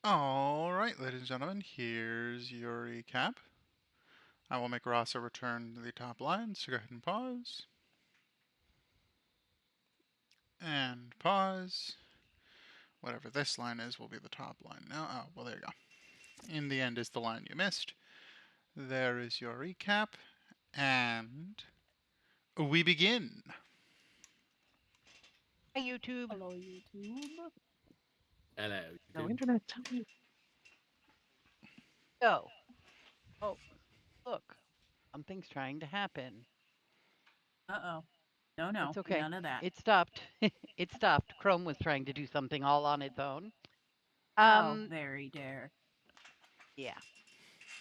All right, ladies and gentlemen, here's your recap. I will make Rasa return to the top line, so go ahead and pause. And pause. Whatever this line is will be the top line now. Oh, well, there you go. In the end is the line you missed. There is your recap, and we begin. Hi, YouTube. Hello, YouTube. Hello. No internet. So, oh, look, something's trying to happen. Uh-oh. No, That's no, okay. none of that. It stopped. It stopped. Chrome was trying to do something all on its own. How Um, very dare. yeah.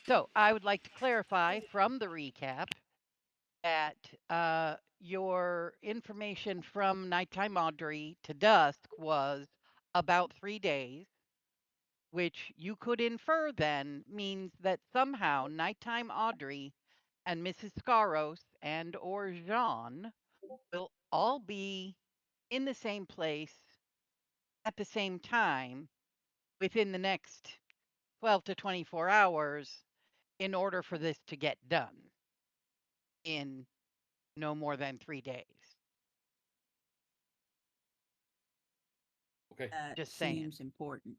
So, I would like to clarify from the recap that your information from Nighttime Audrey to Dusk was about 3 days, which you could infer then means that somehow Nighttime Audrey and Mrs. Scaros and or Jean will all be in the same place at the same time within the next 12 to 24 hours in order for this to get done in no more than 3 days. Okay. That Just saying. seems important.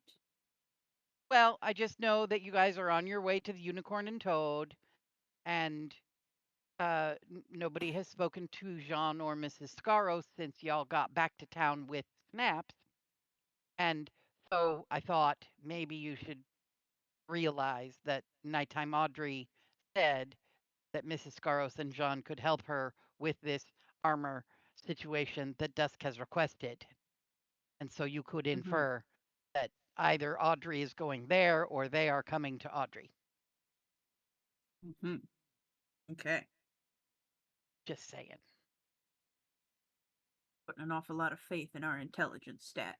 Well, I just know that you guys are on your way to the Unicorn and Toad, and nobody has spoken to Jean or Mrs. Scaros since y'all got back to town with Snaps. And so I thought maybe you should realize that Nighttime Audrey said that Mrs. Scaros and Jean could help her with this armor situation that Dusk has requested. And so you could infer that either Audrey is going there or they are coming to Audrey. Mm-hmm. Okay. Just saying. Putting an awful lot of faith in our intelligence stat.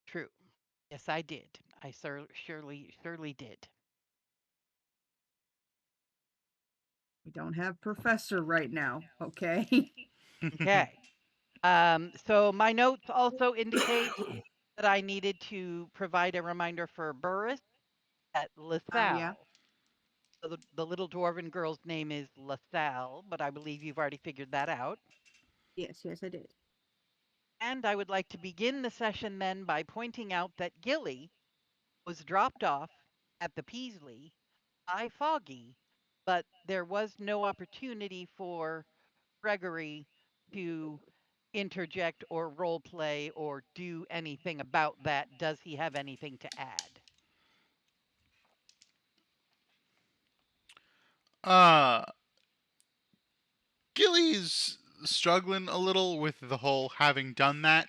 True. Yes, I did. I surely did. We don't have Professor right now, okay? Okay. So my notes also indicate that I needed to provide a reminder for Burris at LaSalle. Yeah. So the little dwarven girl's name is LaSalle, but I believe you've already figured that out. Yes, I did. And I would like to begin the session then by pointing out that Gilly was dropped off at the Peasley by Foggy, but there was no opportunity for Gregory to interject or role play or do anything about that. Does he have anything to add? Uh, Gilly's struggling a little with the whole having done that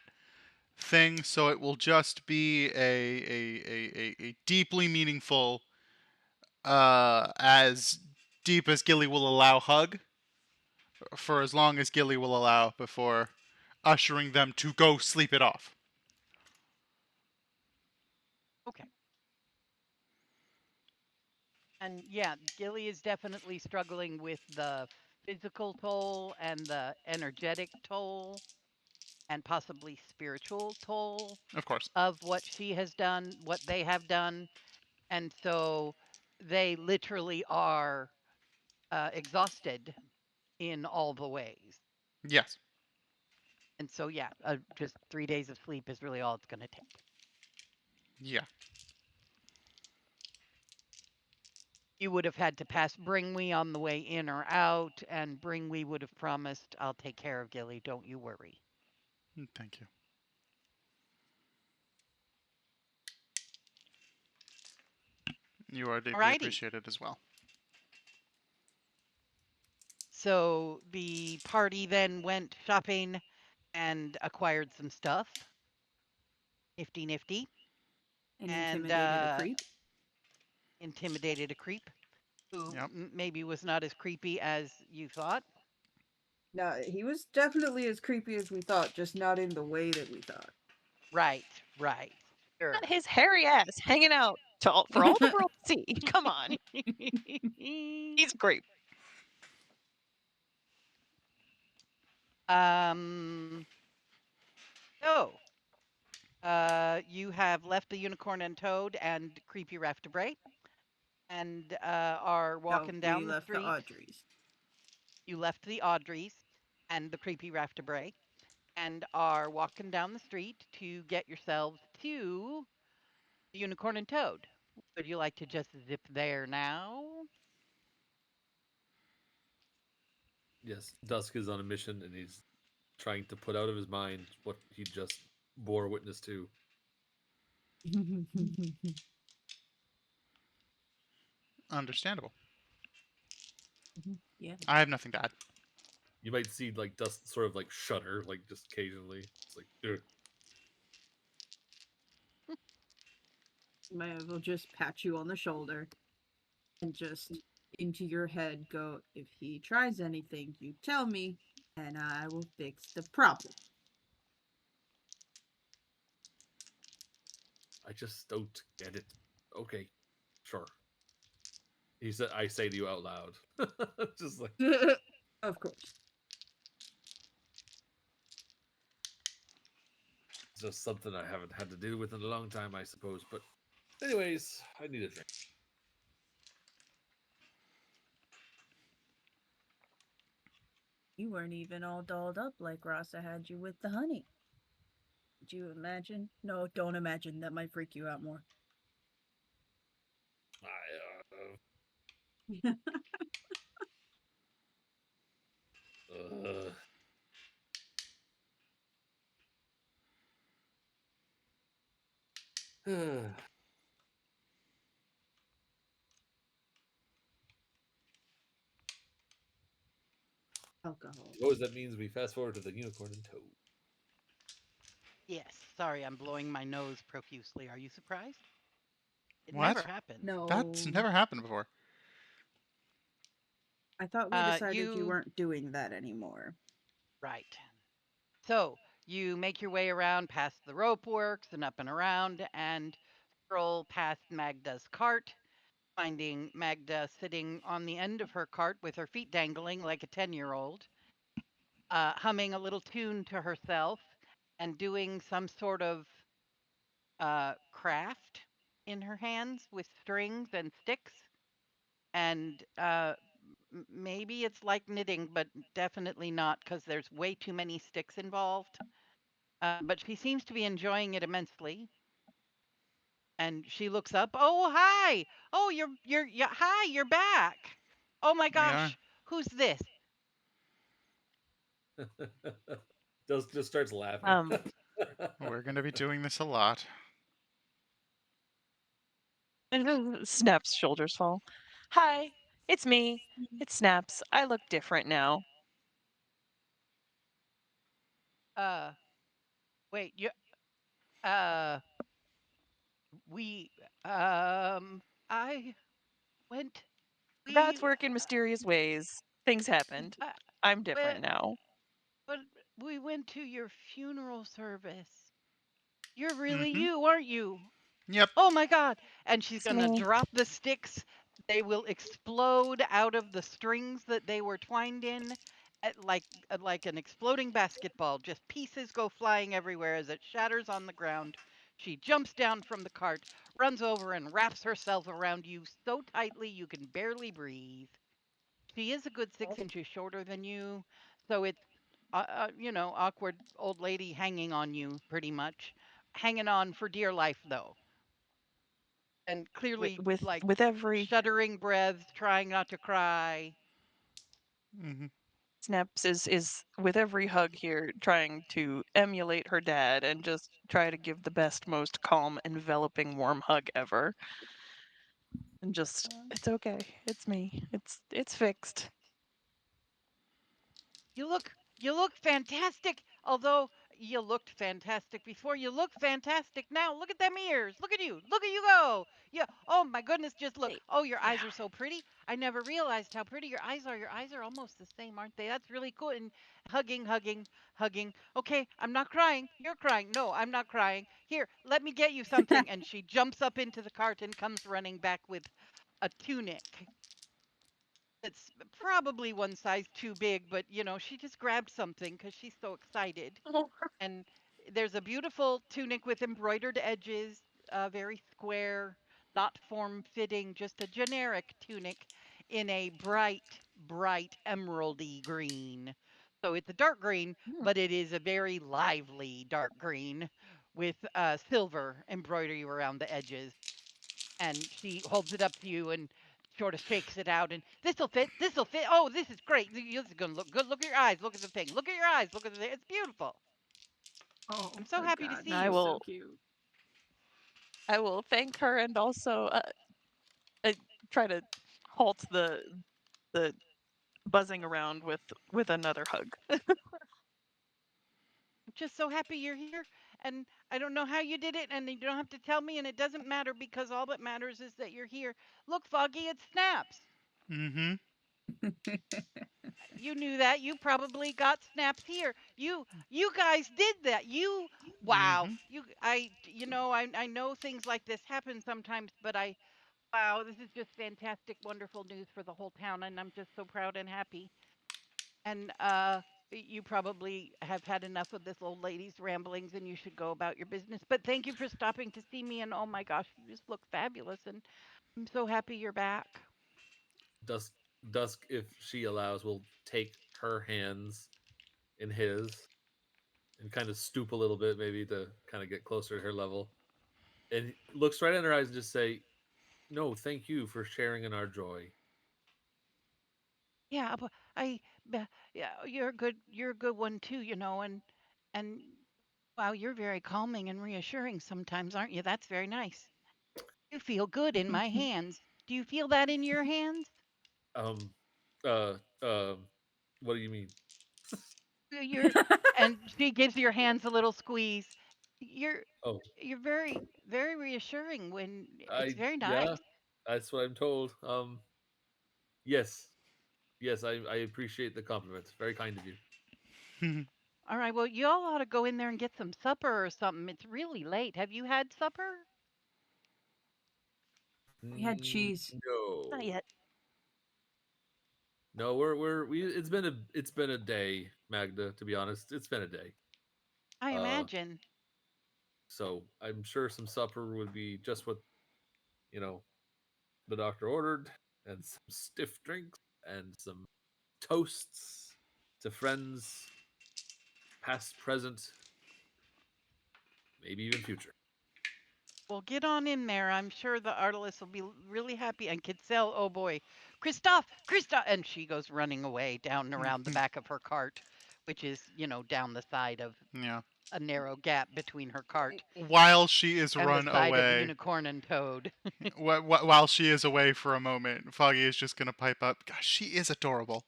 thing, so it will just be a deeply meaningful, as deep as Gilly will allow hug, for as long as Gilly will allow before ushering them to go sleep it off. Okay. And yeah, Gilly is definitely struggling with the physical toll and the energetic toll and possibly spiritual toll Of course. of what she has done, what they have done. And so they literally are exhausted in all the ways. Yes. And so, yeah, just 3 days of sleep is really all it's going to take. Yeah. You would have had to pass Bringwe on the way in or out, and Bringwe would have promised, I'll take care of Gilly, don't you worry. Thank you. You are deeply Alrighty. appreciated as well. So the party then went shopping and acquired some stuff. Nifty, nifty. And And intimidated a creep. intimidated a creep who Yep. maybe was not as creepy as you thought. No, he was definitely as creepy as we thought, just not in the way that we thought. Right, right. Sure. Not his hairy ass hanging out for all the world to see. Come on. He's a creep. So You have left the unicorn and toad and creepy Rafterbray, and are walking we down the left street. the Audreys. You left the Audreys and the creepy Rafterbray, and are walking down the street to get yourselves to the unicorn and toad. Would you like to just zip there now? Yes, Dusk is on a mission and he's trying to put out of his mind what he just bore witness to. Understandable. Yeah. I have nothing to add. You might see like Dusk sort of like shudder, like just occasionally. It's like, ugh. Might as well just pat you on the shoulder and just into your head go, if he tries anything, you tell me, and I will fix the problem. I just don't get it. Okay, sure. He said, I say to you out loud. Just like, Of course. it's just something I haven't had to deal with in a long time, I suppose. But, anyways, I need a drink. You weren't even all dolled up like Rasa had you with the honey. Did you imagine? No, don't imagine. That might freak you out more. Uh, Alcohol. suppose that means we fast forward to the unicorn and toad. Yes. Sorry, I'm blowing my nose profusely. Are you surprised? It What? never happens. No. That's never happened before. I thought we decided you you- weren't doing that anymore. Right. So you make your way around past the rope works and up and around and stroll past Magda's cart, finding Magda sitting on the end of her cart with her feet dangling like a 10-year-old, humming a little tune to herself and doing some sort of craft in her hands with strings and sticks. And maybe it's like knitting, but definitely not because there's way too many sticks involved. But she seems to be enjoying it immensely. And she looks up. Oh, hi. Oh, hi, you're back. Oh my We are. gosh. Who's this? Just starts laughing. We're going to be doing this a lot. And Snap's shoulders fall. Hi, it's me. It's Snaps. I look different now. Wait, you uh we I went Gods we work in mysterious ways. Things happened. uh, I'm different but now. but we went to your funeral service. You're really Mm-hmm. you, aren't you? Yep. Oh my god. And she's It's going to me. drop the sticks. They will explode out of the strings that they were twined in like an exploding basketball. Just pieces go flying everywhere as it shatters on the ground. She jumps down from the cart, runs over and wraps herself around you so tightly you can barely breathe. She is a good 6 inches shorter than you, so it's awkward old lady hanging on you pretty much. Hanging on for dear life though. And clearly like With every shuddering breaths, trying not to cry. Mm-hmm. Snaps is with every hug here trying to emulate her dad and just try to give the best, most calm, enveloping, warm hug ever. And just it's okay. It's me. It's fixed. You look fantastic. Although you looked fantastic before, you look fantastic now. Look at them ears. Look at you. Look at you go. Yeah. Oh my goodness, just look. Oh, your eyes Yeah. are so pretty. I never realized how pretty your eyes are. Your eyes are almost the same, aren't they? That's really cool. And hugging, hugging, hugging. Okay, I'm not crying. You're crying. No, I'm not crying. Here, let me get you something. And she jumps up into the cart and comes running back with a tunic. It's probably one size too big, but she just grabbed something because she's so excited, Oh, and there's a beautiful tunic with embroidered edges, very square, not form-fitting, just a generic tunic in a bright emeraldy green. So it's a dark green, Hmm. but it is a very lively dark green with silver embroidery around the edges. And she holds it up to you and sort of shakes it out and this'll fit, this'll fit. Oh, this is great. This is gonna look good. Look at your eyes. Look at the thing. Look at your eyes. Look at the thing. It's beautiful. Oh I'm so my happy to god, see I she's you. so will cute. I will thank her and also uh, try to halt the buzzing around with another hug. I'm just so happy you're here. And I don't know how you did it, and you don't have to tell me, and it doesn't matter because all that matters is that you're here. Look, Foggy, it snaps. Mm-hmm. You knew that. You probably got snaps here. You guys did that. You wow. Mm-hmm. I know things like this happen sometimes, but wow, this is just fantastic, wonderful news for the whole town, and I'm just so proud and happy. And you probably have had enough of this old lady's ramblings and you should go about your business. But thank you for stopping to see me, and oh my gosh, you just look fabulous, and I'm so happy you're back. Dusk, Dusk, if she allows, will take her hands in his and kind of stoop a little bit, maybe to kind of get closer to her level, and looks right in her eyes and just say, "No, thank you for sharing in our joy." Yeah, but yeah, you're a good one too, and wow, you're very calming and reassuring sometimes, aren't you? That's very nice. You feel good in my hands. Do you feel that in your hands? Um, uh, um, what do you mean? You're and she gives your hands a little squeeze. You're Oh, you're very reassuring when it's very yeah, nice. that's what I'm told. Yes, yes, I appreciate the compliment. Very kind of you. All right, well, you all ought to go in there and get some supper or something. It's really late. Have you had supper? We had cheese. Not No, yet. no, we. It's been a day, Magda. To be honest, it's been a day. I Uh, imagine. so I'm sure some supper would be just what you know the doctor ordered, and some stiff drinks and some toasts to friends, past, present, maybe even future. Well, get on in there. I'm sure the artist will be really happy and could sell. Oh boy, Christoph, Christoph, and she goes running away down and around the back of her cart, which is, down the side of Yeah. a narrow gap between her cart While she is and the run side of away, Unicorn and Toad. while she is away for a moment, Foggy is just gonna pipe up. Gosh, she is adorable.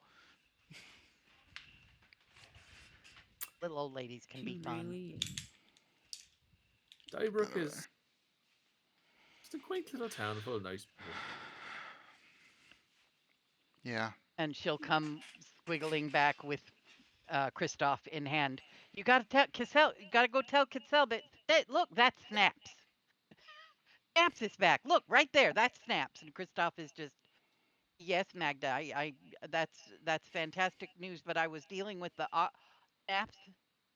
Little old ladies can be She fun. really is. Dybrook is just a quaint little town full of nice people. Yeah. And she'll come squiggling back with Christoph in hand. You got to tell Cassell. You got to go tell Cassell that look, that's Snaps. Snaps is back. Look right there. That's Snaps. And Christoph is just yes, Magda. That's fantastic news. But I was dealing with the Snaps.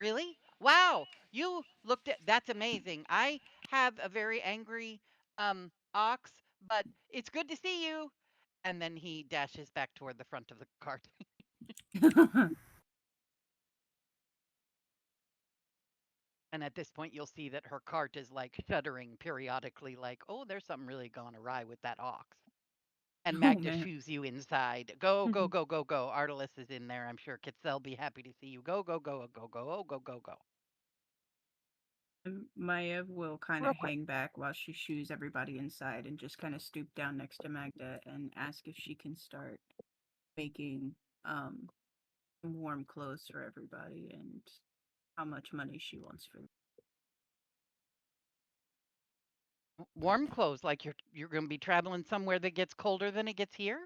Really? Wow. You looked at that's amazing. I have a very angry ox, but it's good to see you. And then he dashes back toward the front of the cart. And at this point, you'll see that her cart is like shuddering periodically, like, oh, there's something really gone awry with that ox. And Oh Magda man. shoos you inside. Go, go, go, go, go. Artelis is in there. I'm sure Kitzel'll be happy to see you. Go, go, go, go, go, oh, go, go, go. And Maiev will kind Real of quick. hang back while she shoos everybody inside and just kind of stoop down next to Magda and ask if she can start making some warm clothes for everybody and how much money she wants for them. Warm clothes, like you're going to be traveling somewhere that gets colder than it gets here.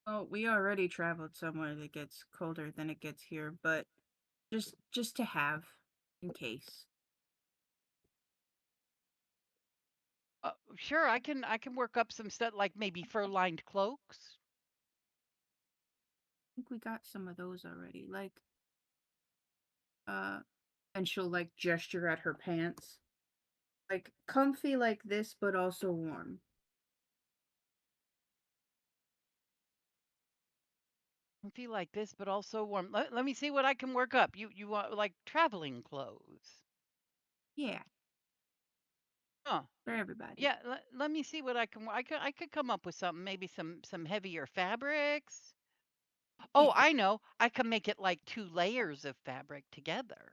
Well, we already traveled somewhere that gets colder than it gets here, but just to have in case. Sure, I can work up some stuff like maybe fur-lined cloaks. I think we got some of those already. Like And she'll like gesture at her pants. Like comfy like this, but also warm. Feel like this, but also warm. Let me see what I can work up. You want like traveling clothes? Yeah, Huh? for everybody. Yeah. Let me see what I can. I could come up with something. Maybe some heavier fabrics. Oh, I know. I can make it like 2 layers of fabric together.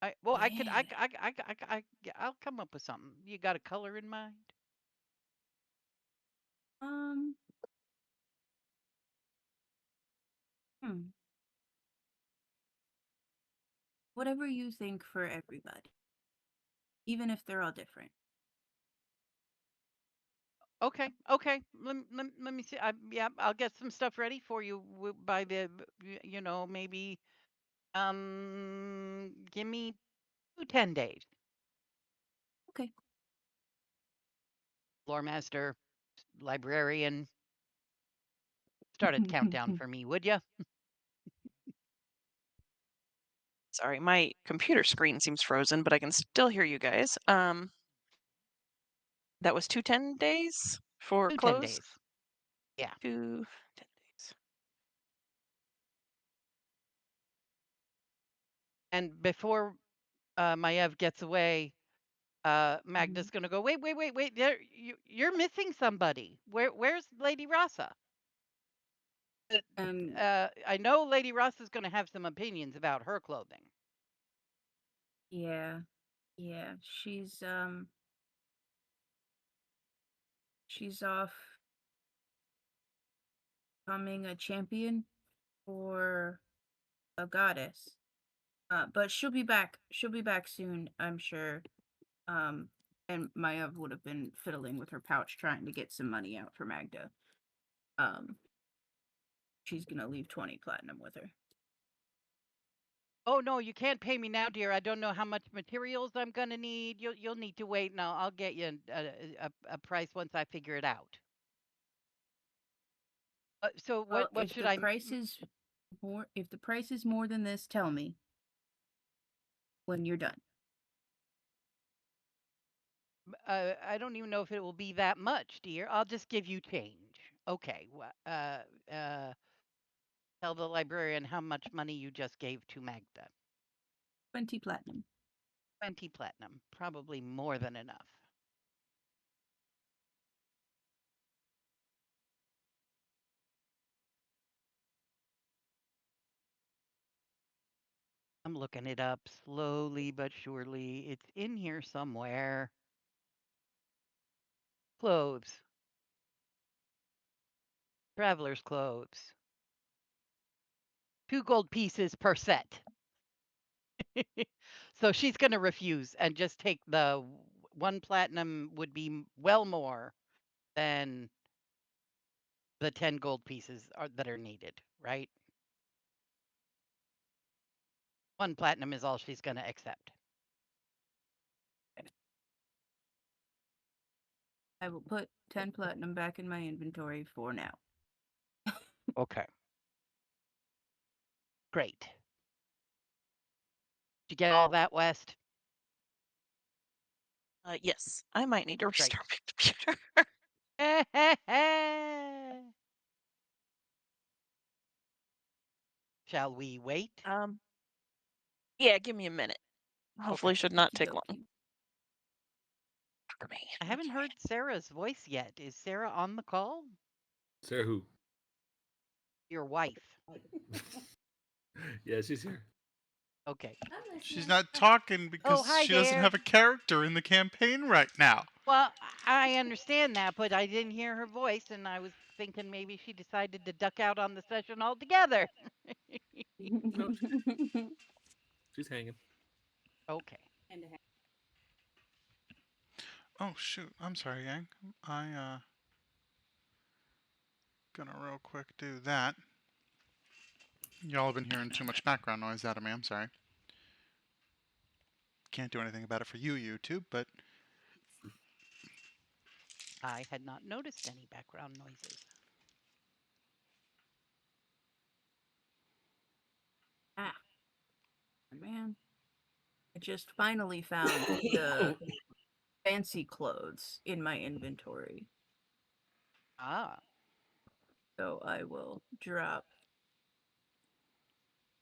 I could. Yeah. Yeah, I'll come up with something. You got a color in mind? Um. Hmm. Whatever you think for everybody, even if they're all different. Okay. Okay. Let me see. Yeah, I'll get some stuff ready for you by the maybe give me 10 days. Okay. Lore master, librarian, start a countdown for me, would you? Sorry, my computer screen seems frozen, but I can still hear you guys. That was 10 days for 10 close? days. Yeah. 10 days. And before Maiev gets away, Magda's gonna go, wait, you're missing somebody. Where's Lady Rasa? And I know Lady Rasa's gonna have some opinions about her clothing. yeah, she's off becoming a champion for a goddess. But she'll be back. She'll be back soon, I'm sure. And Maya would have been fiddling with her pouch trying to get some money out for Magda. She's gonna leave 20 platinum with her. Oh no, you can't pay me now, dear. I don't know how much materials I'm gonna need. You'll need to wait. Now I'll get you a price once I figure it out. So Well, what if should the I? price is more than this, tell me when you're done. I don't even know if it will be that much, dear. I'll just give you change. Okay. Tell the librarian how much money you just gave to Magda. 20 platinum. 20 platinum. Probably more than enough. I'm looking it up slowly but surely. It's in here somewhere. Clothes. Traveler's clothes. 2 gold pieces per set. So she's going to refuse and just take the 1 platinum would be well more than the 10 gold pieces that are needed, right? 1 platinum is all she's going to accept. I will put 10 platinum back in my inventory for now. Okay. Great. Did you get all that, West? Yes, I might need to Great. restart my computer. Shall we wait? Yeah, give me a minute. Hopefully, Okay. should not take Okey-dokey. long. For me. I haven't heard Sarah's voice yet. Is Sarah on the call? Sarah who? Your wife. Yeah, she's here. Okay. She's not talking because hi she doesn't there. have a character in the campaign right now. Well, I understand that, but I didn't hear her voice, and I was thinking maybe she decided to duck out on the session altogether. She's hanging. Okay. Oh shoot, I'm sorry, Yang. Gonna real quick do that. Y'all have been hearing too much background noise out of me, I'm sorry. Can't do anything about it for you, YouTube, but I had not noticed any background noises. man. I just finally found the fancy clothes in my inventory. Ah. So I will drop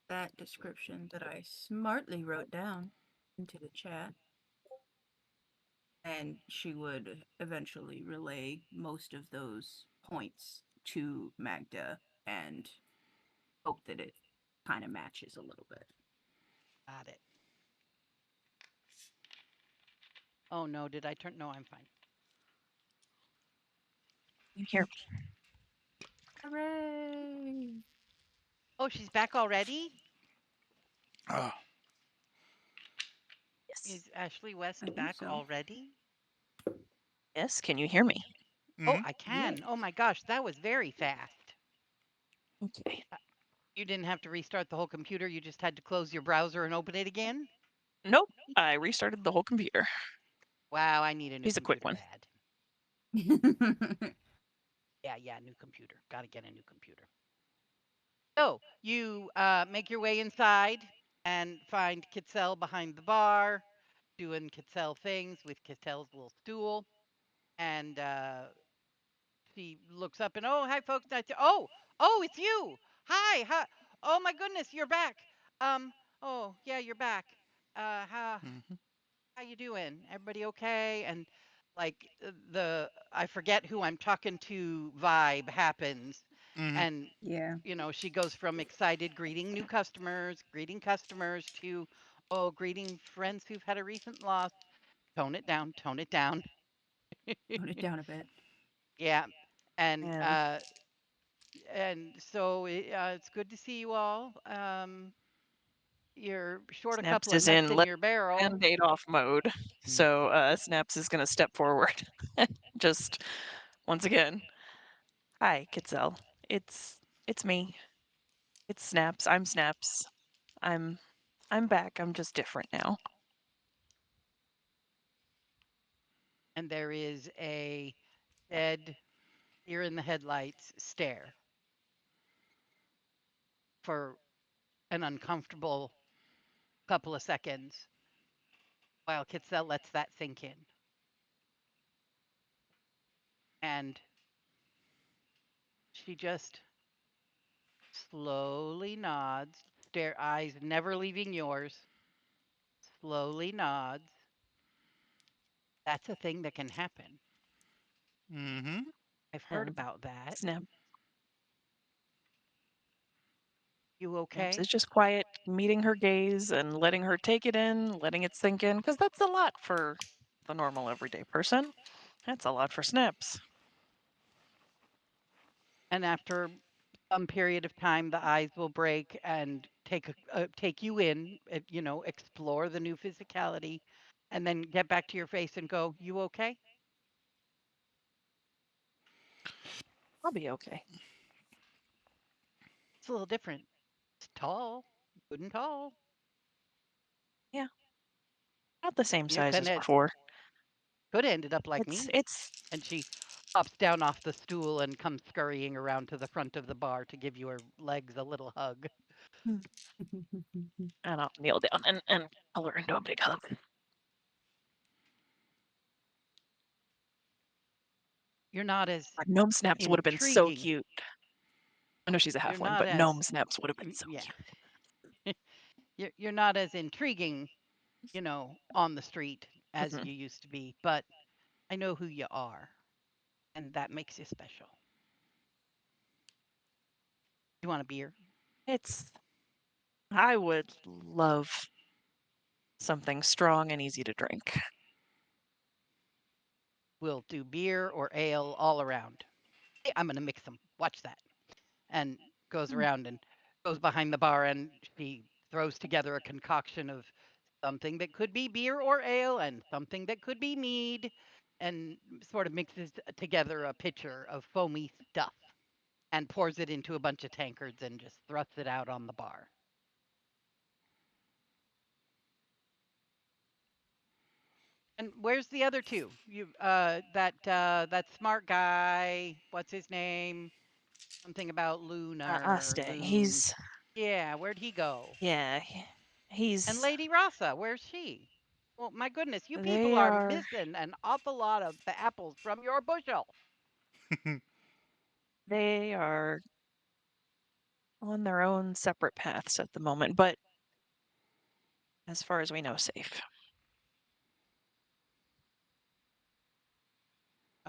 that description that I smartly wrote down into the chat. And she would eventually relay most of those points to Magda and hope that it kind of matches a little bit. Got it. Oh no, did I turn? No, I'm fine. You hear me? Hooray! Oh, she's back already? Oh, Yes. Is Ashley West I think back so. already? Yes, can you hear me? Oh, mhm. I can. Oh my gosh, that was very fast. Okay. You didn't have to restart the whole computer. You just had to close your browser and open it again? Nope. I restarted the whole computer. Wow, I need a new She's a quick computer one. bad. Yeah, new computer. Got to get a new computer. So you make your way inside and find Kitzel behind the bar, doing Kitzel things with Kitzel's little stool. And she looks up and, oh, hi, folks. Nice to, oh, it's you. Hi. Oh, my goodness, you're back. Oh, yeah, you're back. How Mhm. you doing? Everybody okay? And like I forget who I'm talking to vibe happens, Mhm. and Yeah. she goes from excited greeting customers to, oh, greeting friends who've had a recent loss. Tone it down. Tone it down a bit. Yeah, and And uh, and so it's good to see you all. You're short a Snaps couple of is nuts in in let your barrel. Band-Aid off mode. So Snaps is gonna step forward. Just once again. Hi, Kitzel. It's me. It's Snaps. I'm Snaps. I'm back. I'm just different now. And there is a dead deer in the headlights stare for an uncomfortable couple of seconds while Kitzel lets that sink in. And she just slowly nods, stare eyes never leaving yours, slowly nods. That's a thing that can happen. Mhm. I've heard And about that. Snaps You is okay? just quiet, meeting her gaze and letting her take it in, letting it sink in, because that's a lot for the normal everyday person. That's a lot for Snaps. And after some period of time, the eyes will break and take you in, explore the new physicality, and then get back to your face and go, "You okay?" I'll be okay. It's a little different. It's tall, good and tall. Yeah, not the same You're size as gonna before. could have ended up like It's me. it's And she hops down off the stool and comes scurrying around to the front of the bar to give your legs a little hug. and I'll kneel down and pull her into a big hug. You're not as Gnome Snaps would have been so intriguing. cute. I know she's a You're halfling, not but as Gnome Snaps would have been so yeah. cute. You're not as intriguing, on the street as Mhm. you used to be, but I know who you are, and that makes you special. You want a beer? It's I would love something strong and easy to drink. We'll do beer or ale all around. Hey, I'm gonna mix them. Watch that. And goes Hmm. around and goes behind the bar, and she throws together a concoction of something that could be beer or ale and something that could be mead, and sort of mixes together a pitcher of foamy stuff and pours it into a bunch of tankards and just thrusts it out on the bar. And where's the other two? That smart guy, what's his name? Something about lunar, Aste. loon. He's Yeah, where'd he go? yeah. He's And Lady Rasa, where's she? Well, my goodness, you people they are are missing an awful lot of the apples from your bushel. they are on their own separate paths at the moment, but as far as we know, safe.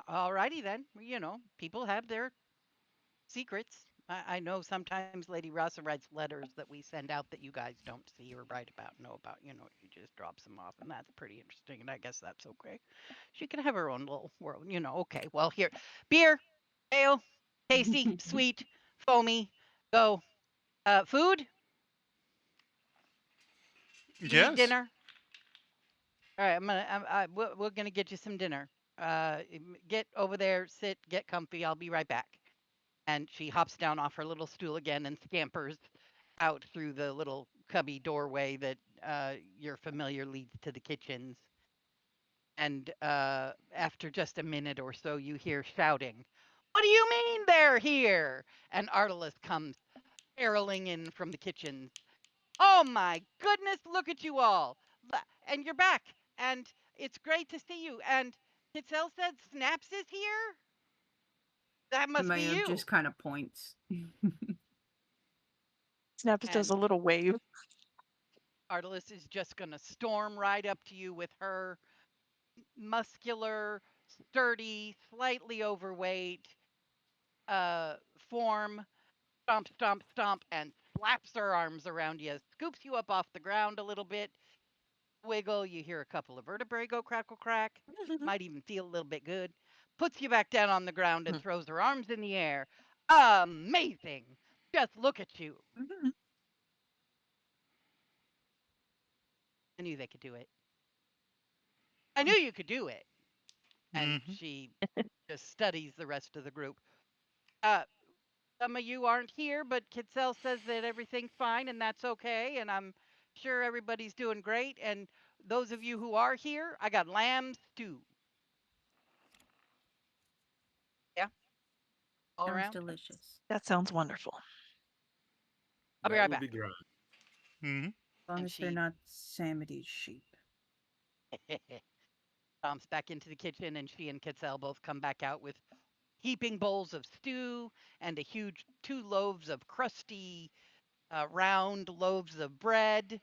Alrighty then. You know, people have their secrets. I know sometimes Lady Rasa writes letters that we send out that you guys don't see or write about, know about. You know, she just drops them off, and that's pretty interesting. And I guess that's okay. She can have her own little world. You know, okay. Well, here, beer, ale, tasty, sweet, foamy. Go. Food. You need Yes. dinner. All right, we're gonna get you some dinner. Get over there, sit, get comfy. I'll be right back. And she hops down off her little stool again and scampers out through the little cubby doorway that you're familiar leads to the kitchens. And after just a minute or so, you hear shouting, "What do you mean they're here?" And Artemis comes barreling in from the kitchen. "Oh my goodness, look at you all. And you're back. And it's great to see you. And Kitzel said Snaps is here? That must be Mayo you." just kind of points. Snaps does a And little wave. Artemis is just going to storm right up to you with her muscular, sturdy, slightly overweight form. Stomp, stomp, stomp, and slaps her arms around you, scoops you up off the ground a little bit, wiggle. You hear a couple of vertebrae go crackle crack. Might even feel a little bit good. Puts you back down on the ground and throws her arms in the air. Amazing. Just look at you. I knew they could do it. I knew you could do it. And Mm-hmm. she just studies the rest of the group. Uh, some of you aren't here, but Kitzel says that everything's fine and that's okay. And I'm sure everybody's doing great. And those of you who are here, I got lamb stew. Yeah, all Sounds around. delicious. That sounds wonderful. I'll be That right would back. be grand. Mm-hmm. As long And as they're she not Samity's sheep. stomps back into the kitchen, and she and Kitzel both come back out with heaping bowls of stew and a huge 2 loaves of crusty, round loaves of bread,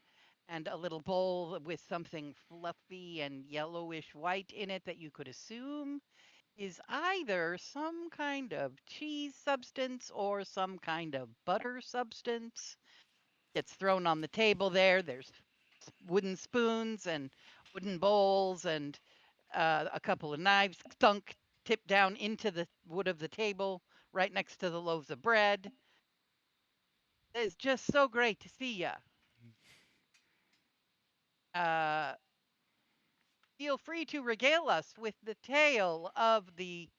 and a little bowl with something fluffy and yellowish white in it that you could assume is either some kind of cheese substance or some kind of butter substance. Gets thrown on the table there. There's wooden spoons and wooden bowls and a couple of knives sunk tipped down into the wood of the table right next to the loaves of bread. It's just so great to see you. Uh, feel free to regale us with the tale of the.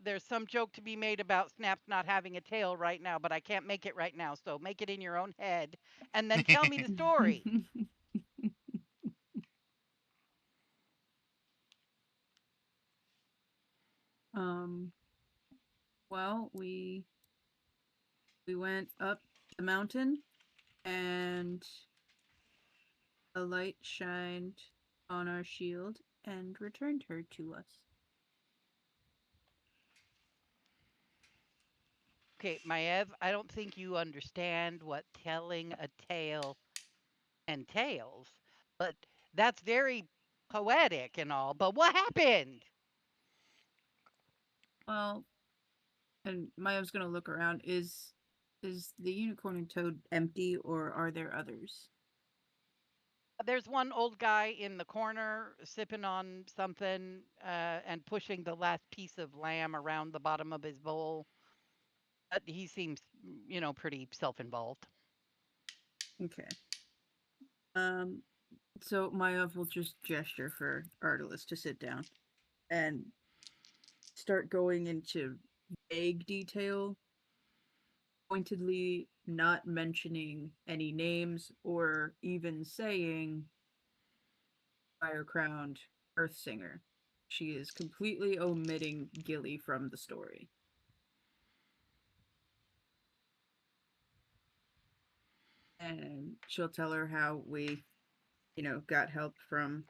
There's some joke to be made about Snaps not having a tail right now, but I can't make it right now. So make it in your own head and then tell me the story. um well, we went up the mountain and a light shined on our shield and returned her to us. Okay, Maev, I don't think you understand what telling a tale entails, but that's very poetic and all. But what happened? Well, and Maya's gonna look around. Is the unicorn and toad empty, or are there others? There's one old guy in the corner sipping on something and pushing the last piece of lamb around the bottom of his bowl. He seems, pretty self-involved. Okay. Um, so Maya will just gesture for Artemis to sit down and start going into vague detail, pointedly not mentioning any names or even saying Fire Crowned Earth Singer. She is completely omitting Gilly from the story. And she'll tell her how we, got help from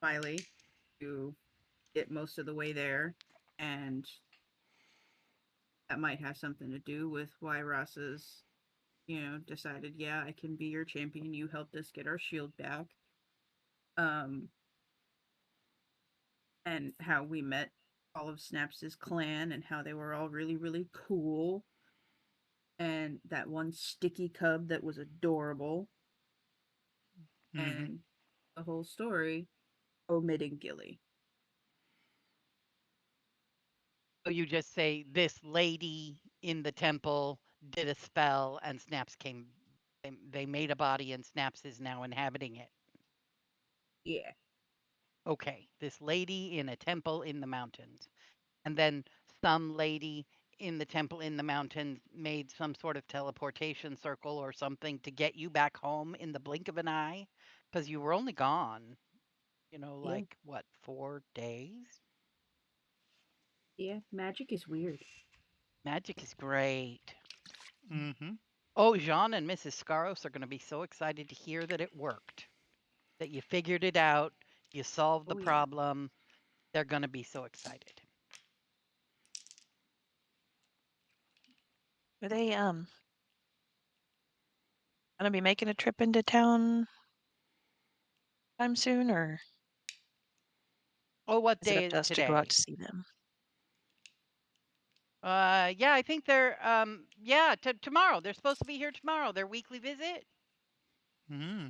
Miley to get most of the way there. And that might have something to do with why Ross's, decided, yeah, I can be your champion. You helped us get our shield back. And how we met all of Snaps's clan and how they were all really, really cool. And that one sticky cub that was adorable. Mm-hmm. And the whole story, omitting Gilly. So you just say this lady in the temple did a spell and Snaps came. They made a body and Snaps is now inhabiting it. Yeah. Okay, this lady in a temple in the mountains. And then some lady in the temple in the mountains made some sort of teleportation circle or something to get you back home in the blink of an eye because you were only gone, Yeah. like what, 4 days? Yeah. Magic is weird. Magic is great. Mm-hmm. Oh, Jean and Mrs. Scaros are going to be so excited to hear that it worked, that you figured it out, you solved the Oh, yeah. problem. They're going to be so excited. Are they gonna be making a trip into town time soon, or Oh, what is it day up is to us to go out today? to see them? Yeah, I think they're yeah, tomorrow. They're supposed to be here tomorrow. Their weekly visit. Mm-hmm.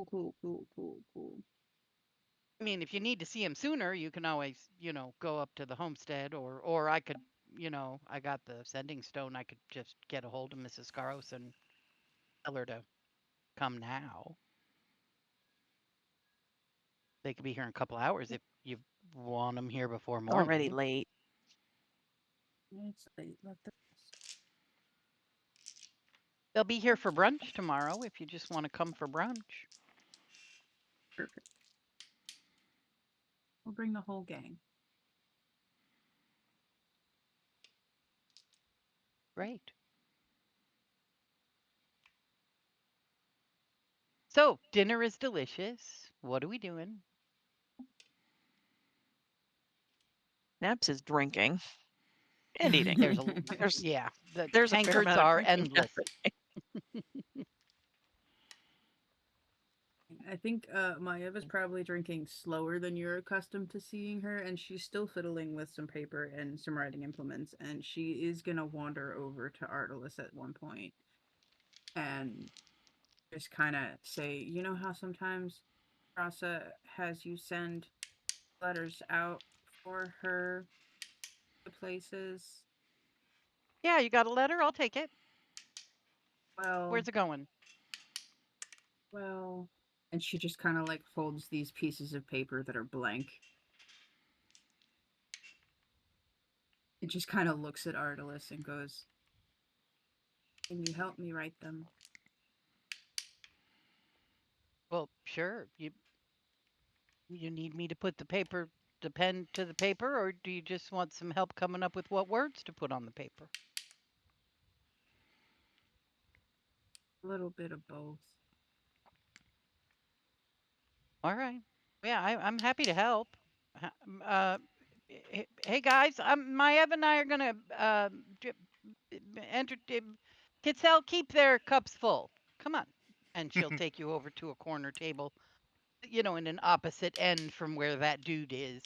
Cool. I mean, if you need to see him sooner, you can always, go up to the homestead or I could, I got the sending stone. I could just get a hold of Mrs. Scaros and tell her to come now. They could be here in a couple hours if you want them here before Already morning. late. It's late. Let the They'll be here for brunch tomorrow if you just want to come for brunch. perfect. We'll bring the whole gang. Great. So, dinner is delicious. What are we doing? Naps is drinking and eating. There's a There's yeah, the there's a fair tankards amount of are drinking endless. I think Maeva's probably drinking slower than you're accustomed to seeing her, and she's still fiddling with some paper and some writing implements, and she is gonna wander over to Artelis at one point and just kind of say, you know how sometimes Rasa has you send letters out for her to places? Yeah, you got a letter? I'll take it. Well, Where's it going? well, and she just kind of like folds these pieces of paper that are blank. It just kind of looks at Artelis and goes, "Can you help me write them?" Well, sure. You need me to put the pen to the paper, or do you just want some help coming up with what words to put on the paper? A little bit of both. All right. Yeah, I'm happy to help. Hey guys, Maiev and I are gonna enter. Kitzel, keep their cups full. Come on, and she'll take you over to a corner table, in an opposite end from where that dude is,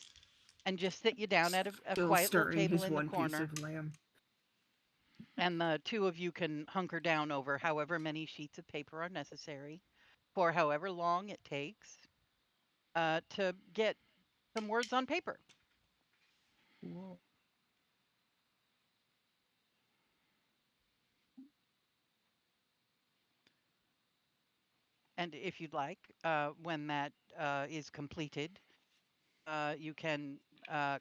and just sit you down at a Still quiet little stirring table his in the one piece corner, of lamb. and the two of you can hunker down over however many sheets of paper are necessary for however long it takes to get some words on paper. Cool. And if you'd like, when that is completed, you can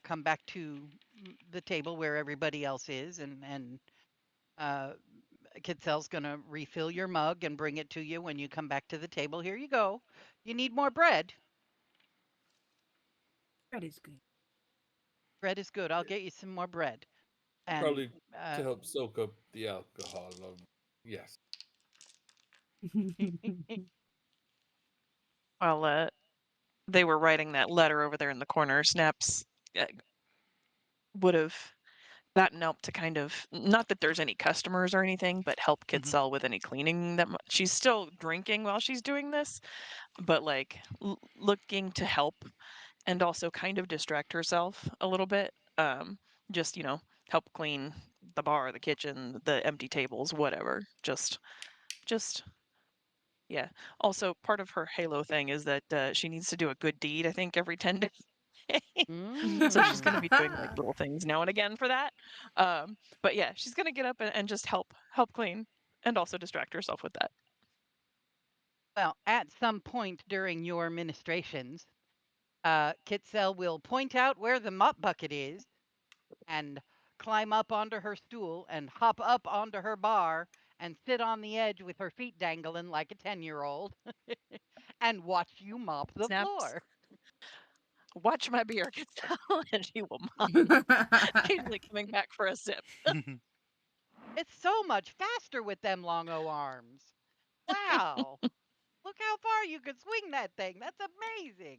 come back to the table where everybody else is, and Kitzel's going to refill your mug and bring it to you when you come back to the table. Here you go. You need more bread. Bread is good. Bread is good. I'll get you some more bread. And Probably to help soak up the alcohol. Yes. While they were writing that letter over there in the corner, Snaps would have gotten up to kind of, not that there's any customers or anything, but help Kitsell with any cleaning that she's still drinking while she's doing this, but like looking to help and also kind of distract herself a little bit. Just, help clean the bar, the kitchen, the empty tables, whatever. Just yeah. Also, part of her Halo thing is that she needs to do a good deed, I think, every 10 days. So she's going to be doing like little things now and again for that. But yeah, she's going to get up and just help clean and also distract herself with that. Well, at some point during your ministrations, Kitsell will point out where the mop bucket is and climb up onto her stool and hop up onto her bar and sit on the edge with her feet dangling like a 10-year-old and watch you mop the Snaps. floor. Watch my beer, Kitsell, and she will mop. Occasionally coming back for a sip. It's so much faster with them long O arms. Wow. Look how far you can swing that thing. That's amazing.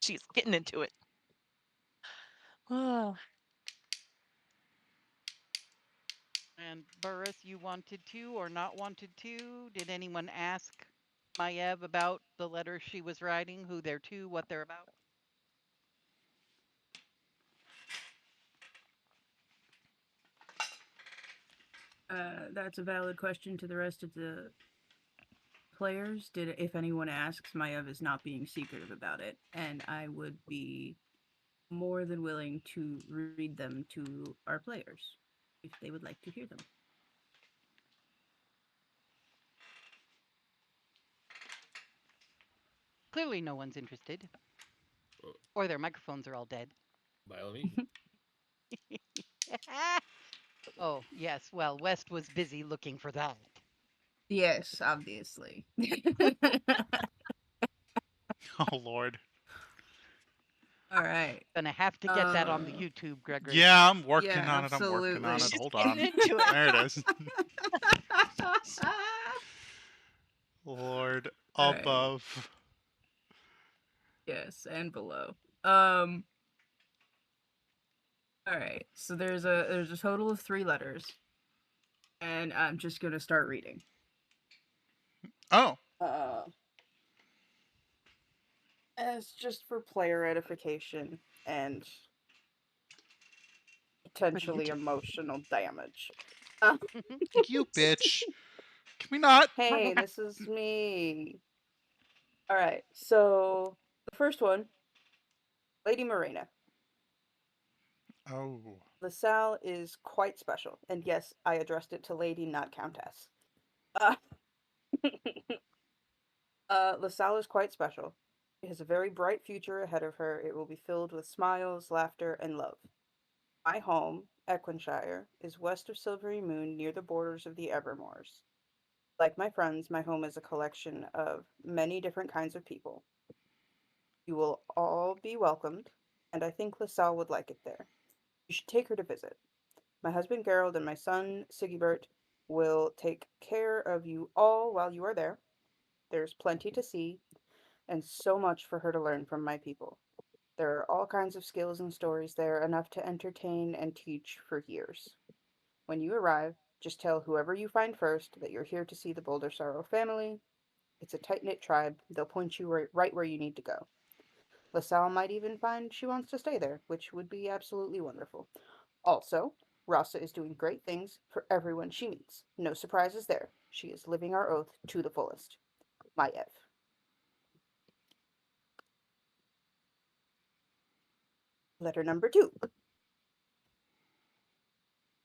She's getting into it. Oh. And Burris, you wanted to or not wanted to? Did anyone ask Maiev about the letters she was writing, who they're to, what they're about? That's a valid question to the rest of the players. If anyone asks, Maiev is not being secretive about it, and I would be more than willing to read them to our players if they would like to hear them. Clearly no one's interested. Or their microphones are all dead. By all means. Oh, yes. Well, West was busy looking for that. Yes, obviously. Oh Lord. All right. Gonna have to get that on the YouTube, Gregory. Yeah, I'm working Yeah, on it. I'm working on it. absolutely. Hold Getting on. into it. There it is. Lord All right. above. Yes, and below. All right. So there's a total of 3 letters, and I'm just gonna start reading. Oh. As just for player edification and potentially emotional damage. You bitch. Can we not? Hey, this is me. All right. So the first one, Lady Morena. Oh. LaSalle is quite special, and yes, I addressed it to Lady, not Countess. LaSalle is quite special. She has a very bright future ahead of her. It will be filled with smiles, laughter, and love. My home, Equinshire, is west of Silvery Moon near the borders of the Evermoors. Like my friends, my home is a collection of many different kinds of people. You will all be welcomed, and I think LaSalle would like it there. You should take her to visit. My husband Gerald and my son Sigibert will take care of you all while you are there. There's plenty to see, and so much for her to learn from my people. There are all kinds of skills and stories there, enough to entertain and teach for years. When you arrive, just tell whoever you find first that you're here to see the Boulder Sorrow family. It's a tight-knit tribe. They'll point you right where you need to go. LaSalle might even find she wants to stay there, which would be absolutely wonderful. Also, Rasa is doing great things for everyone she meets. No surprises there. She is living our oath to the fullest. Maiev. Letter number 2.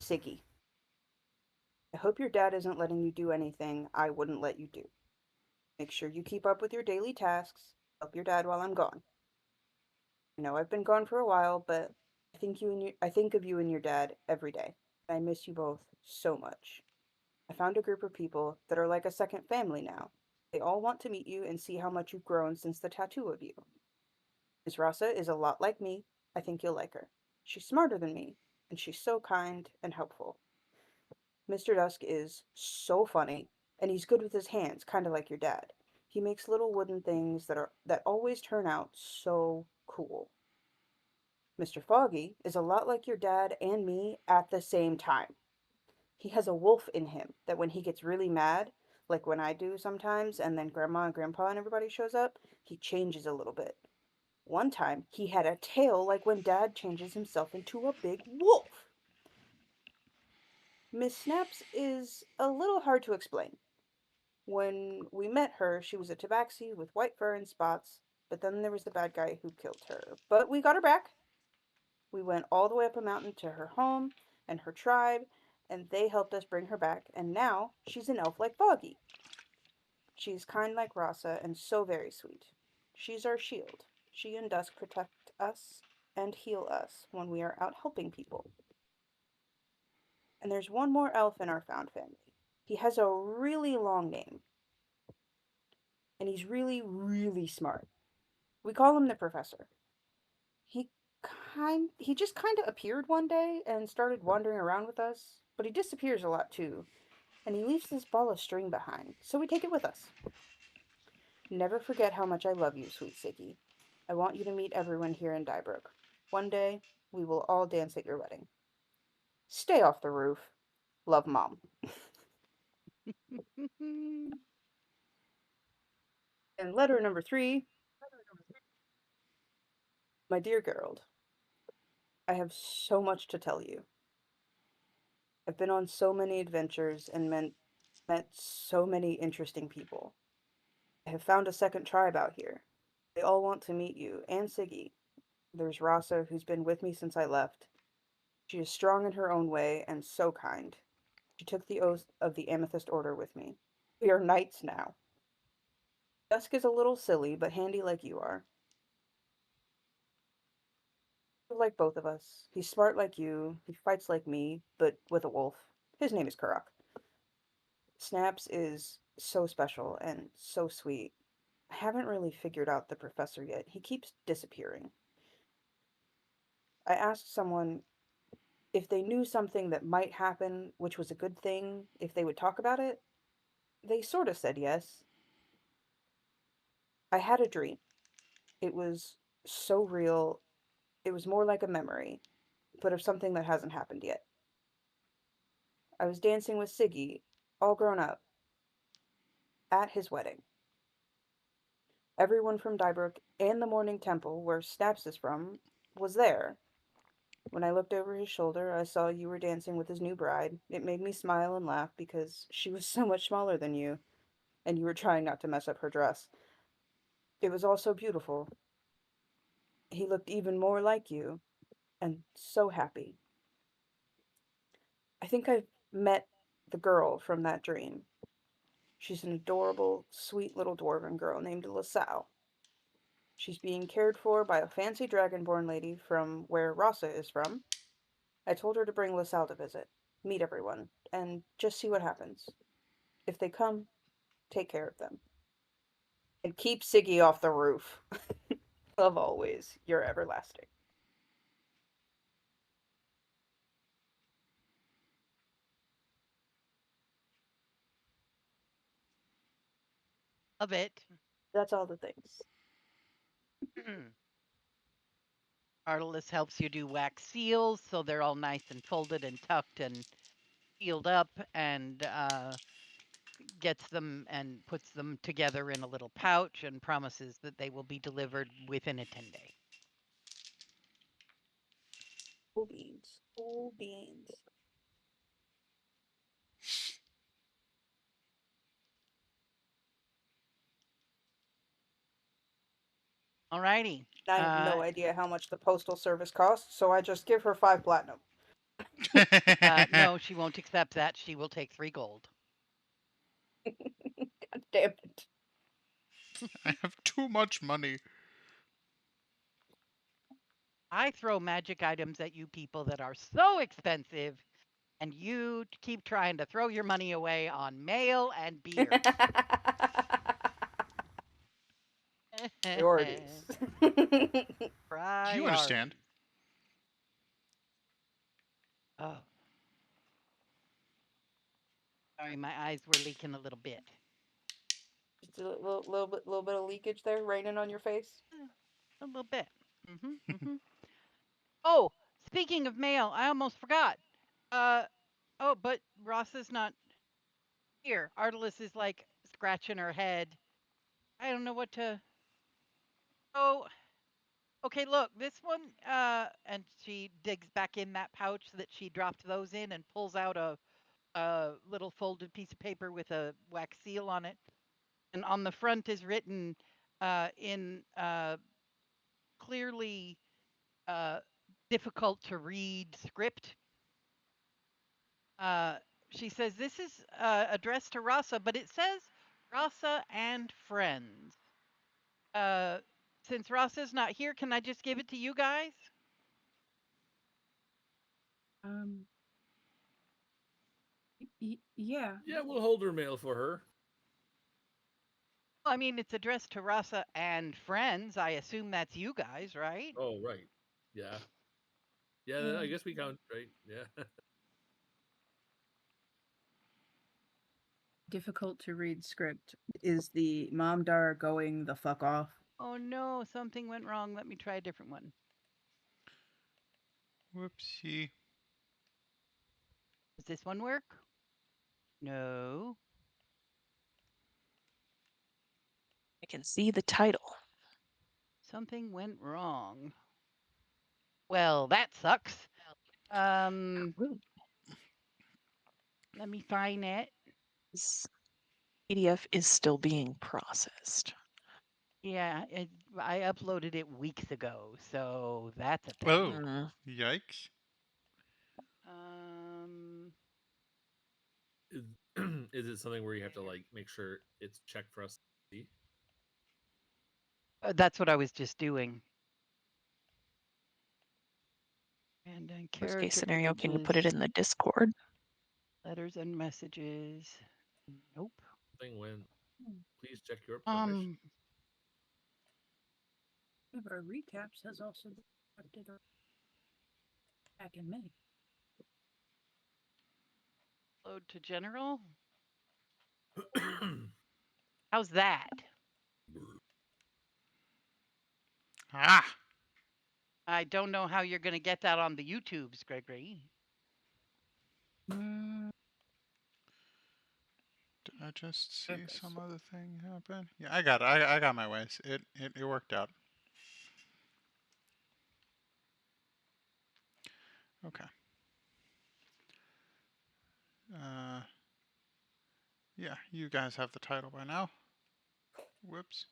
Siggy. I hope your dad isn't letting you do anything I wouldn't let you do. Make sure you keep up with your daily tasks. Help your dad while I'm gone. I know I've been gone for a while, but I think of you and your dad every day. I miss you both so much. I found a group of people that are like a second family now. They all want to meet you and see how much you've grown since the tattoo of you. Miss Rasa is a lot like me. I think you'll like her. She's smarter than me, and she's so kind and helpful. Mr. Dusk is so funny, and he's good with his hands, kind of like your dad. He makes little wooden things that always turn out so cool. Mr. Foggy is a lot like your dad and me at the same time. He has a wolf in him that when he gets really mad, like when I do sometimes, and then Grandma and Grandpa and everybody shows up, he changes a little bit. One time, he had a tail like when Dad changes himself into a big wolf. Miss Snaps is a little hard to explain. When we met her, she was a tabaxi with white fur and spots, but then there was the bad guy who killed her. But we got her back. We went all the way up a mountain to her home and her tribe, and they helped us bring her back, and now she's an elf like Foggy. She's kind like Rasa and so very sweet. She's our shield. She and Dusk protect us and heal us when we are out helping people. And there's one more elf in our found family. He has a really long name, and he's really, really smart. We call him the Professor. He he just kind of appeared one day and started wandering around with us, but he disappears a lot too, and he leaves this ball of string behind, so we take it with us. Never forget how much I love you, sweet Siggy. I want you to meet everyone here in Dybrook. One day, we will all dance at your wedding. Stay off the roof. Love, Mom. And letter number 3, my dear Gerald, I have so much to tell you. I've been on so many adventures and met so many interesting people. I have found a second tribe out here. They all want to meet you and Siggy. There's Rasa, who's been with me since I left. She is strong in her own way and so kind. She took the oath of the Amethyst Order with me. We are knights now. Dusk is a little silly, but handy like you are. Like both of us. He's smart like you. He fights like me, but with a wolf. His name is Karak. Snaps is so special and so sweet. I haven't really figured out the professor yet. He keeps disappearing. I asked someone if they knew something that might happen, which was a good thing, if they would talk about it. They sort of said yes. I had a dream. It was so real. It was more like a memory, but of something that hasn't happened yet. I was dancing with Siggy, all grown up, at his wedding. Everyone from Dybrook and the Morning Temple, where Snaps is from, was there. When I looked over his shoulder, I saw you were dancing with his new bride. It made me smile and laugh because she was so much smaller than you, and you were trying not to mess up her dress. It was all so beautiful. He looked even more like you, and so happy. I think I've met the girl from that dream. She's an adorable, sweet little dwarven girl named LaSalle. She's being cared for by a fancy dragonborn lady from where Rasa is from. I told her to bring LaSalle to visit, meet everyone, and just see what happens. If they come, take care of them. And keep Siggy off the roof. Love always, your everlasting. Love it. That's all the things. Artelis helps you do wax seals, so they're all nice and folded and tucked and sealed up, and gets them and puts them together in a little pouch and promises that they will be delivered within a 10-day. Cool beans. Cool beans. Alrighty. I have no idea how much the postal service costs, so I just give her 5 platinum. No, she won't accept that. She will take 3 gold. God damn it. I have too much money. I throw magic items at you people that are so expensive, and you keep trying to throw your money away on mail and beer. Priorities. You understand. Oh. Sorry, my eyes were leaking a little bit. Just a little bit of leakage there, raining on your face. A little bit. Oh, speaking of mail, I almost forgot. Oh, but Ross is not here. Artelis is like scratching her head. I don't know what to. Oh, okay. Look, this one. And she digs back in that pouch that she dropped those in and pulls out a little folded piece of paper with a wax seal on it. And on the front is written in clearly difficult to read script. She says this is addressed to Rasa, but it says Rasa and friends. Since Rasa's not here, can I just give it to you guys? Yeah. Yeah, we'll hold her mail for her. I mean, it's addressed to Rasa and friends. I assume that's you guys, right? Oh, right. Yeah. Yeah, I guess we count, right? Yeah. Difficult to read script. Is the Momdar going the fuck off? Oh no, something went wrong. Let me try a different one. Whoopsie. Does this one work? No. I can see the title. Something went wrong. Well, that sucks. Ooh, Let me find it. this PDF is still being processed. Yeah, I uploaded it weeks ago, so that's a thing. Oh, Mm, yikes. Is, is it something where you have to like make sure it's checked for us to see? That's what I was just doing. And then worst case character scenario, can you images, put it in the Discord? letters and messages. Nope. Something when please check your permission. One of our recaps has also been updated back in May. Load to general. How's that? Ah! I don't know how you're going to get that on the YouTubes, Gregory. Did I just see Okay, some so- other thing happen? Yeah, I got it. I got my ways. It worked out. Okay. Yeah, you guys have the title by now. Whoops.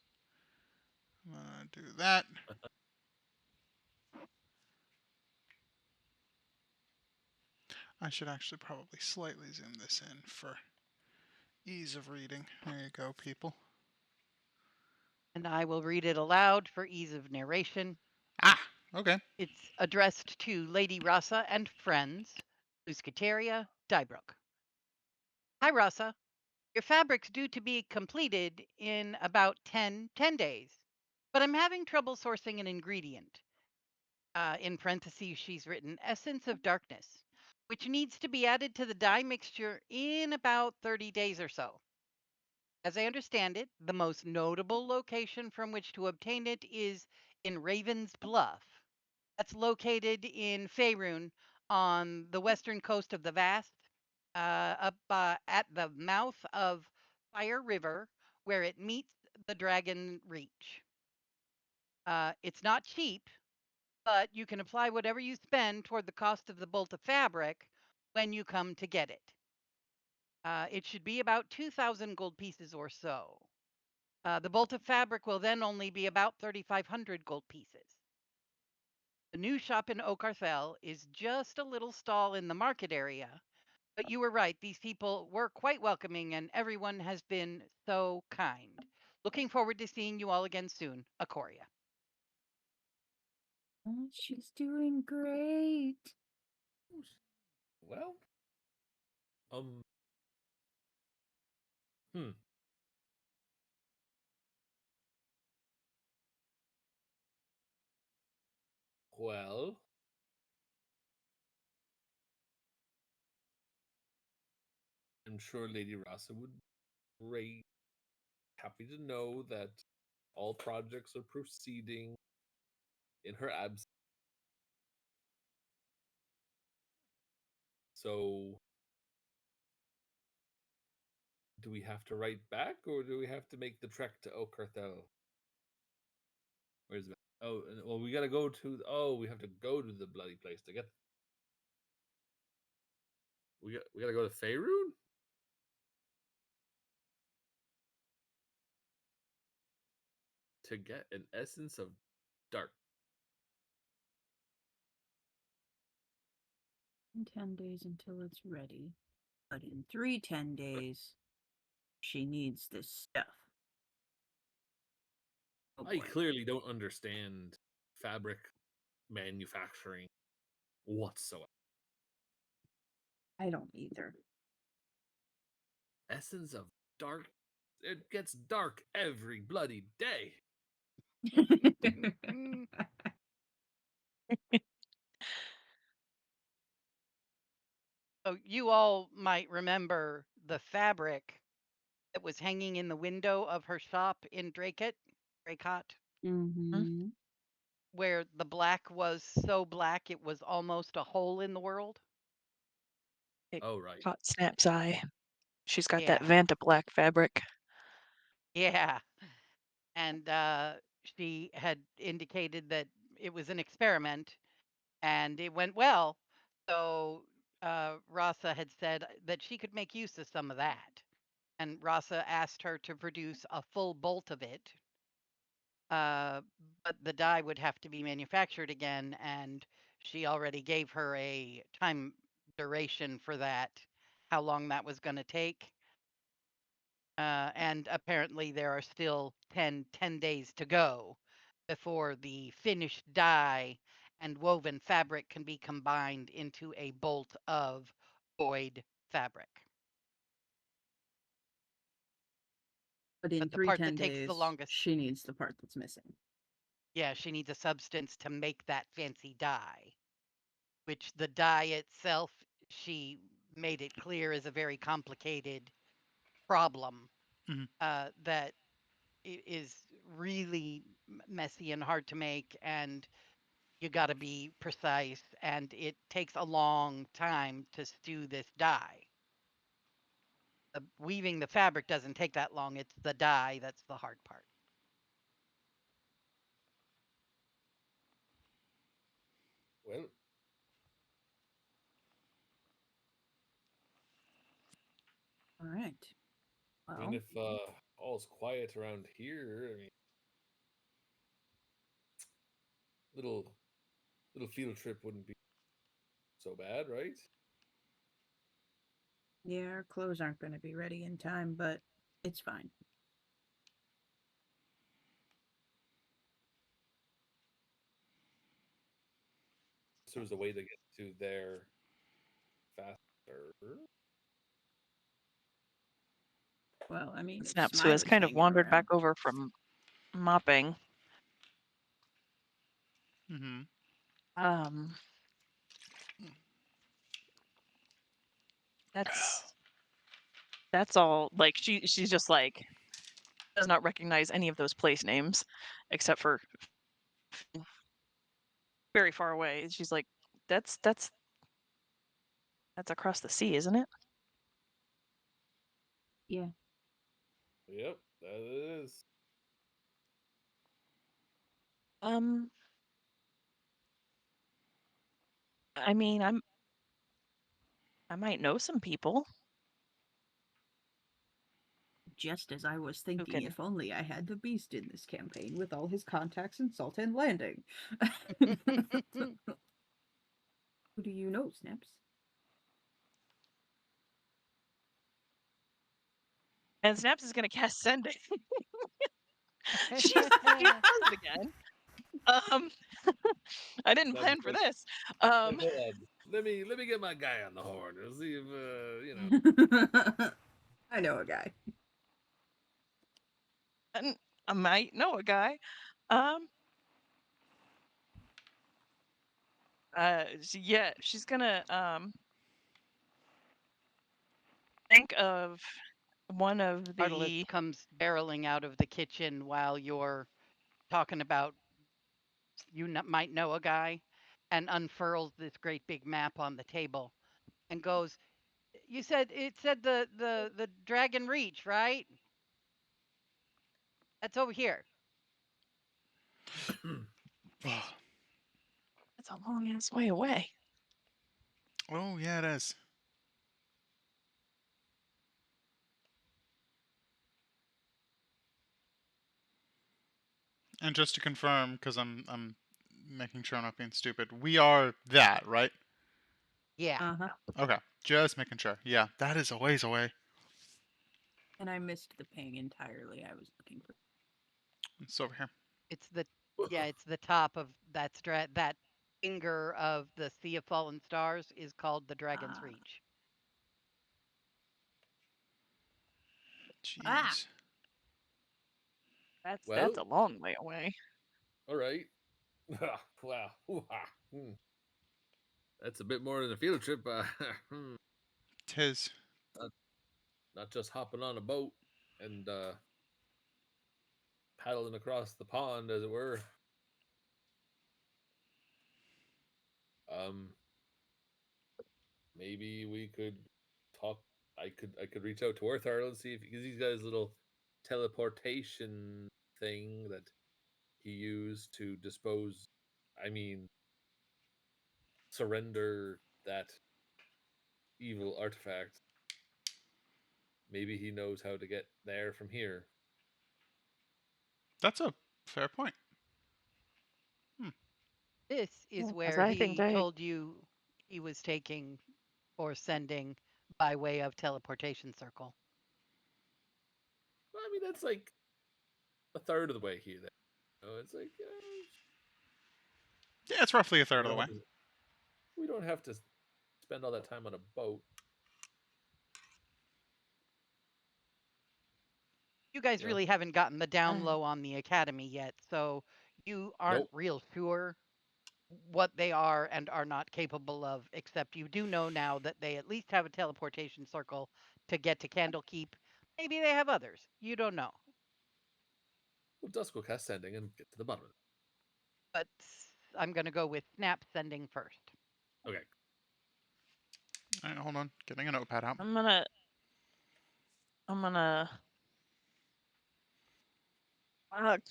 I'm gonna do that. I should actually probably slightly zoom this in for ease of reading. There you go, people. And I will read it aloud for ease of narration. Ah, okay. It's addressed to Lady Rasa and friends, Luscateria, Dybrook. Hi, Rasa. Your fabric's due to be completed in about 10 days, but I'm having trouble sourcing an ingredient. In parentheses, she's written Essence of Darkness, which needs to be added to the dye mixture in about 30 days or so. As I understand it, the most notable location from which to obtain it is in Raven's Bluff. That's located in Faerun on the western coast of the Vast, up at the mouth of Fire River, where it meets the Dragon Reach. It's not cheap, but you can apply whatever you spend toward the cost of the bolt of fabric when you come to get it. It should be about 2,000 gold pieces or so. The bolt of fabric will then only be about 3,500 gold pieces. The new shop in Okarthel is just a little stall in the market area, but you were right. These people were quite welcoming and everyone has been so kind. Looking forward to seeing you all again soon. Akoria. Oh, she's doing great. Well, hmm. Well, I'm sure Lady Rasa would be happy to know that all projects are proceeding in her absence. So, do we have to write back, or do we have to make the trek to Okarthel? Where's that? Oh, well, we gotta go to. Oh, we have to go to the bloody place to get. We gotta go to Faerun? To get an essence of dark. In 10 days until it's ready. But in 10 days, she needs this stuff. Oh I boy. clearly don't understand fabric manufacturing whatsoever. I don't either. Essence of dark. It gets dark every bloody day. So you all might remember the fabric that was hanging in the window of her shop in Dracot, Mm-hmm. where the black was so black it was almost a hole in the world. It Oh, right. caught Snap's eye. She's got that Yeah. Vanta black fabric. Yeah. And she had indicated that it was an experiment and it went well. So Rasa had said that she could make use of some of that. And Rasa asked her to produce a full bolt of it. But the dye would have to be manufactured again, and she already gave her a time duration for that, how long that was going to take. And apparently there are still 10 days to go before the finished dye and woven fabric can be combined into a bolt of void fabric. But in But the part that 10 takes the days, longest, she needs the part that's missing. yeah, she needs a substance to make that fancy dye, which the dye itself, she made it clear, is a very complicated problem Mhm. that is really messy and hard to make, and you got to be precise, and it takes a long time to stew this dye. Weaving the fabric doesn't take that long. It's the dye that's the hard part. Well, All right. I mean, Well, if all's quiet around here, I mean, little field trip wouldn't be so bad, right? yeah, our clothes aren't going to be ready in time, but it's fine. There was a way to get to there faster. Well, I mean, if Snaps, who has Smiley's kind of hanging wandered back around. over from mopping. Mm-hmm. Um, that's all. Like she's just like does not recognize any of those place names, except for very far away. She's like, that's across the sea, isn't it? Yeah. Yep, that is. I mean, I might know some people Just as I was who thinking, can. if only I had the beast in this campaign with all his contacts in Salt End Landing. Who do you know, Snaps? And Snaps is gonna cast sending. she does it again. I didn't That'd be plan for great. this. Hold on. Let me get my guy on the horn and see if you know. I know a guy. And I might know a guy. Yeah, she's gonna think of one of Artemis the comes barreling out of the kitchen while you're talking about might know a guy, and unfurls this great big map on the table and goes, "You said it said the Dragon Reach, right? That's over here." It's a long ass way away. Oh, yeah, it is. And just to confirm, because I'm making sure I'm not being stupid, we are that, right? Yeah. Uh-huh. Okay, just making sure. Yeah, that is a ways away. And I missed the ping entirely. I was looking for. It's over here. It's the it's the top of that that finger of the Sea of Fallen Stars is called the Dragon's Ah. Reach. Ah! Jeez. That's Well, a long way away. all right. Wow. Hmm. That's a bit more than a field trip. Tis. Not just hopping on a boat and paddling across the pond, as it were. Maybe we could talk. I could reach out to Orthar and see if because he's got his little teleportation thing that he used to dispose. I mean, surrender that evil artifact. Maybe he knows how to get there from here. That's a fair point. This is Yeah, 'cause where I think he they told you he was taking or sending by way of teleportation circle. Well, I mean, that's like a third of the way here. It's like Yeah, it's roughly a third of we the way. we don't have to spend all that time on a boat. You guys Yeah. really haven't gotten the down low on the academy yet, so you aren't Nope. real sure what they are and are not capable of, except you do know now that they at least have a teleportation circle to get to Candlekeep. Maybe they have others. You don't know. Well, Dusk will cast sending and get to the bottom of But I'm going to go with Snap sending first. it. Okay. All right, hold on. Getting a notepad out. I'm gonna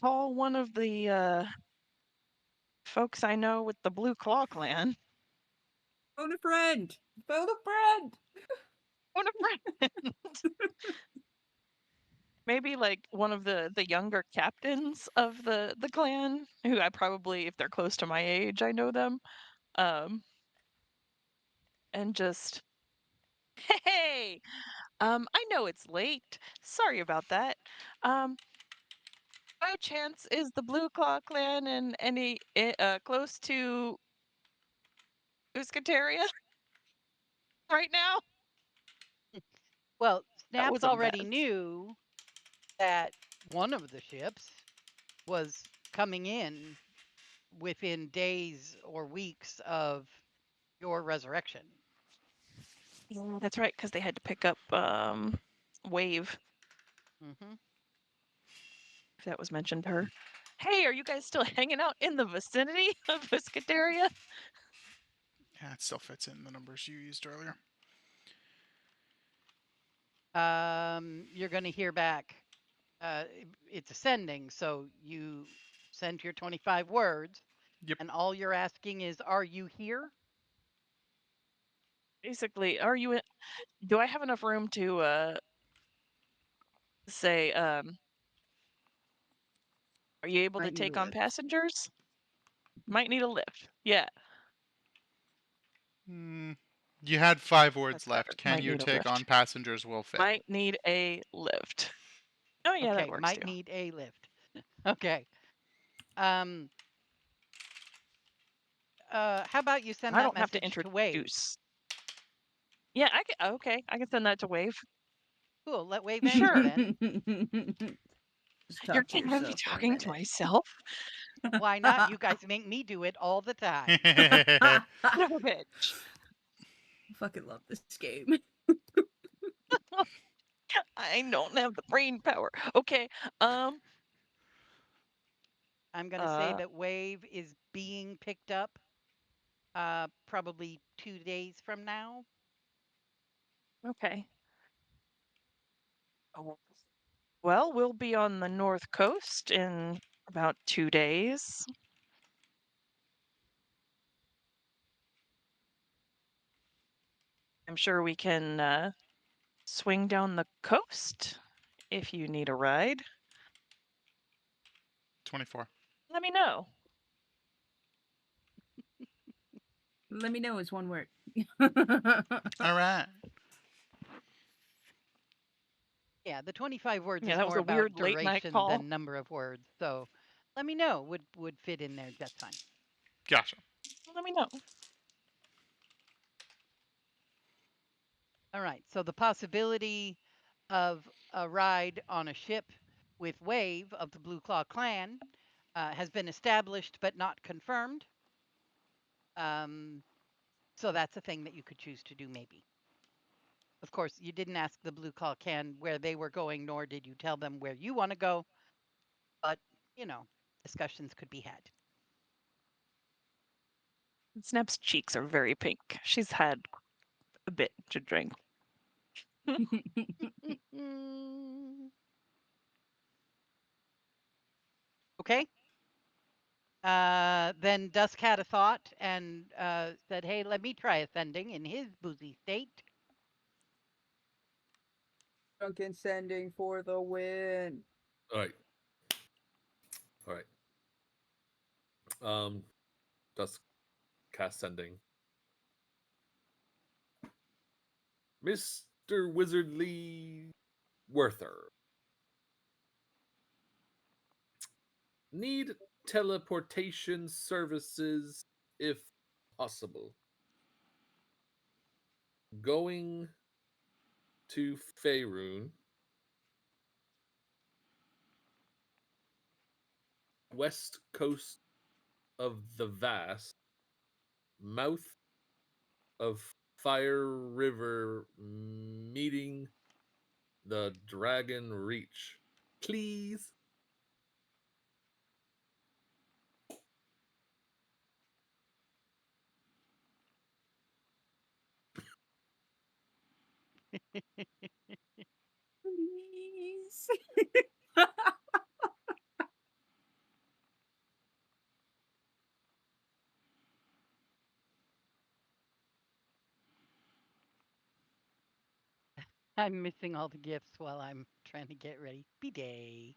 call one of the folks I know with the Blue Claw clan. Phone a friend! Phone a friend! Phone a friend. Maybe like one of the younger captains of the clan, who I probably, if they're close to my age, I know them. And just, hey, I know it's late. Sorry about that. By chance, is the Blue Claw clan in any close to Uskateria right now? Well, That Snaps was a already mess. knew that one of the ships was coming in within days or weeks of your resurrection. Yeah, that's right, because they had to pick up Wave. Mm-hmm. If that was mentioned to her. Hey, are you guys still hanging out in the vicinity of Uskateria? Yeah, it still fits in the numbers you used earlier. You're going to hear back. It's ascending, so you send your 25 words. Yep. And all you're asking is, are you here? Basically, are you? Do I have enough room to say? Are you able to Might need a take on lift. passengers? Might need a lift. Yeah. You had 5 words That's left. better. Can Might you need a take on lift. passengers will fit? Might need a lift. Oh yeah, that Okay, works might too. need a lift. Okay. How about you send I that don't have to message to Wave? introduce. Yeah, I can. Okay, I can send that to Wave. Cool. Let Wave Sure. answer then. Just You're talk to gonna be yourself for a talking to minute. myself. Why not? You guys make me do it all the time. No, bitch. I fucking love this game. I don't have the brain power. Okay. I'm going to say Uh, that Wave is being picked up probably 2 days from now. okay. Oh, well, we'll be on the North Coast in about 2 days. I'm sure we can swing down the coast if you need a ride. 24. Let me know. Let me know is one word. All right. Yeah, the 25 words Yeah, is that was more a about weird late night duration call. than number of words. So let me know would fit in there just fine. Gotcha. Let me know. All right. So the possibility of a ride on a ship with Wave of the Blue Claw clan has been established but not confirmed. So that's a thing that you could choose to do, maybe. Of course, you didn't ask the Blue Claw clan where they were going, nor did you tell them where you want to go. But, discussions could be had. Snap's cheeks are very pink. She's had a bit to drink. Okay. Then Dusk had a thought and said, "Hey, let me try ascending in his boozy state." Drunken sending for the win. All right. All right. Dusk cast sending. Mr. Wizardly Werther. Need teleportation services if possible. Going to Faerun. West coast of the Vast. Mouth of Fire River meeting the Dragon Reach. Please. Please. I'm missing all the gifts while I'm trying to get ready. B-day.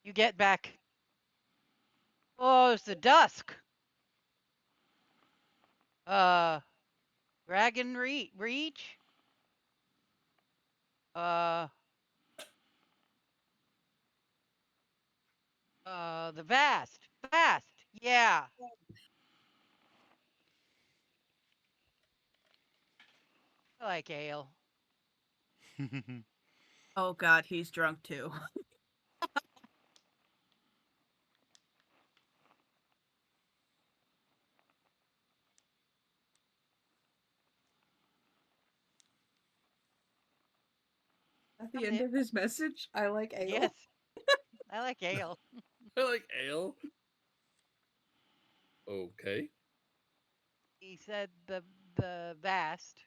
You get back. Oh, it's the dusk. Dragon Reach. The Vast. Yeah. I like ale. Oh god, he's drunk too. At the end of his message, I like ale. Yes. I like ale. I like ale. Okay. He said the Vast,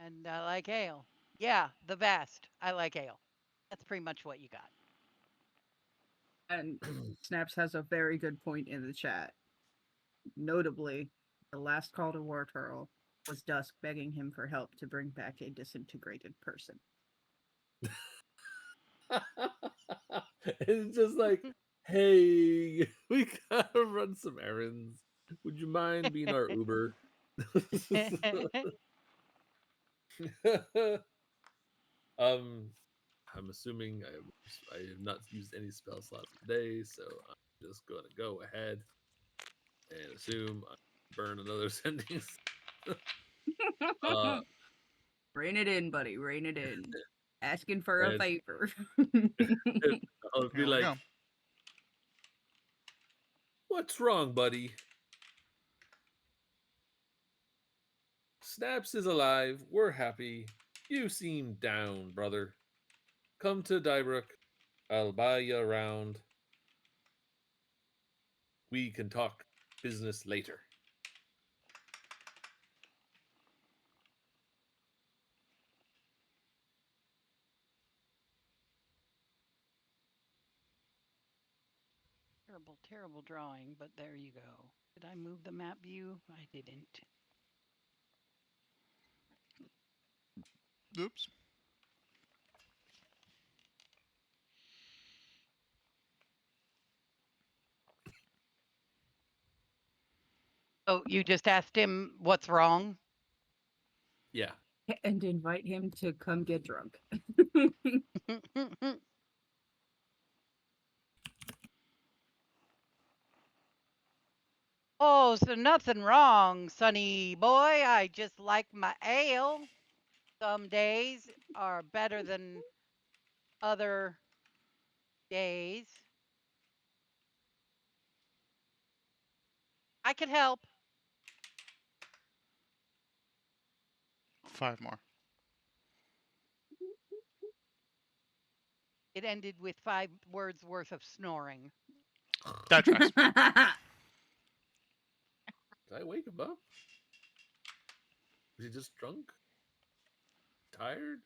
and I like ale. Yeah, the Vast. I like ale. That's pretty much what you got. And Snaps has a very good point in the chat. Notably, the last call to War Turtle was Dusk begging him for help to bring back a disintegrated person. It's just like, hey, we gotta run some errands. Would you mind being our Uber? I'm assuming I have not used any spell slots today, so I'm just gonna go ahead and assume I burn another sending. Rein it in, buddy. Rein it in. Asking for a And favor. I'll be Here we like, go. What's wrong, buddy? Snaps is alive. We're happy. You seem down, brother. Come to Dybrook. I'll buy you around. We can talk business later. Terrible, terrible drawing, but there you go. Did I move the map view? I didn't. Oops. Oh, you just asked him what's wrong? Yeah. And invite him to come get drunk. Oh, so nothing wrong, sonny boy. I just like my ale. Some days are better than other days. I could help. 5 more. It ended with 5 words worth of snoring. That tracks. Did I wake him up? Was he just drunk? Tired?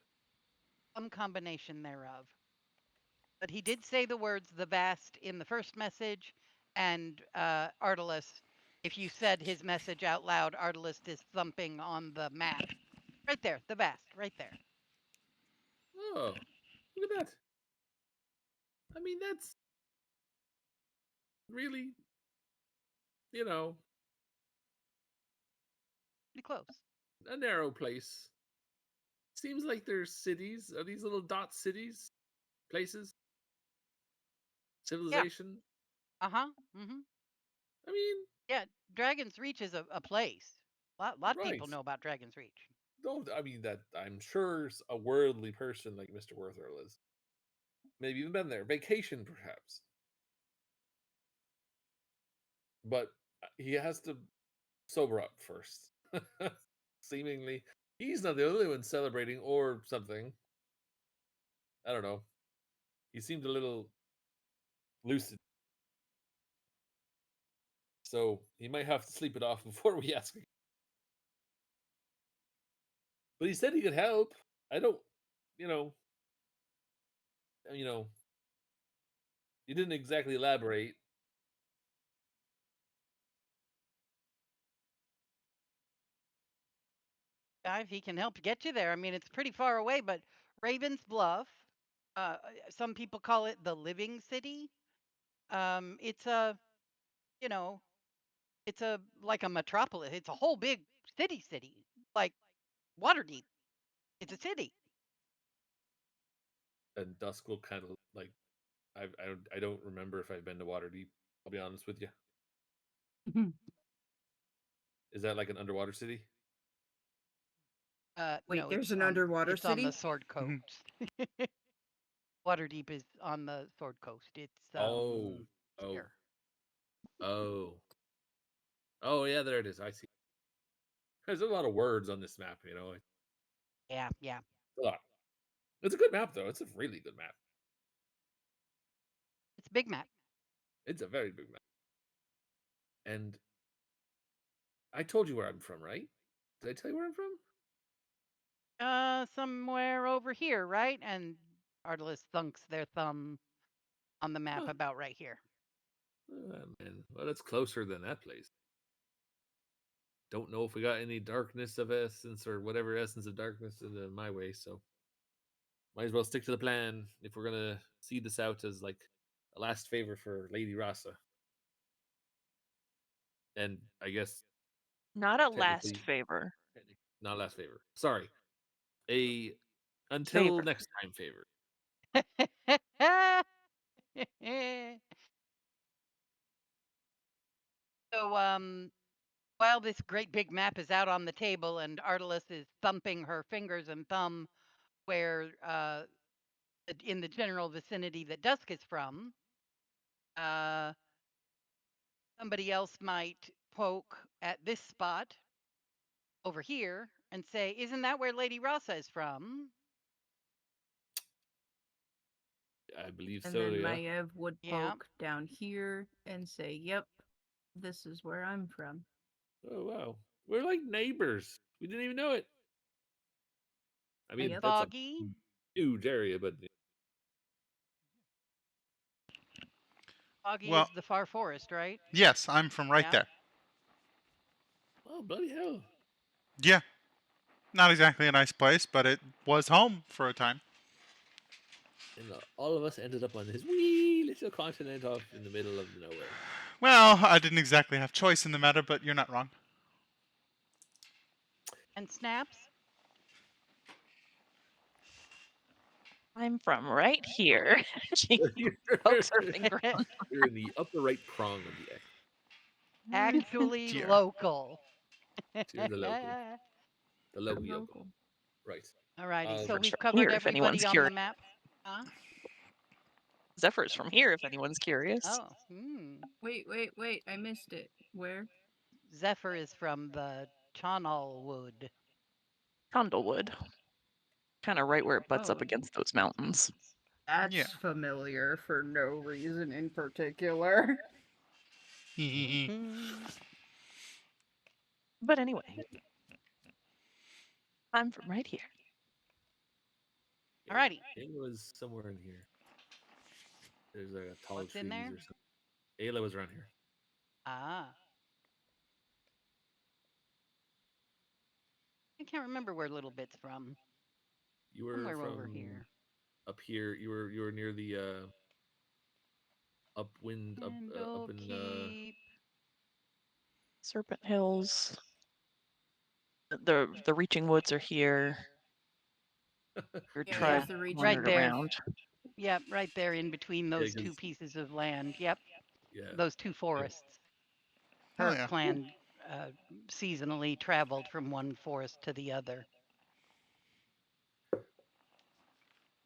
Some combination thereof. But he did say the words the vast in the first message, and Artilus, if you said his message out loud, Artilus is thumping on the map. Right there, the vast, right there. Oh, look at that. I mean, that's really, you know, Pretty close. a narrow place. Seems like there's cities. Are these little dot cities? Places? Civilization? Uh-huh. Mm-hmm. I mean, Yeah, Dragon's Reach is a place. A lot of people right. know about Dragon's Reach. Don't, I mean, that I'm sure a worldly person like Mr. Wertherl is. Maybe even been there. Vacation, perhaps. But he has to sober up first. Seemingly. He's not the only one celebrating or something. I don't know. He seemed a little lucid. So he might have to sleep it off before we ask him. But he said he could help. I don't, you know, you know, he didn't exactly elaborate. Yeah, if he can help get you there. I mean, it's pretty far away, but Raven's Bluff, some people call it the Living City. It's a, you know, it's a like a metropolis. It's a whole big city, like Waterdeep. It's a city. And Dusk will kind of like, I don't remember if I've been to Waterdeep. I'll be honest with you. Is that like an underwater city? Wait, No, there's it's an on underwater it's on the city? Sword Mhm. Coast. Waterdeep is on the Sword Coast. It's Oh, here. oh, oh, yeah, there it is. I see. There's a lot of words on this map, you know. Yeah. A lot. It's a good map, though. It's a really good map. It's a big map. It's a very big map. And I told you where I'm from, right? Did I tell you where I'm from? Somewhere over here, right? And Artelis thunks their thumb on the map Huh. about right here. Man. Well, it's closer than that place. Don't know if we got any darkness of essence or whatever essence of darkness in my way, so might as well stick to the plan if we're gonna see this out as like a last favor for Lady Rasa. And I guess Not a last technically favor. not last favor. Sorry. A until Favor. next time favor. So, while this great big map is out on the table and Artelis is thumping her fingers and thumb where, in the general vicinity that Dusk is from, uh, Somebody else might poke at this spot over here and say, "Isn't that where Lady Rasa is from?" I believe And so. then Yeah. Maiev would Yeah. poke down here and say, "Yep, this is where I'm from." Oh wow, we're like neighbors. We didn't even know it. I mean, Yep. that's a Foggy. huge area, but Foggy Well, is the far forest, right? yes, I'm from right Yeah. there. oh bloody hell! Yeah, not exactly a nice place, but it was home for a time. And all of us ended up on this wee little continent off in the middle of nowhere. Well, I didn't exactly have choice in the matter, but you're not wrong. And Snaps. I'm from right here. She pokes her finger. You're in the upper right prong of the X. Actually Dear. local. You're the local, the local yokel. Local. Right. Alrighty, so Zephyrs we've from covered here, if anyone's everybody on the curious. map. Huh? Zephyr's from here, if anyone's curious. Oh, Wait! I missed it. Where? Zephyr is from the Chonal Wood. Condlewood. Kind of right where it butts up Oh. against those mountains. That's Yeah. familiar for no reason in particular. Mhm. But anyway, I'm from right here. Alrighty. Ayla was somewhere in here. There's a tall What's in trees there? or something. Ayla was around here. Ah. I can't remember where Little Bit's from. You were Somewhere from over here. up here. You were near the upwind up Candle in Keep. Serpent Hills. The Reaching Woods are here. Your Yeah, tribe there's the Reaching Right wandered Woods. there. around. Yep, right there in between those two 'cause- pieces of land. Yep, yeah. those two forests. Hell Her yeah. clan seasonally traveled from one forest to the other.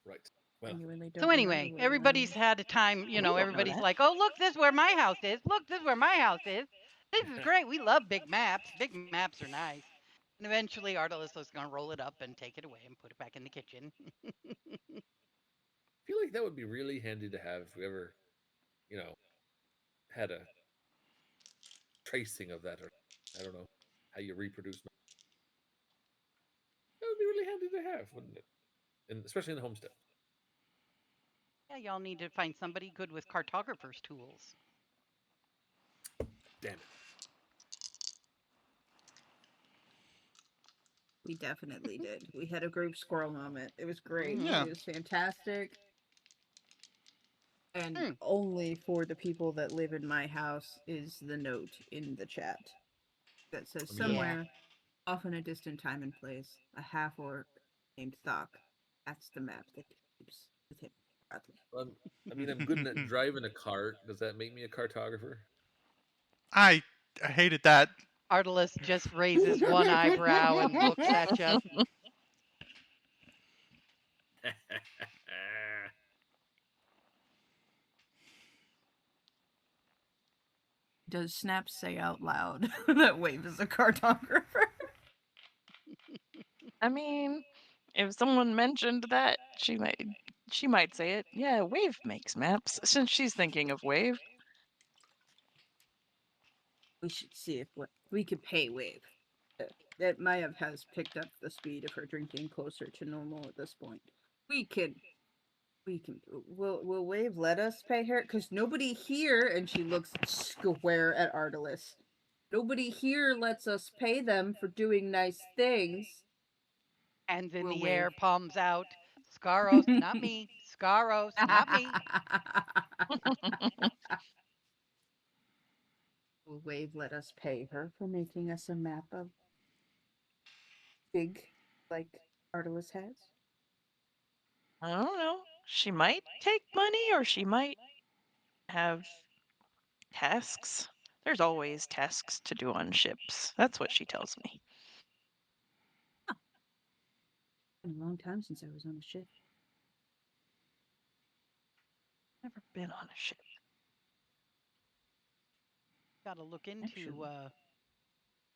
Right. Well, Genuinely don't So remember anyway, where everybody's had a time, We don't know everybody's that. like, "Oh, look, this is where my house is. Look, this is where my house is. This is great. We love big maps. Big maps are nice." And eventually Artelis was going to roll it up and take it away and put it back in the kitchen. I feel like that would be really handy to have if we ever, had a tracing of that, or I don't know how you reproduce. That would be really handy to have, wouldn't it? And especially in the homestead. Yeah, y'all need to find somebody good with cartographer's tools. Damn it. We definitely did. We had a group squirrel moment. It was great. Yeah. It was fantastic. And Mm. only for the people that live in my house is the note in the chat that says I mean, somewhere off in a distant time and place, a half orc named Thok. That's the map that keeps with him. Bradley. I'm good at driving a cart. Does that make me a cartographer? I hated that. Artelis just raises one eyebrow and looks at you. Does Snap say out loud that Wave is a cartographer? I mean, if someone mentioned that, she might say it. Yeah, Wave makes maps, since she's thinking of Wave. We should see if we could pay Wave. That Mayev has picked up the speed of her drinking closer to normal at this point. We can. Will Wave let us pay her? Because nobody here, and she looks square at Artelis. Nobody here lets us pay them for doing nice things. Hands in Will the Wave. air, palms out. Scaros, not me. Scaros, not me. Will Wave let us pay her for making us a map of big, like Artelis has? I don't know. She might take money, or she might have tasks. There's always tasks to do on ships. That's what she tells me. Been a long time since I was on a ship. Never been on a ship. Got to look into Actually.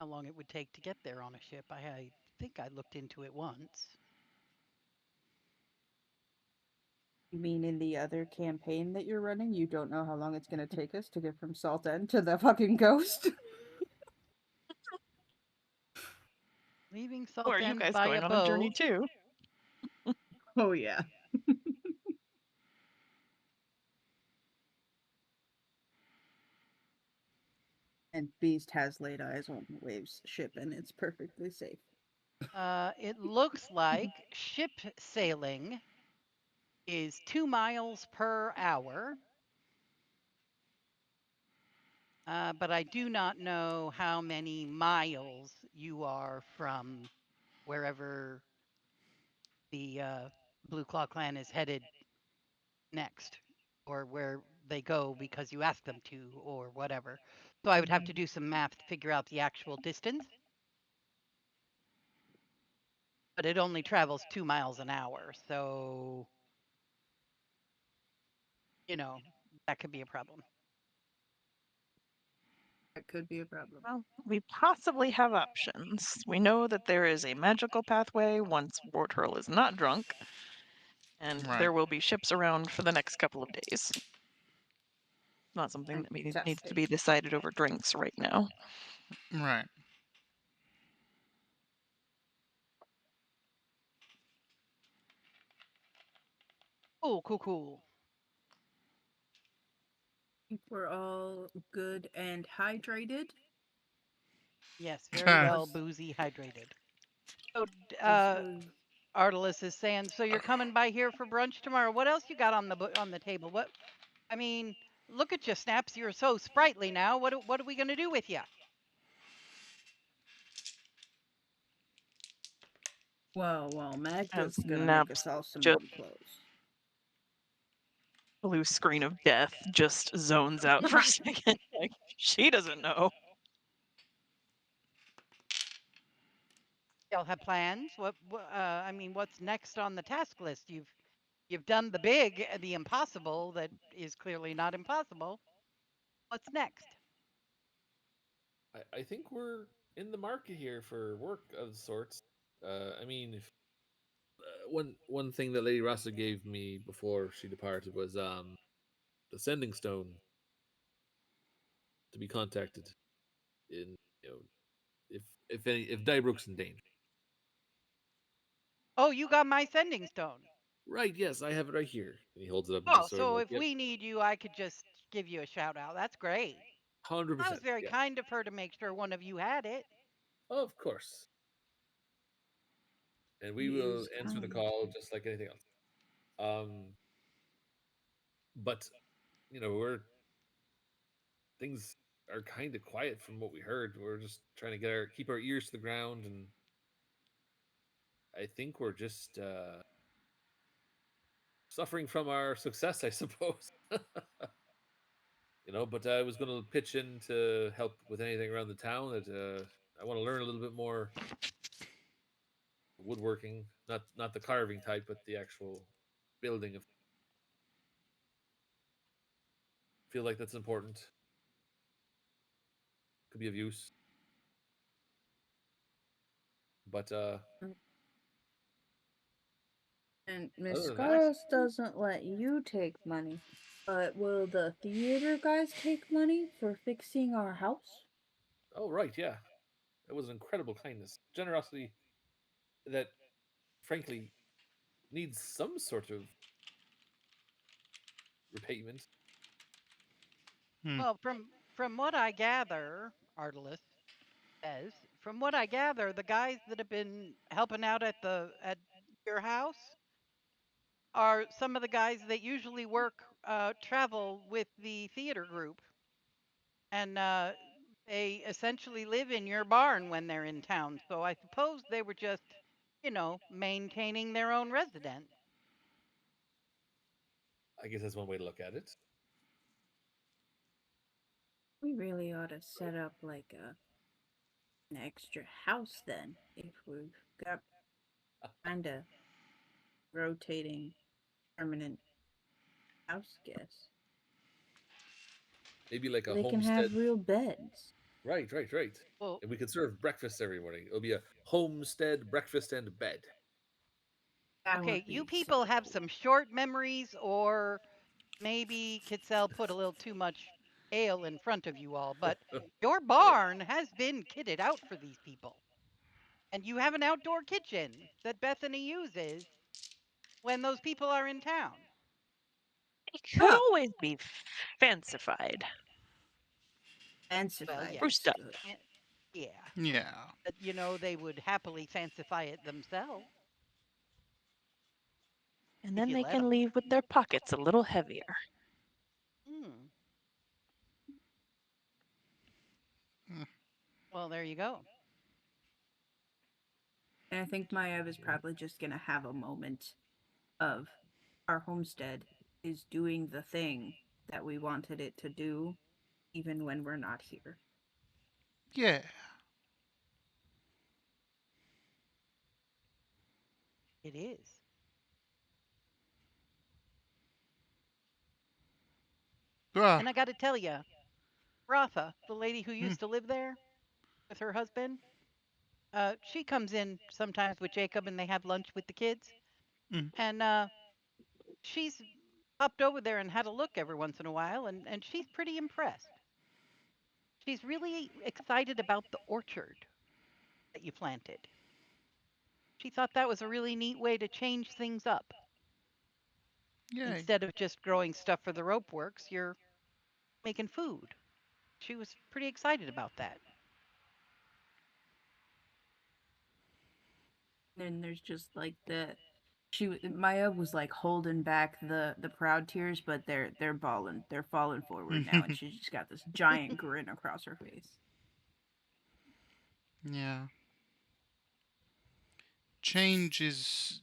how long it would take to get there on a ship. I think I looked into it once. You mean in the other campaign that you're running, you don't know how long it's going to take us to get from Salt End to the fucking coast? Leaving Or are Salt you End guys by going a on a journey boat. too? Oh, yeah. And Beast has laid eyes on the Waves ship, and it's perfectly safe. It looks like ship sailing is 2 miles per hour. But I do not know how many miles you are from wherever the Blue Claw clan is headed next, or where they go because you ask them to, or whatever. So I would have to do some math to figure out the actual distance. But it only travels 2 miles an hour, so that could be a problem. That could be a problem. Well, we possibly have options. We know that there is a magical pathway once War Turtle is not drunk, and Right. there will be ships around for the next couple of days. Not something that needs to Fantastic. be decided over drinks right now. Right. Cool. I think we're all good and hydrated. Yes, very well Plus- boozy hydrated. So, As we- Artelis is saying, so you're coming by here for brunch tomorrow. What else you got on the table? What? I mean, look at you, Snaps. You're so sprightly now. What are we gonna do with you? Well, Magda's As gonna make Naps us all some just warm clothes. blue screen of death just zones out for a second. Like, she doesn't know. Y'all have plans? I mean, what's next on the task list? You've done the big, the impossible that is clearly not impossible. What's next? I think we're in the market here for work of sorts. I mean, if one thing that Lady Rasta gave me before she departed was the sending stone to be contacted in if Dybrook's in danger. Oh, you got my sending stone. Right, yes, I have it right here. And he holds it up and Oh, just sort of so like, if yep, we need you, I could just give you a shout out. That's great. That was 100%. very Yeah, kind of her to make sure one of you had it. of course. And we He will is answer the kind. call just like anything else. But we're things are kind of quiet from what we heard. We're just trying to keep our ears to the ground, and I think we're just suffering from our success, I suppose. But I was going to pitch in to help with anything around the town. That I want to learn a little bit more woodworking, not the carving type, but the actual building of. Feel like that's important. Could be of use. But And Miss other than that, Scarles doesn't let you take money. But will the theater guys take money for fixing our house? oh right, yeah, it was an incredible kindness, generosity that, frankly, needs some sort of repayment. Hmm. Well, from what I gather, Artelis says, from what I gather, the guys that have been helping out at your house are some of the guys that usually travel with the theater group, and they essentially live in your barn when they're in town. So I suppose they were just, maintaining their own residence. I guess that's one way to look at it. We really ought to set up like an extra house then, if we've got kind of rotating permanent house guests. Maybe like a They can homestead. have real beds. Right. Well, And we could serve breakfast every morning. It'll be a homestead breakfast and bed. That okay, would you be so people have cool. some short memories, or maybe Kitzel put a little too much ale in front of you all, but your barn has been kitted out for these people. And you have an outdoor kitchen that Bethany uses when those people are in town. It could Oh. always be fancified. Well, Fancified yes. is Spruced up. good. Yeah. Yeah. But, they would happily fancify it themselves And if then you they let can 'em. leave with their pockets a little heavier. Hmm. Mm. Well, there you go. And I think Maev is probably just gonna have a moment of our homestead is doing the thing that we wanted it to do, even when we're not here. Yeah. It is. Ah. And I got to tell you, Rotha, the lady who Hmm. used to live there with her husband, she comes in sometimes with Jacob and they have lunch with the kids. Mm. And she's popped over there and had a look every once in a while, and she's pretty impressed. She's really excited about the orchard that you planted. She thought that was a really neat way to change things up. Yay. Instead of just growing stuff for the rope works, you're making food. She was pretty excited about that. And there's just like Maya was like holding back the proud tears, but they're falling forward now, and she's just got this giant grin across her face. Yeah. Change is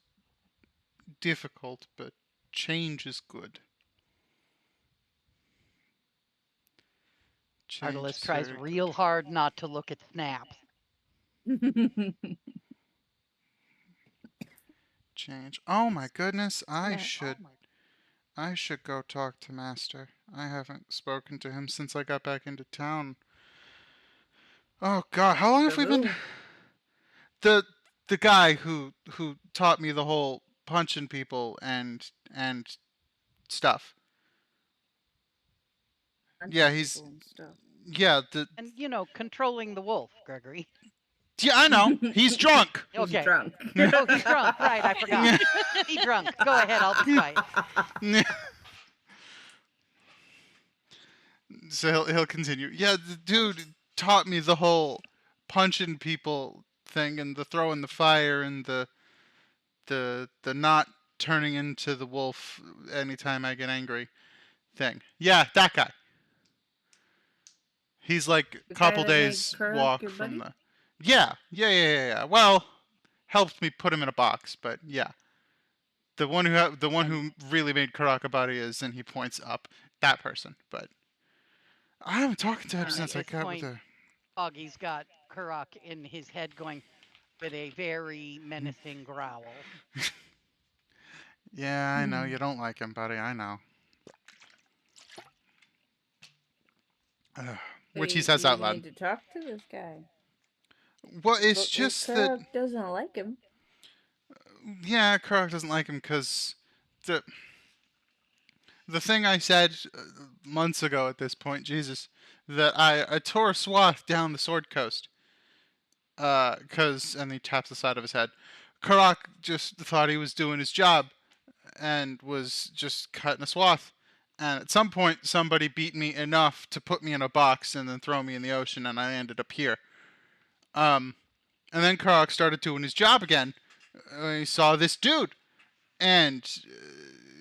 difficult, but change is good. Change Artelis is tries very real good. hard not to look at snaps. Change. Oh my goodness, I Yeah. should go talk to Master. I haven't spoken to him since I got back into town. Oh god, how long have we been the guy who taught me the whole punching people and stuff. Yeah, he's People and stuff. yeah, the And, controlling the wolf, Gregory. yeah, I know. He's drunk. He's Okay. drunk. Oh, he's drunk. Right, I forgot. He drunk. Go ahead, I'll be quiet. So he'll continue. Yeah, the dude taught me the whole punching people thing and the throwing the fire and the not turning into the wolf anytime I get angry thing. Yeah, that guy. He's like a The guy couple that made days Kurok your walk from buddy? the. Yeah. Well, helped me put him in a box, but yeah. The one who really made Kurok a buddy is, and he points up, that person. But I haven't talked to him And at since I this got with point, the. Augie's got Kurok in his head going with a very menacing growl. Yeah, I know you don't like him, buddy. I know. Which he says out You loud. need to talk to this guy. Well, it's But just that. Kurok doesn't like him. Yeah, Kurok doesn't like him because the thing I said months ago at this point, Jesus, that I tore a swath down the Sword Coast. And he taps the side of his head. Kurok just thought he was doing his job and was just cutting a swath. And at some point, somebody beat me enough to put me in a box and then throw me in the ocean, and I ended up here. And then Kurok started doing his job again. He saw this dude, and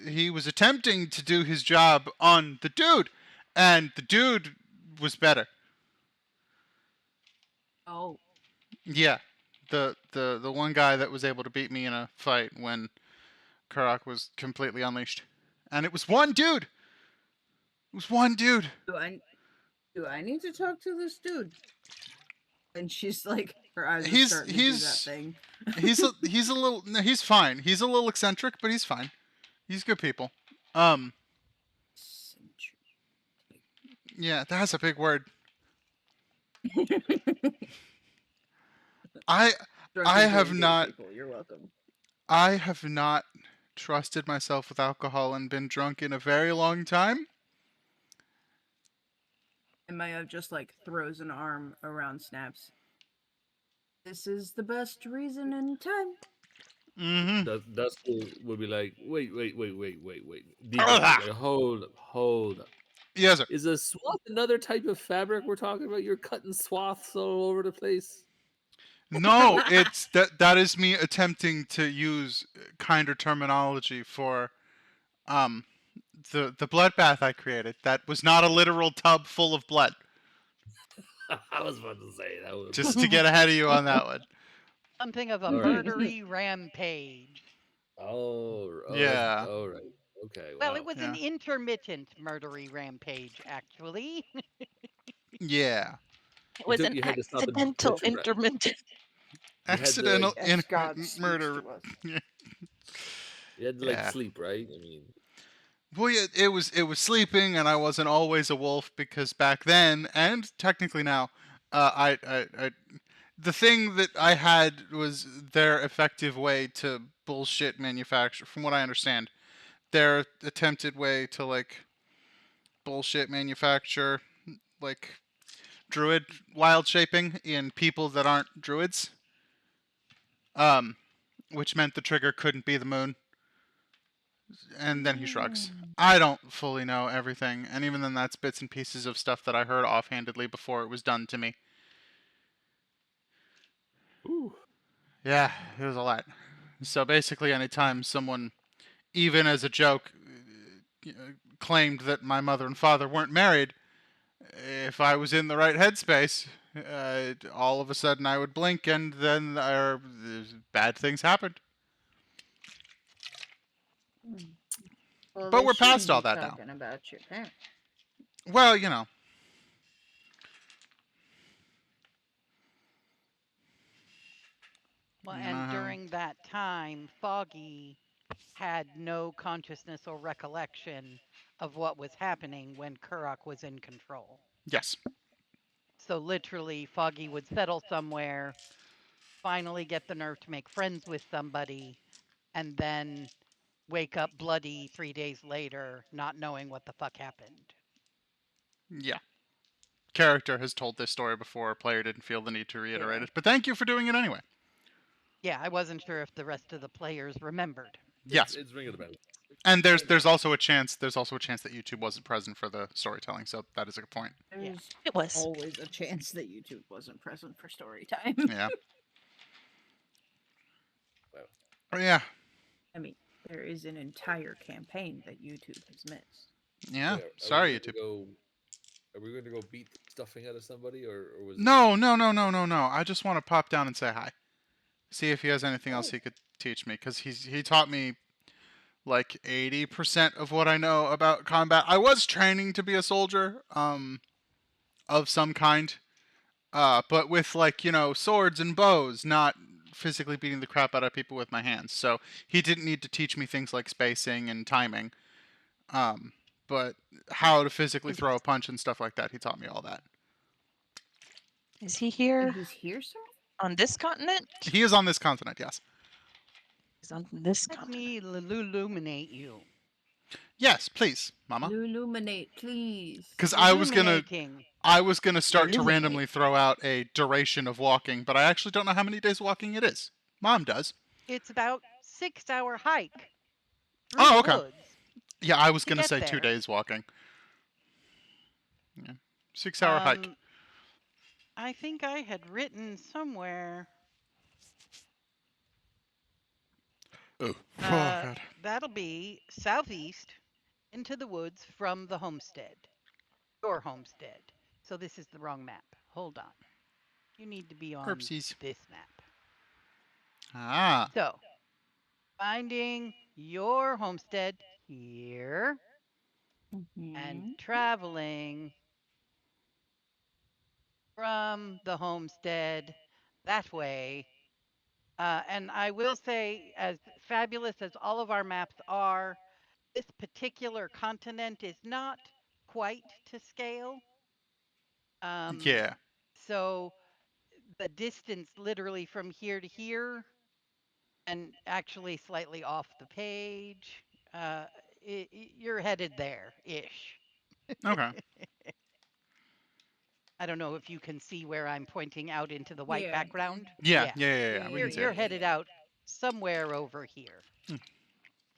he was attempting to do his job on the dude, and the dude was better. Oh. Yeah, the one guy that was able to beat me in a fight when Kurok was completely unleashed, and it was one dude. It was one dude. Do I need to talk to this dude? And she's like, her eyes are starting to do that thing. he's a little. No, he's fine. He's a little eccentric, but he's fine. He's good people. Yeah, that's a big word. I Drunken have D&D not people, you're welcome. I have not trusted myself with alcohol and been drunk in a very long time. And Maya just like throws an arm around Snaps. This is the best reason in time. Mm-hmm. Dusk would be like, wait. DJ would be like, hold up. Yes, sir. Is a swath another type of fabric we're talking about? You're cutting swaths all over the place. No, it's that is me attempting to use kinder terminology for um the bloodbath I created. That was not a literal tub full of blood. I was about to say that would Just to get ahead of you on that one. Something of a All right. murdery rampage. That's Yeah. all right. Okay, Well, it wow. was an intermittent murdery rampage, actually. Yeah. It was an You had to stop and accidental catch your breath. intermittent. You had to Accidental like, As God speaks murder. to us. you had to like Yeah. sleep, right? I mean, Well, yeah, it was sleeping, and I wasn't always a wolf because back then, and technically now, the thing that I had was their effective way to bullshit manufacture. From what I understand, their attempted way to like bullshit manufacture like druid wild shaping in people that aren't druids. Um, which meant the trigger couldn't be the moon. And then he shrugs. I don't fully know everything, and even then, that's bits and pieces of stuff that I heard offhandedly before it was done to me. ooh. Yeah, it was a lot. So basically, anytime someone, even as a joke, claimed that my mother and father weren't married, if I was in the right headspace, all of a sudden I would blink, and then bad things happened. Well, But they we're past shouldn't all be that now. talking about your parents. Well, you know. Well, You know and how. during that time, Foggy had no consciousness or recollection of what was happening when Kurok was in control. Yes. So literally, Foggy would settle somewhere, finally get the nerve to make friends with somebody, and then wake up bloody 3 days later, not knowing what the fuck happened. Yeah. Character has told this story before. Player didn't feel the need to reiterate Yeah. it. But thank you for doing it anyway. Yeah, I wasn't sure if the rest of the players remembered. Yes. It's ringing the bell. And there's also a chance that YouTube wasn't present for the storytelling, so that is a good point. There's It was. always a chance that YouTube wasn't present for story time. Yeah. Wow. Yeah. I mean, there is an entire campaign that YouTube has missed. Yeah. Wait, Sorry, we YouTube. are we going to go beat the stuffing out of somebody, or was No. I just want to pop down and say hi. See if he has anything else he could teach me, because he taught me like 80% of what I know about combat. I was training to be a soldier, of some kind, but with like swords and bows, not physically beating the crap out of people with my hands. So he didn't need to teach me things like spacing and timing, but how to physically throw a punch and stuff like that. He taught me all that. Is he here He's here, sir? on this continent? He is on this continent, yes. He's on this Let continent. me illuminate you. Yes, please, Mama. Illuminate, please. Because I was gonna Illuminating. start to Illuminate. randomly throw out a duration of walking, but I actually don't know how many days walking it is. Mom does. It's about 6-hour hike through Oh, the okay. woods. Yeah, I was To gonna get say 2 there. days walking. Yeah, 6-hour hike. I think I had written somewhere. Oh, God. That'll be southeast into the woods from the homestead. Your homestead. So this is the wrong map. Hold on. You need to be on Oopsies. this map. Ah. So, finding your homestead here and traveling from the homestead that way. And I will say, as fabulous as all of our maps are, this particular continent is not quite to scale. Yeah. So the distance literally from here to here and actually slightly off the page, you're headed there-ish. Okay. I don't know if you can see where I'm pointing out into the white Yeah. background. Yeah. We You're can see you're it. headed out somewhere over here.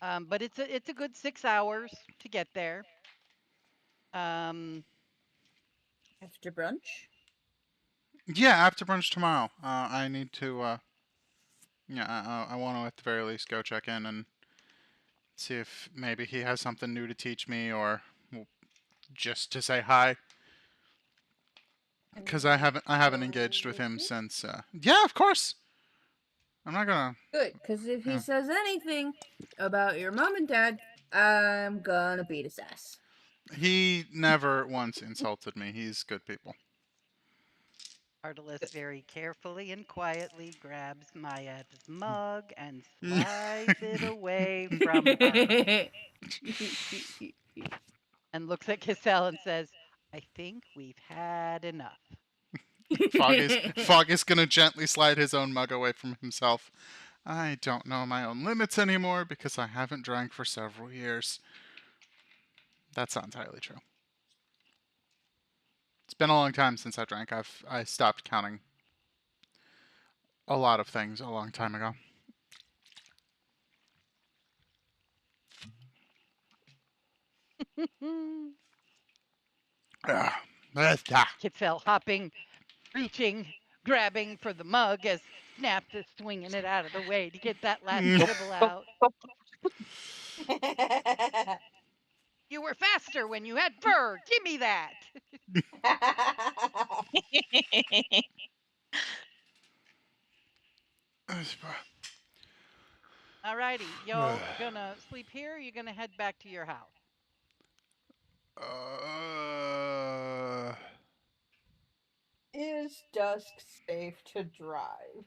But it's a good 6 hours to get there. Um, After brunch? Yeah, after brunch tomorrow. I need to. Yeah, I want to at the very least go check in and see if maybe he has something new to teach me, or well, just to say hi. Because I haven't engaged with him since. Yeah, of course. I'm not gonna. Good, because if he Yeah. says anything about your mom and dad, I'm gonna beat his ass. He never once insulted me. He's good people. Artelis very carefully and quietly grabs Maya's mug and slides it away from her and looks at Cassell and says, I think we've had enough. Fog is gonna gently slide his own mug away from himself. I don't know my own limits anymore because I haven't drank for several years. That's not entirely true. It's been a long time since I drank. I stopped counting a lot of things a long time ago. Cassell hopping, reaching, grabbing for the mug as Snaps is swinging it out of the way to get that last dribble out. You were faster when you had fur. Give me that. Alrighty, y'all gonna sleep here? Or you gonna head back to your house? Is Dusk safe to drive?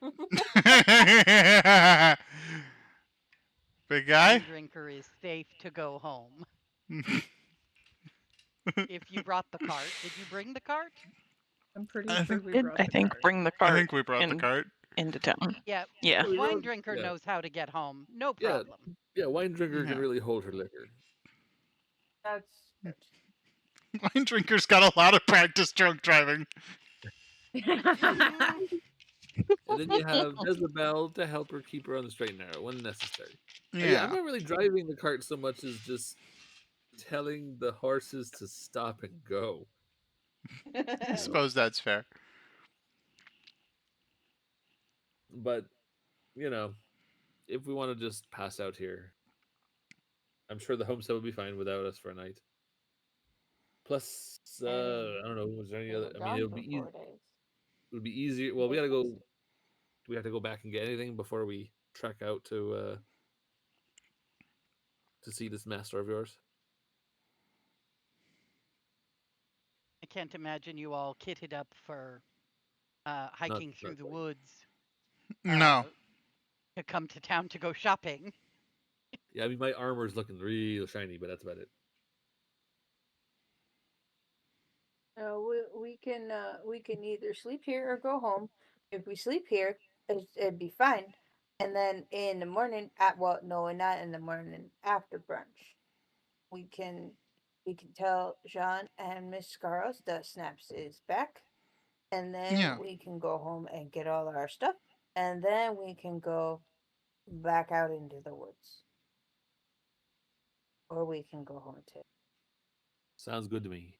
Big guy? Wine drinker is safe to go home. If you brought the cart, did you bring the cart? I'm pretty I sure think- we Did brought I the think card. bring the I cart think we brought the cart. into town. Yeah. Yeah. We Wine rode- drinker yeah. knows how to get home. No Yeah. problem. Yeah, wine drinker Yeah. can really hold her liquor. That's good. Wine drinker's got a lot of practice drunk driving. And then you have Jezebel to help her keep her on the straight and narrow when necessary. Yeah, I'm Yeah. not really driving the cart so much as just telling the horses to stop and go. I suppose that's fair. But, you know, if we want to just pass out here, I'm sure the homestead would be fine without us for a night. Plus, I don't know, was there any other? I mean, it would be easy. It would be easier. Well, we gotta go. Do we have to go back and get anything before we trek out to see this master of yours? I can't imagine you all kitted up for hiking through not the quite. woods No. to come to town to go shopping. Yeah, I mean, my armor's looking real shiny, but that's about it. We can either sleep here or go home. If we sleep here, it'd be fine. And then in the morning, not in the morning, after brunch, we can tell Jean and Miss Scaros that Snaps is back, and then Yeah. we can go home and get all our stuff, and then we can go back out into the woods, or we can go home too. Sounds good to me.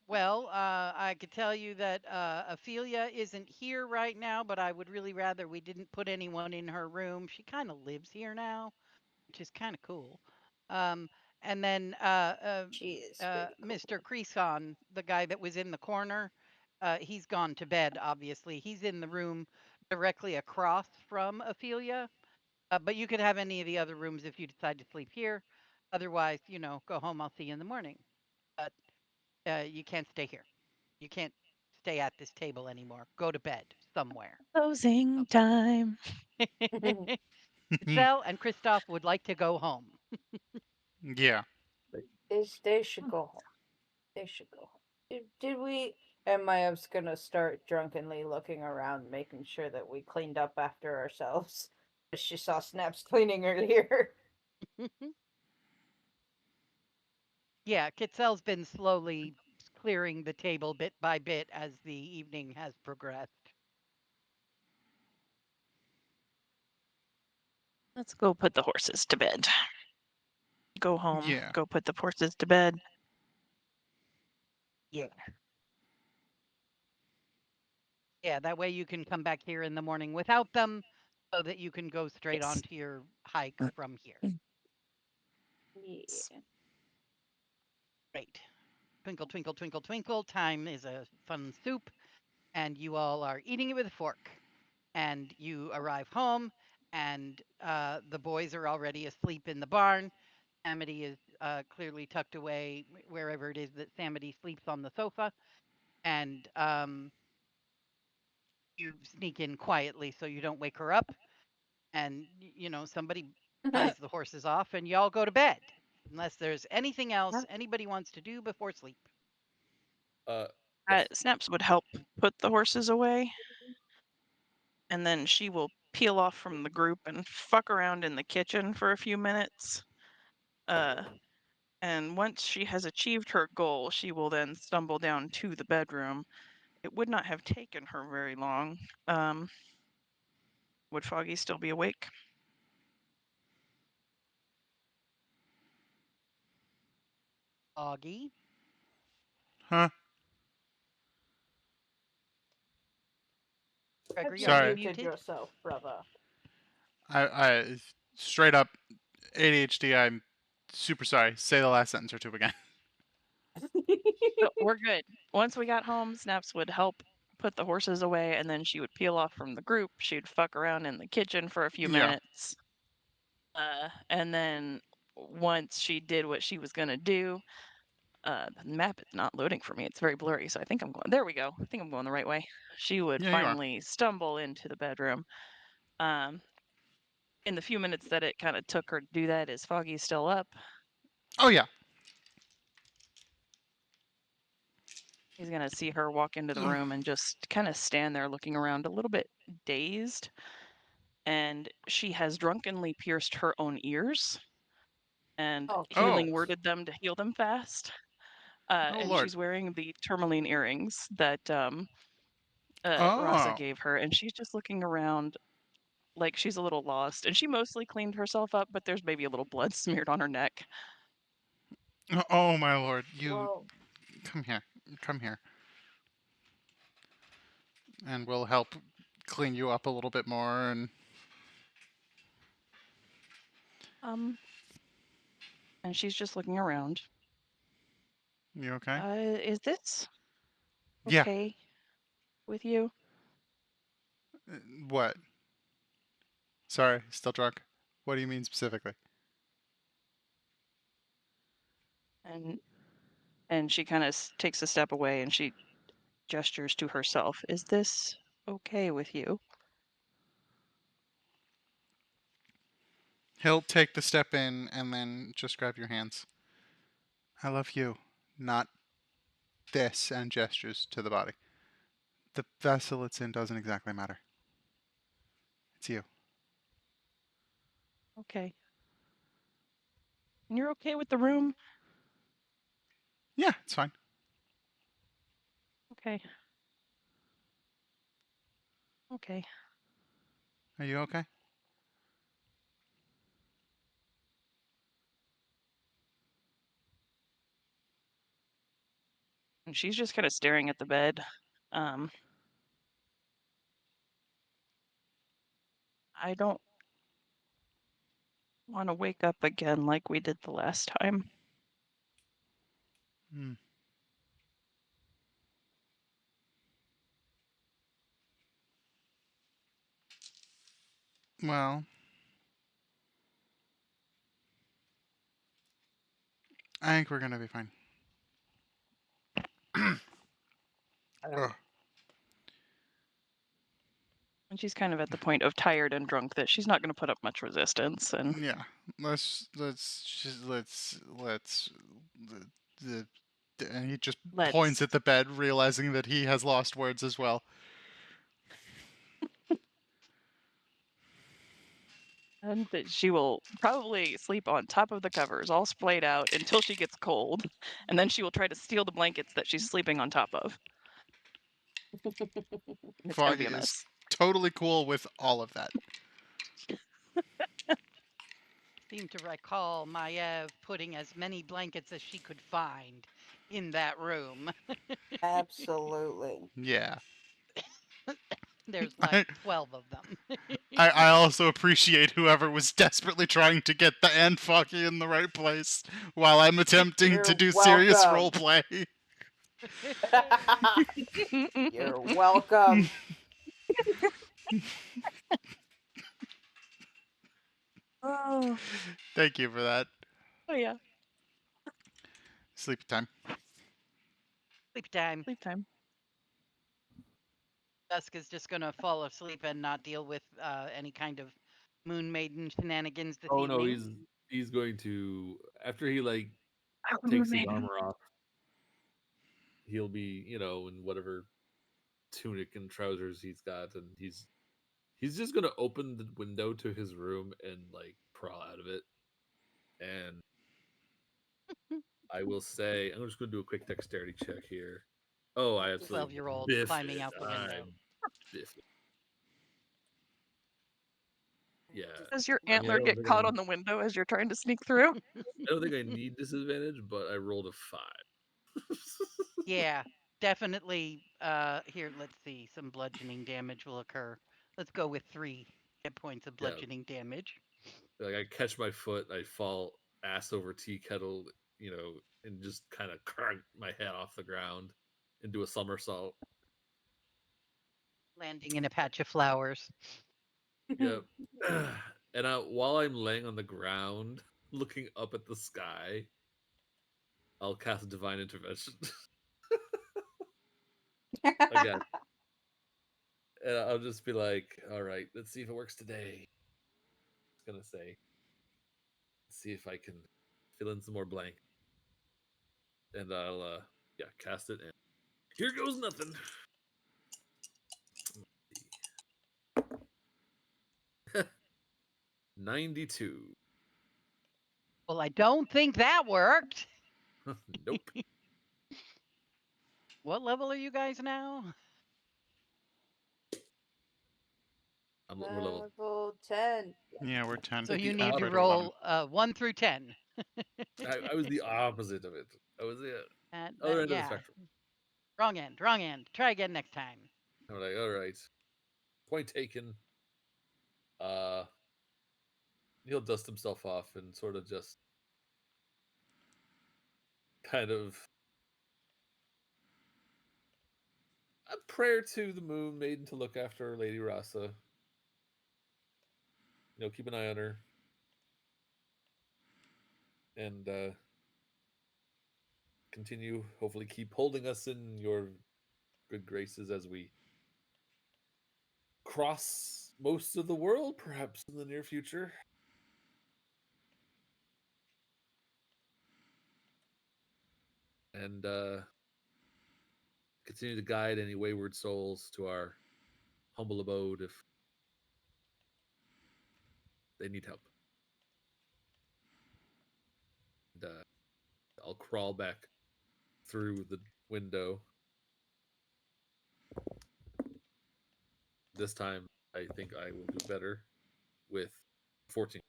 Well, I could tell you that Ophelia isn't here right now, but I would really rather we didn't put anyone in her room. She kind of lives here now, which is kind of cool. And then She is pretty cool. Mr. Creason, the guy that was in the corner, he's gone to bed, obviously. He's in the room directly across from Ophelia. But you could have any of the other rooms if you decide to sleep here. Otherwise, go home. I'll see you in the morning. But you can't stay here. You can't stay at this table anymore. Go to bed. somewhere. Closing time. Giselle and Christoph would like to go home. Yeah. They should go home. They should go home. Did we? And Mayev's gonna start drunkenly looking around, making sure that we cleaned up after ourselves. She saw Snaps cleaning earlier. Yeah, Kitzel's been slowly clearing the table bit by bit as the evening has progressed. Let's go put the horses to bed. Go home. Yeah. Go put the horses to bed. Yeah. Yeah, that way you can come back here in the morning without them so that you can go straight Yes. onto your hike from here. Yeah. Great. Twinkle, twinkle, twinkle, twinkle. Time is a fun soup, and you all are eating it with a fork. And you arrive home, and the boys are already asleep in the barn. Amity is clearly tucked away wherever it is that Samity sleeps on the sofa. And you sneak in quietly so you don't wake her up. And, somebody ties the horses off, and y'all go to bed. Unless there's anything else anybody wants to do before sleep. Yes. Snaps would help put the horses away, and then she will peel off from the group and fuck around in the kitchen for a few minutes. And once she has achieved her goal, she will then stumble down to the bedroom. It would not have taken her very long. Would Foggy still be awake? Augie. Huh? Gregory, are Sorry. you Muted muted? yourself, brother. I straight up ADHD. I'm super sorry. Say the last sentence or two again. So we're good. Once we got home, Snaps would help put the horses away, and then she would peel off from the group. She'd fuck around in the kitchen for a few Yeah. minutes. And then once she did what she was gonna do, the map is not loading for me. It's very blurry, so I think I'm going. There we go. I think I'm going the right way. She would Yeah, you are. finally stumble into the bedroom. In the few minutes that it kind of took her to do that, is Foggy still up? Oh yeah. He's gonna see her walk into the room and just kind of stand there looking around a little bit dazed. And she has drunkenly pierced her own ears and Oh, healing Oh. worded them to heal them fast. Oh And Lord. she's wearing the tourmaline earrings that Rasa Oh. gave her, and she's just looking around like she's a little lost. And she mostly cleaned herself up, but there's maybe a little blood smeared on her neck. Oh my Lord. You well, come here. Come here. And we'll help clean you up a little bit more. And And she's just looking around. you okay? Is this Yeah. okay with you? What? Sorry. Still drunk. What do you mean specifically? And she kind of takes a step away and she gestures to herself. Is this okay with you? He'll take the step in and then just grab your hands. I love you. Not this, and gestures to the body. The vessel it's in doesn't exactly matter. It's you. Okay. And you're okay with the room? Yeah, it's fine. Okay. Okay. Are you okay? And she's just kind of staring at the bed. I don't want to wake up again like we did the last time. Hmm. Well, I think we're gonna be fine. Ugh. And she's kind of at the point of tired and drunk that she's not going to put up much resistance. And Yeah, let's and he just points let's at the bed, realizing that he has lost words as well. and that she will probably sleep on top of the covers, all splayed out until she gets cold, and then she will try to steal the blankets that she's sleeping on top of. It's going to Foggy be a is mess. totally cool with all of that. Seem to recall Maiev putting as many blankets as she could find in that room. Absolutely. Yeah. There's like 12 of them. I also appreciate whoever was desperately trying to get the and Foggy in the right place while I'm attempting You're to do serious welcome. roleplay. You're welcome. Oh, Thank you for that. oh yeah, Sleep time. Sleep time. sleep time. Dusk is just going to fall asleep and not deal with any kind of Moon Maiden shenanigans this Oh evening. no, he's going to, after he like Oh, takes his Maiden. armor off, he'll be, you know, in whatever tunic and trousers he's got, and he's just gonna open the window to his room and like crawl out of it. And I will say, I'm just gonna do a quick dexterity check here. Oh, I absolutely 12-year-old biff climbing it. out the window. Biff it. Yeah. Does your I mean, I antler don't get think caught on the window as you're trying to sneak through? I don't think I need disadvantage, but I rolled a 5. Yeah, definitely. Here, let's see. Some bludgeoning damage will occur. Let's go with 3 hit points of Yeah. bludgeoning damage. Like I catch my foot, I fall ass over tea kettle, you know, and just kind of crank my head off the ground and do a somersault. Landing in a patch of flowers. Yep. And while I'm laying on the ground, looking up at the sky, I'll cast Divine Intervention again. And I'll just be like, all right, let's see if it works today. It's gonna say, let's see if I can fill in some more blank. And I'll yeah, cast it and here goes nothing. 92. Well, I don't think that worked. Nope. What level are you guys now? We're level. Level 10. Yeah, we're 10. So you the need to Afraid of 11. roll 1 through 10. I was the opposite of it. I was the That, other end of the yeah, spectrum. wrong end, wrong end. Try again next time. I'm like, all right, point taken. He'll dust himself off and sort of just kind of a prayer to the moon maiden to look after Lady Rasa. You know, keep an eye on her. And continue, hopefully keep holding us in your good graces as we cross most of the world, perhaps in the near future. And continue to guide any wayward souls to our humble abode if they need help. And I'll crawl back through the window. This time, I think I will do better with 14.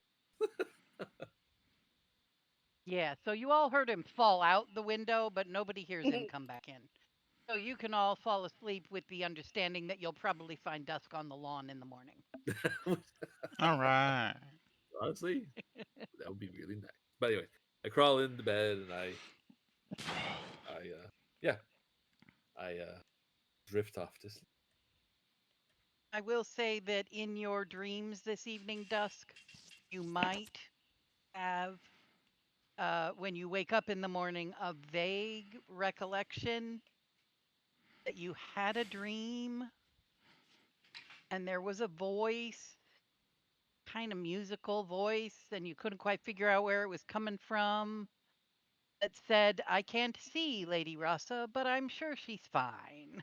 Yeah, so you all heard him fall out the window, but nobody hears him come back in. So you can all fall asleep with the understanding that you'll probably find Dusk on the lawn in the morning. All right. Honestly, that would be really nice. But anyway, I crawl into bed and I drift off to sleep. I will say that in your dreams this evening, Dusk, you might have, when you wake up in the morning, a vague recollection that you had a dream and there was a voice, kind of musical voice, and you couldn't quite figure out where it was coming from. That said, "I can't see Lady Rasa, but I'm sure she's fine."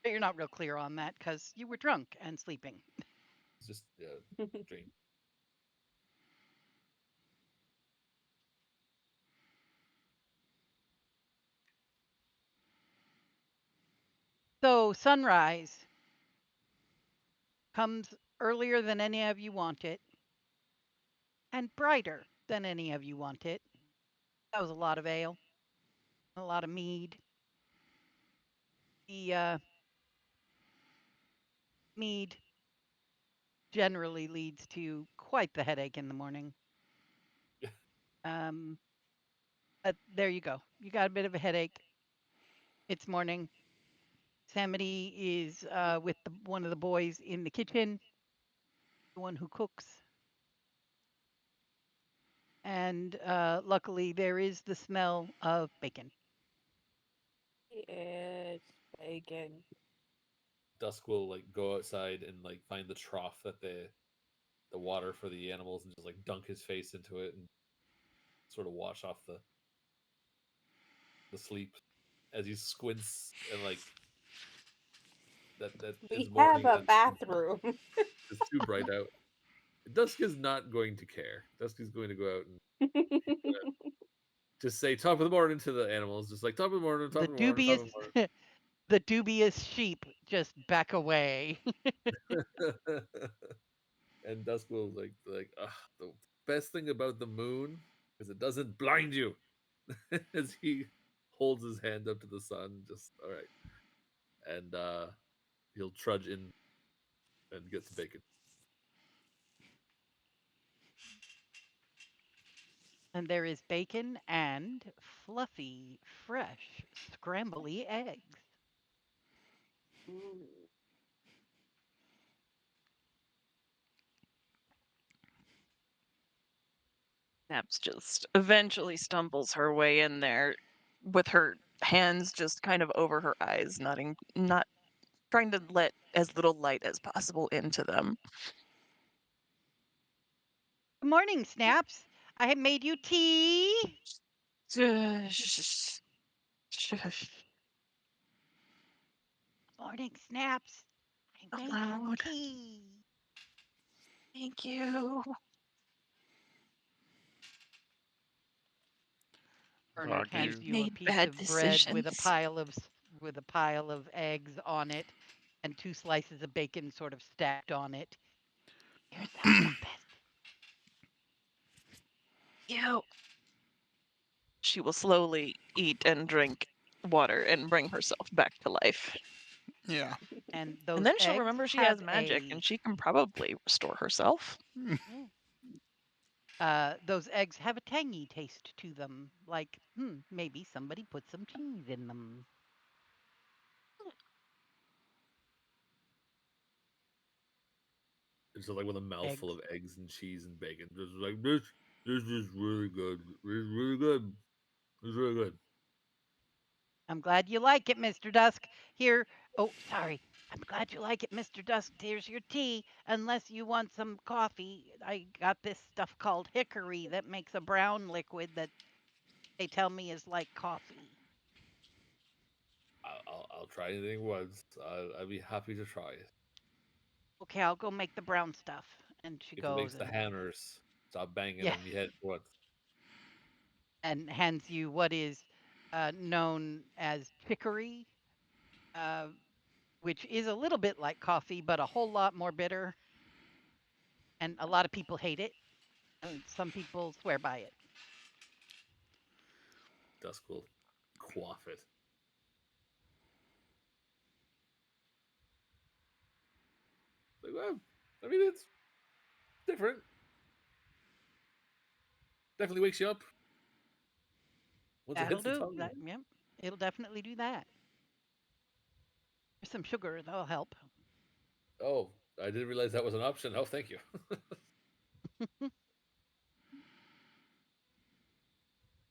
But you're not real clear on that because you were drunk and sleeping. It's just dream. So sunrise comes earlier than any of you want it, and brighter than any of you want it. That was a lot of ale, a lot of mead. The mead generally leads to quite the headache in the morning. Um, but there you go. You got a bit of a headache. It's morning. Samity is with one of the boys in the kitchen, the one who cooks. And luckily, there is the smell of bacon. It's bacon. Dusk will like go outside and like find the trough that the water for the animals and just like dunk his face into it and sort of wash off the sleep as he squints and like that is We have morning a and bathroom. it's too bright out. Dusk is not going to care. Dusk is going to go out and just say top of the morning to the animals, just like top of the morning, top The of the morning, top dubious, of the dubious sheep just back away. the morning. And Dusk will like the best thing about the moon is it doesn't blind you. As he holds his hand up to the sun, just all right. And he'll trudge in and get some bacon. And there is bacon and fluffy, fresh, scrambly eggs. Ooh. Naps just eventually stumbles her way in there with her hands just kind of over her eyes, not trying to let as little light as possible into them. Good morning, Snaps. I have made you tea. Shush. Shush. Morning, Snaps. I made you Aloud. tea. Thank you. Bernard hands I've you a made piece bad of bread with decisions. a pile of eggs on it and 2 slices of bacon sort of stacked on it. Here's some breakfast. You. She will slowly eat and drink water and bring herself back to life. Yeah. And And those then she'll eggs remember she has have magic and she can probably restore herself. those eggs have a tangy taste to them. Like, maybe somebody put some cheese in them. It's just like with a mouthful Eggs. of eggs and cheese and bacon. Just like this is really good. It's really good. It's really good. I'm glad you like it, Mr. Dusk. Here. Oh, sorry. I'm glad you like it, Mr. Dusk. Here's your tea. Unless you want some coffee, I got this stuff called hickory that makes a brown liquid that they tell me is like coffee. I'll try anything once. I'd be happy to try it. Okay, I'll go make the brown stuff. And she If it goes makes the and hammers stop banging yeah, on me head once. and hands you what is known as chicory, uh, which is a little bit like coffee, but a whole lot more bitter. And a lot of people hate it, and some people swear by it. Dusk will quaff it. Like, well, I mean, it's different. Definitely wakes you up once it That'll hits the do. tongue. That, yep, it'll definitely do that. There's some sugar that'll help. Oh, I didn't realize that was an option. Oh, thank you.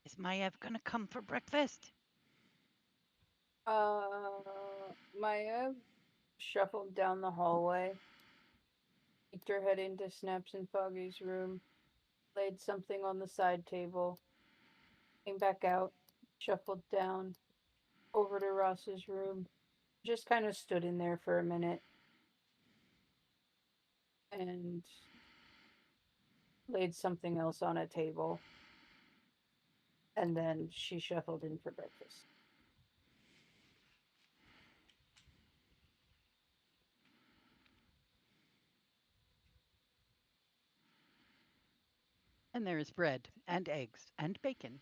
Is Maiev gonna come for breakfast? Maya shuffled down the hallway, peeked her head into Snaps and Foggy's room, laid something on the side table, came back out, shuffled down over to Ross's room, just kind of stood in there for a minute, and laid something else on a table. And then she shuffled in for breakfast. And there is bread and eggs and bacon.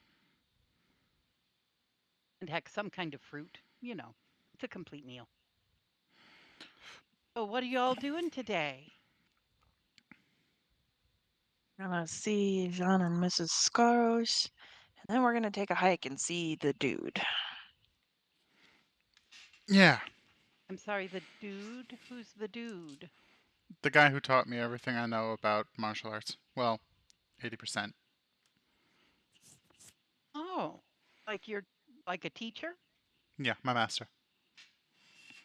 And heck, some kind of fruit. You know, it's a complete meal. So, what are you all doing today? Gonna see John and Mrs. Scaros, and then we're gonna take a hike and see the dude. Yeah, I'm sorry, the dude? Who's the dude? the guy who taught me everything I know about martial arts. Well, 80%. Oh, like you're like a teacher? Yeah, my master.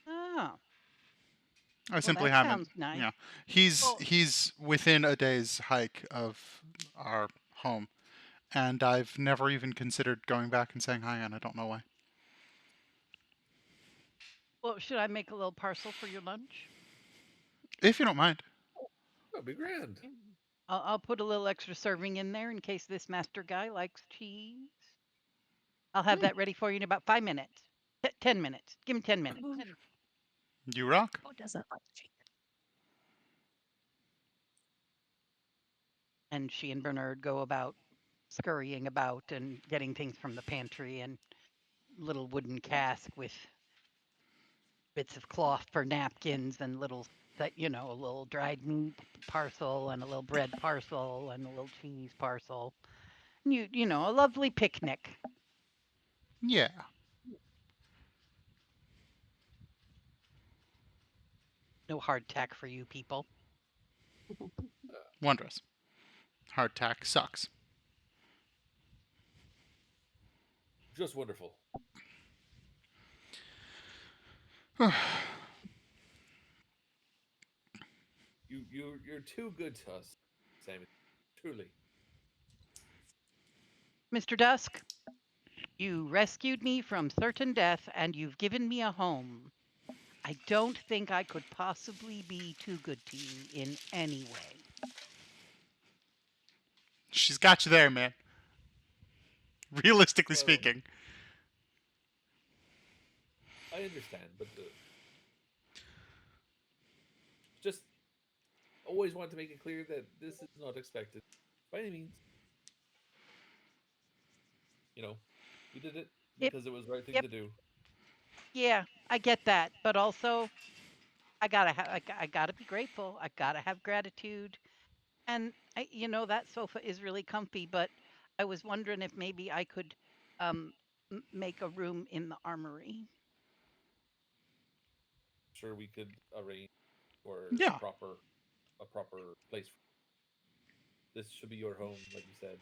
Oh, I well, simply that haven't. sounds nice. Yeah, Well, he's within a day's hike of our home, and I've never even considered going back and saying hi, and I don't know why. well, should I make a little parcel for your lunch? If you don't mind. That'd be grand. I'll put a little extra serving in there in case this master guy likes cheese. I'll have that ready for you in about 5 minutes. 10 minutes. Give me 10 minutes. You rock. Who doesn't like cheese? And she and Bernard go about scurrying about and getting things from the pantry and little wooden cask with bits of cloth for napkins and little that a little dried meat parcel and a little bread parcel and a little cheese parcel. A lovely picnic. Yeah. No hardtack for you people. Wondrous. Hardtack sucks. Just wonderful. You're too good to us, Sammy. Truly. Mr. Dusk, you rescued me from certain death and you've given me a home. I don't think I could possibly be too good to you in any way. She's got you there, man. Realistically Well, speaking. I understand, but just always want to make it clear that this is not expected by any means. We did it Yep. because it was the right thing Yep. to do. Yeah, I get that, but also I gotta be grateful. I gotta have gratitude, and that sofa is really comfy. But I was wondering if maybe I could make a room in the armory. Sure, we could arrange for Yeah. a proper place. This should be your home, like you said.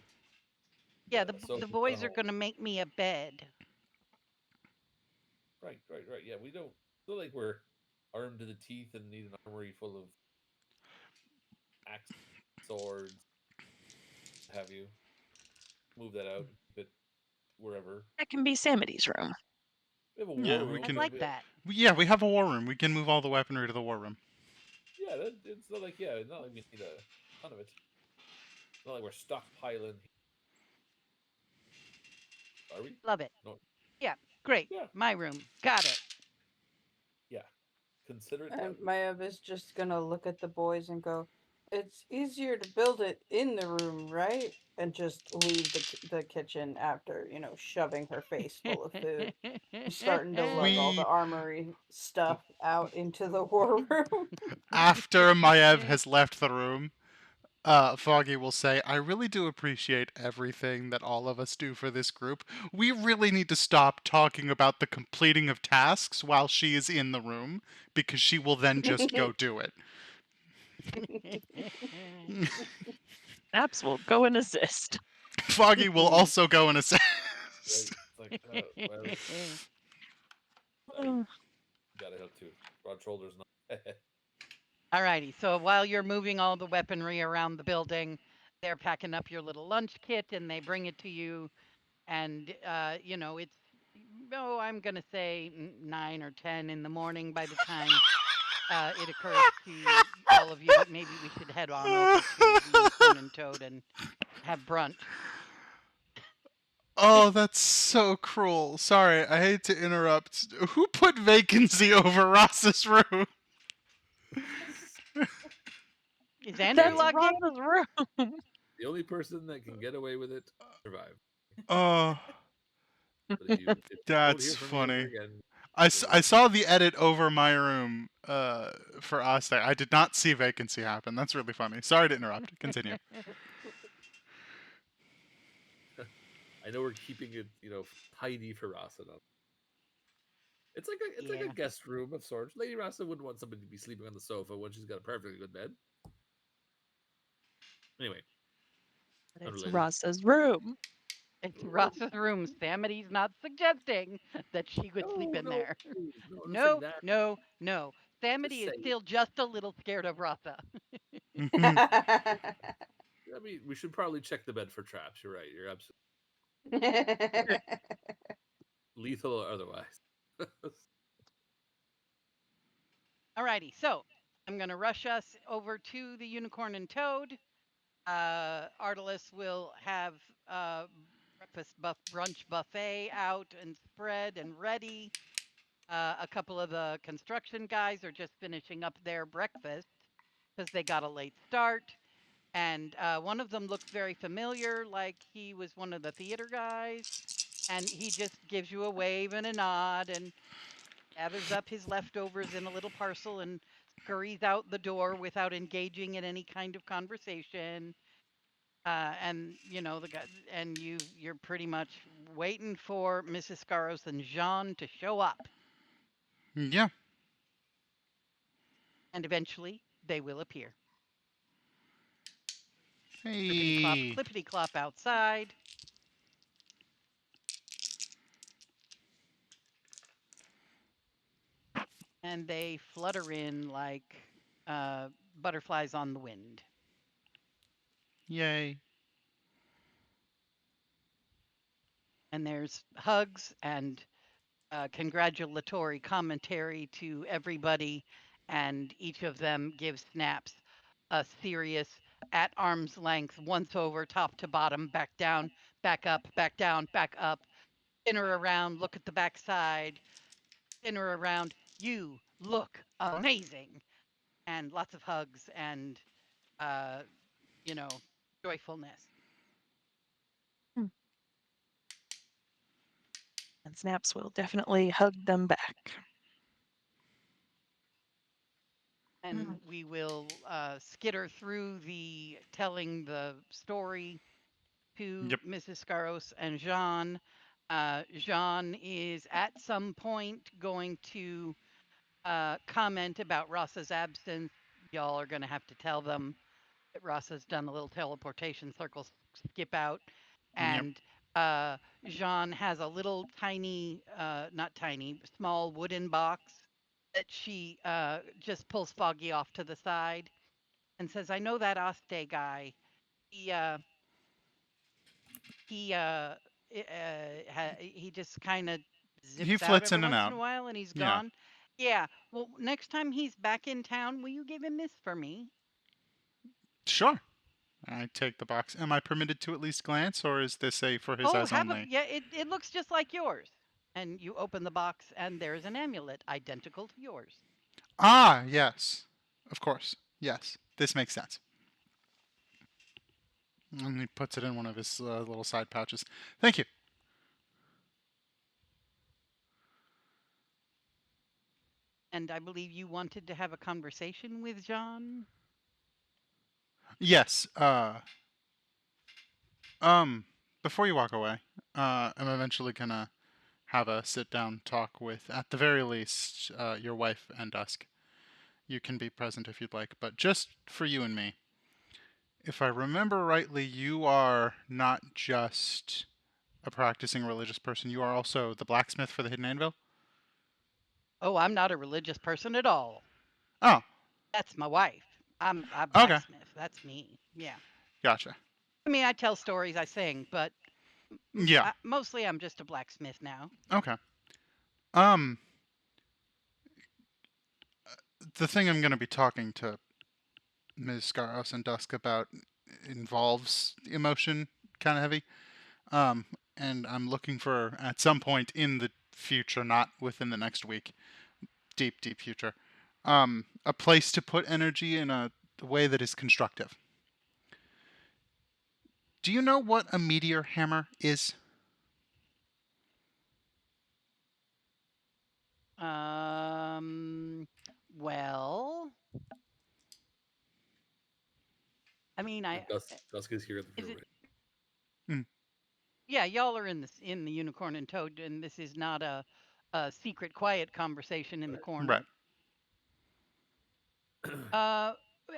Yeah, The the sofa's boys are home. gonna make me a bed. Right. Yeah, we don't feel like we're armed to the teeth and need an armory full of axes, swords, have you. Move that out, keep it wherever. That can be Samity's room. We have a Yeah, war we room. I can- like that. Yeah, we have a war room. We can move all the weaponry to the war room. Yeah, it's not like we need a ton of it. It's not like we're stockpiling. Are we? Love it. No. Yeah, great. Yeah. My room. Got it. Yeah. Consider it And done. Maev is just gonna look at the boys and go, "It's easier to build it in the room, right?" And just leave the kitchen after, shoving her face full of food. She's starting to lug all the armory stuff out into the war room. After Maev has left the room, Foggy will say, I really do appreciate everything that all of us do for this group. We really need to stop talking about the completing of tasks while she is in the room, because she will then just go do it. Naps will go and assist. Foggy will also go and assist. Right? It's like, well, Gotta help too. Broad shoulders. Not. Alrighty. So while you're moving all the weaponry around the building, they're packing up your little lunch kit and they bring it to you. And it's I'm gonna say 9 or 10 in the morning by the time it occurs to all of you that maybe we should head on over to the Unicorn and Toad and have brunch. Oh, that's so cruel. Sorry, I hate to interrupt. Who put vacancy over Ross's room? Is Andrew That's logged in? Rhonda's room. The only person that can get away with it survive. Oh, But if you don't hear that's from me ever funny. again, I saw the edit over my room for us there. I did not see vacancy happen. That's really funny. Sorry to interrupt. Continue. I know we're keeping it, tidy for Rasa. It's like a guest room of sorts. Lady Rasa wouldn't want somebody to be sleeping on the sofa when she's got a perfectly good bed. Anyway, But it's unrelated. Ross's room. It's Ross's room. Samity's not suggesting that she would sleep in there. No, I'm not No, saying that. no. Samity is saying. still just a little scared of Rasa. I mean, we should probably check the bed for traps. You're right. You're absolutely lethal or otherwise. Alrighty, so I'm going to rush us over to the Unicorn and Toad. Artelis will have breakfast brunch buffet out and spread and ready. A couple of the construction guys are just finishing up their breakfast because they got a late start. And one of them looks very familiar, like he was one of the theater guys. And he just gives you a wave and a nod and gathers up his leftovers in a little parcel and scurries out the door without engaging in any kind of conversation. And the guy, and you're pretty much waiting for Mrs. Scaros and Jean to show up. Yeah. And eventually they will appear. Hey. Clippity clop outside. And they flutter in like butterflies on the wind. Yay. And there's hugs and congratulatory commentary to everybody, and each of them gives Snaps a serious, at arm's length, once over, top to bottom, back down, back up, back down, back up, spin her around, look at the backside, spin her around. You look amazing, and lots of hugs and joyfulness. And Snaps will definitely hug them back. And we will skitter through telling the story to Mrs. Scaros and Jean. Jean is at some point going to comment about Ross's absence. Y'all are going to have to tell them that Ross has done a little teleportation circle skip out. And Jean has a little tiny, not tiny, small wooden box that she just pulls Foggy off to the side and says, I know that Aste guy. He just kind of zips out flits every in and once out. in a while and he's gone. Yeah. Well, next time he's back in town, will you give him this for me? Sure. I take the box. Am I permitted to at least glance, or is this for his eyes only? It looks just like yours. And you open the box, and there's an amulet identical to yours. Ah, yes. Of course. Yes. This makes sense. And he puts it in one of his little side pouches. Thank you. And I believe you wanted to have a conversation with John? Yes. Before you walk away, I'm eventually gonna have a sit-down talk with, at the very least, your wife and Dusk. You can be present if you'd like, but just for you and me. If I remember rightly, you are not just a practicing religious person. You are also the blacksmith for the Hidden Anvil? Oh, I'm not a religious person at all. Oh, That's my wife. I'm okay. blacksmith. That's me. Yeah. Gotcha. I mean, I tell stories, I sing, but Yeah. mostly I'm just a blacksmith now. Okay. Um, the thing I'm going to be talking to Ms. Scaros and Dusk about involves emotion kind of heavy. Um, and I'm looking for at some point in the future, not within the next week, deep, deep future, a place to put energy in a way that is constructive. Do you know what a meteor hammer is? Well, I mean, Dusk is here at the is room, it? Mm, Yeah, y'all are in the unicorn and toad, and this is not a secret, quiet conversation in the right. corner.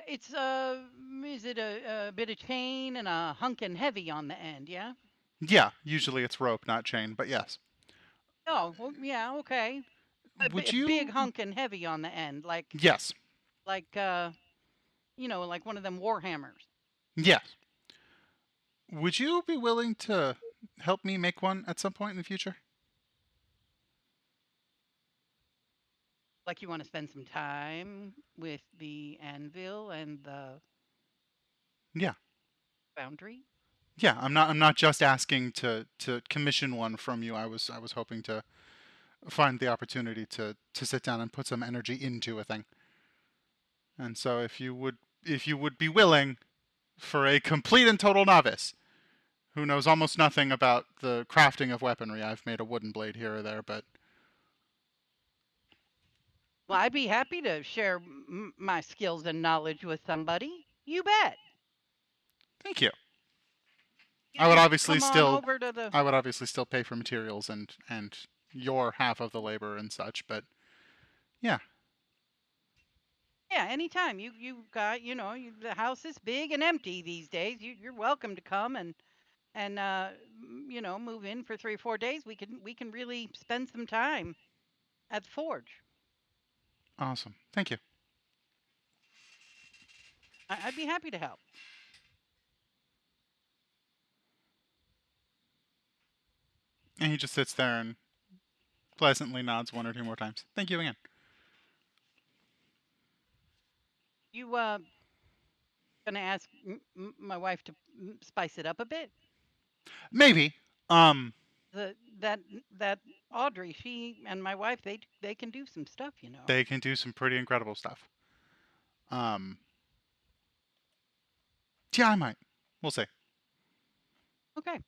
It's is it a bit of chain and a hunkin' heavy on the end? Yeah. Yeah, usually it's rope, not chain, but yes. Oh, well, yeah, okay. Would A big you? hunkin' heavy on the end, Yes. like like one of them war hammers. Yes. Would you be willing to help me make one at some point in the future? Like you want to spend some time with the anvil and the Yeah. foundry. Yeah, I'm not just asking to commission one from you. I was hoping to find the opportunity to sit down and put some energy into a thing. And so if you would be willing for a complete and total novice who knows almost nothing about the crafting of weaponry, I've made a wooden blade here or there, but Well, I'd be happy to share my skills and knowledge with somebody. You bet. thank you. You I would just obviously come on still over to the. I would obviously still pay for materials and your half of the labor and such, but yeah. Yeah, anytime you got the house is big and empty these days. You're welcome to come and move in for 3 or 4 days. We can really spend some time at the forge. Awesome. Thank you. I'd be happy to help. And he just sits there and pleasantly nods one or two more times. Thank you again. You gonna ask my wife to spice it up a bit? Maybe. The that Audrey, she and my wife, they can do some stuff. They can do some pretty incredible stuff. Um, yeah, I might. We'll see. Okay.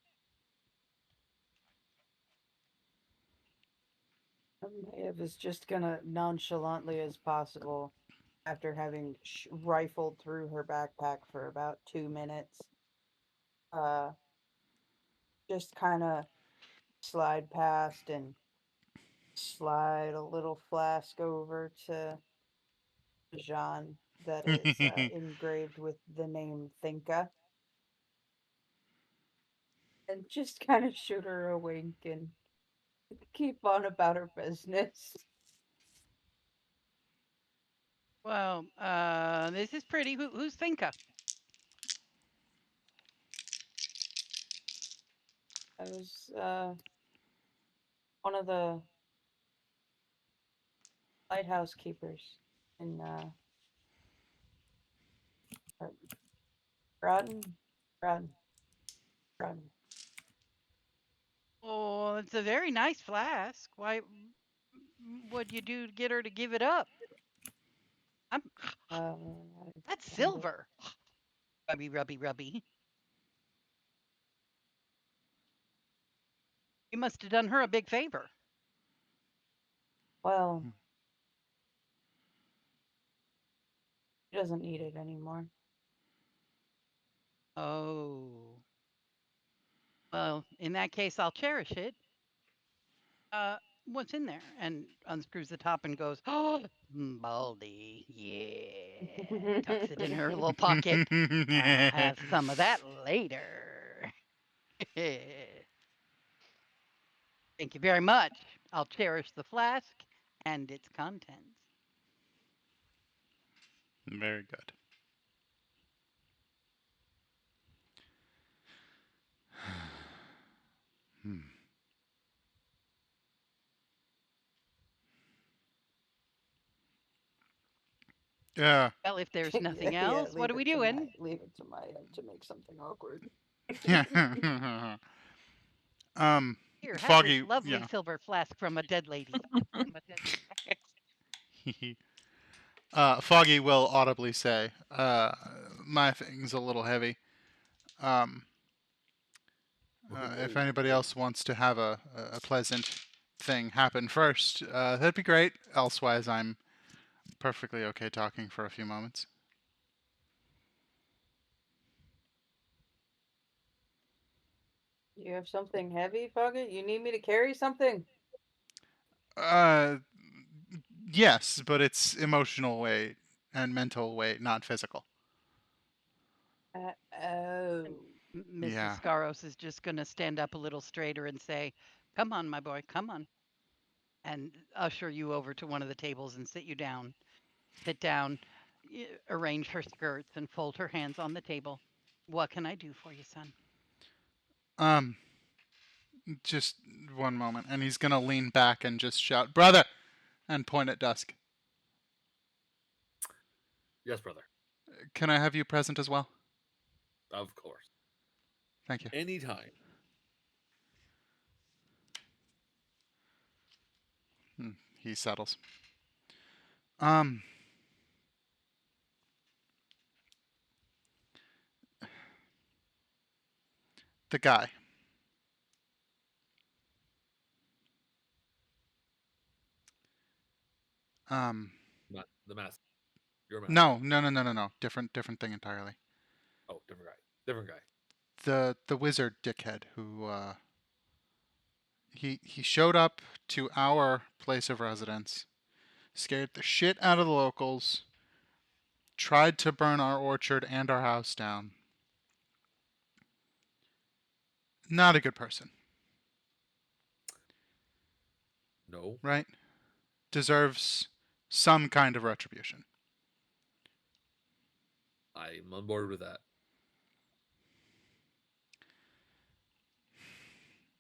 Maeve is just gonna nonchalantly as possible, after having rifled through her backpack for about 2 minutes, uh, just kind of slide past and slide a little flask over to Jean that is engraved with the name Thinka, and just kind of shoot her a wink and keep on about her business. Well, this is pretty. Who's Finca? I was one of the lighthouse keepers in Groton, Groton, Groton. Oh, it's a very nice flask. Why? What'd you do to get her to give it up? I'm. I That's found it. silver. Rubby, rubby, rubby. You must have done her a big favor. Well, she doesn't need it anymore. Oh. Well, in that case, I'll cherish it. What's in there? And unscrews the top and goes, oh, Baldy. Yeah. Tucks it in her little pocket. I'll have some of that later. Thank you very much. I'll cherish the flask and its contents. Very good. Hmm. Yeah. Well, if there's nothing Yeah, else, what leave are we it to doing? leave it to my head to make something awkward. Here, have this Foggy. lovely Yeah. silver flask from a dead lady. Foggy will audibly say, "My thing's a little heavy. Um, if anybody else wants to have a pleasant thing happen first, that'd be great. Elsewise, I'm perfectly okay talking for a few moments." You have something heavy, Foggy? You need me to carry something? Uh, yes, but it's emotional weight and mental weight, not physical. Oh. Mrs. Yeah. Scaros is just going to stand up a little straighter and say, "Come on, my boy, come on," and usher you over to one of the tables and sit you down. Sit down, arrange her skirts, and fold her hands on the table. What can I do for you, son? Um, just one moment, and he's gonna lean back and just shout, "Brother!" and point at Dusk. Yes, brother. Can I have you present as well? Of course. Thank you. Anytime. He settles. Um, the guy. Not the master. Your master. No. Different thing entirely. Oh, different guy. Different guy. The wizard dickhead who he showed up to our place of residence, scared the shit out of the locals, tried to burn our orchard and our house down. Not a good person, No. right? Deserves some kind of retribution. I'm on board with that.